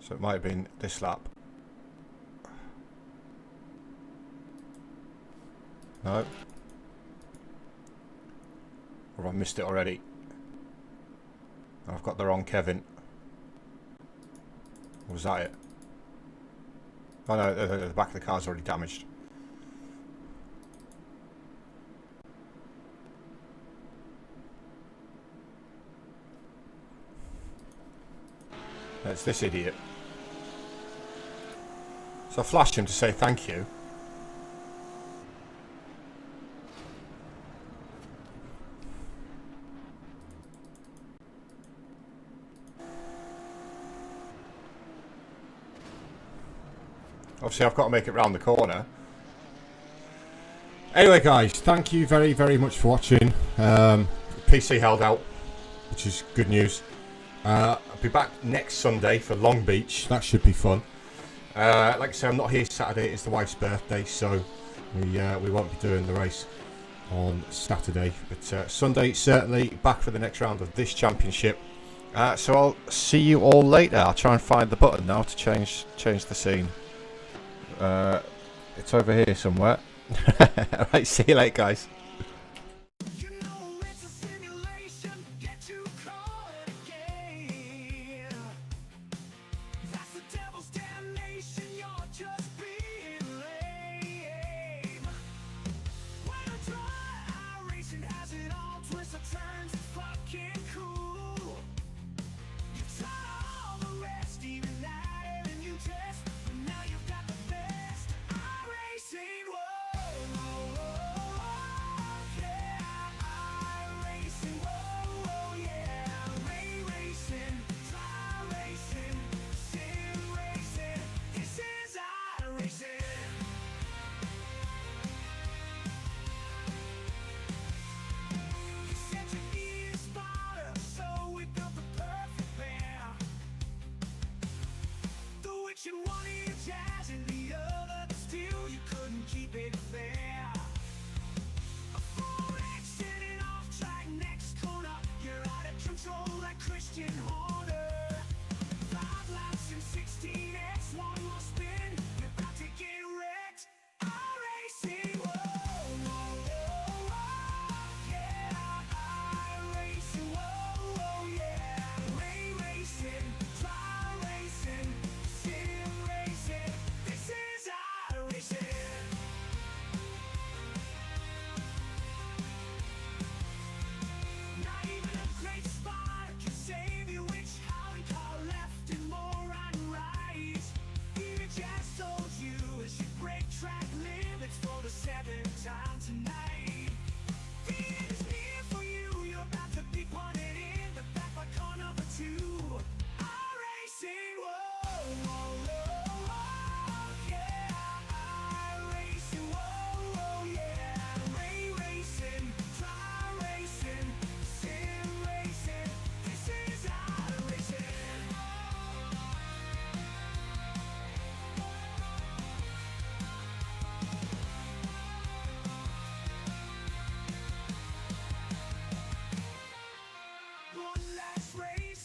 So it might have been this lap. No. Or I missed it already. I've got the wrong Kevin. Or was that it? Oh no, the back of the car's already damaged. It's this idiot. So I flashed him to say thank you. Obviously, I've got to make it round the corner. Anyway, guys, thank you very, very much for watching. PC held out, which is good news. I'll be back next Sunday for Long Beach. That should be fun. Like I say, I'm not here Saturday. It's the wife's birthday, so we won't be doing the race on Saturday. But Sunday, certainly back for the next round of this championship. So I'll see you all later. I'll try and find the button now to change the scene. It's over here somewhere. Alright, see you later, guys. One is jazz and the other steel, you couldn't keep it fair. A 4X sitting off track next corner, you're out of control like Christian Horner. 5 laps and 16X, one more spin, you're about to get wrecked. iRacing, whoa, whoa, whoa, whoa, yeah, iRacing, whoa, whoa, yeah, ray racing, dry racing. This is iracing. Not even a great spot can save you. Which Holly car left and more on right? Even just told you as you break track limits for the 7th time tonight. The end is near for you. You're about to be punted in the back by car number 2. iRacing, whoa, whoa, whoa.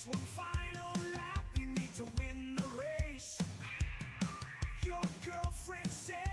One final lap, you need to win the race. Your girlfriend said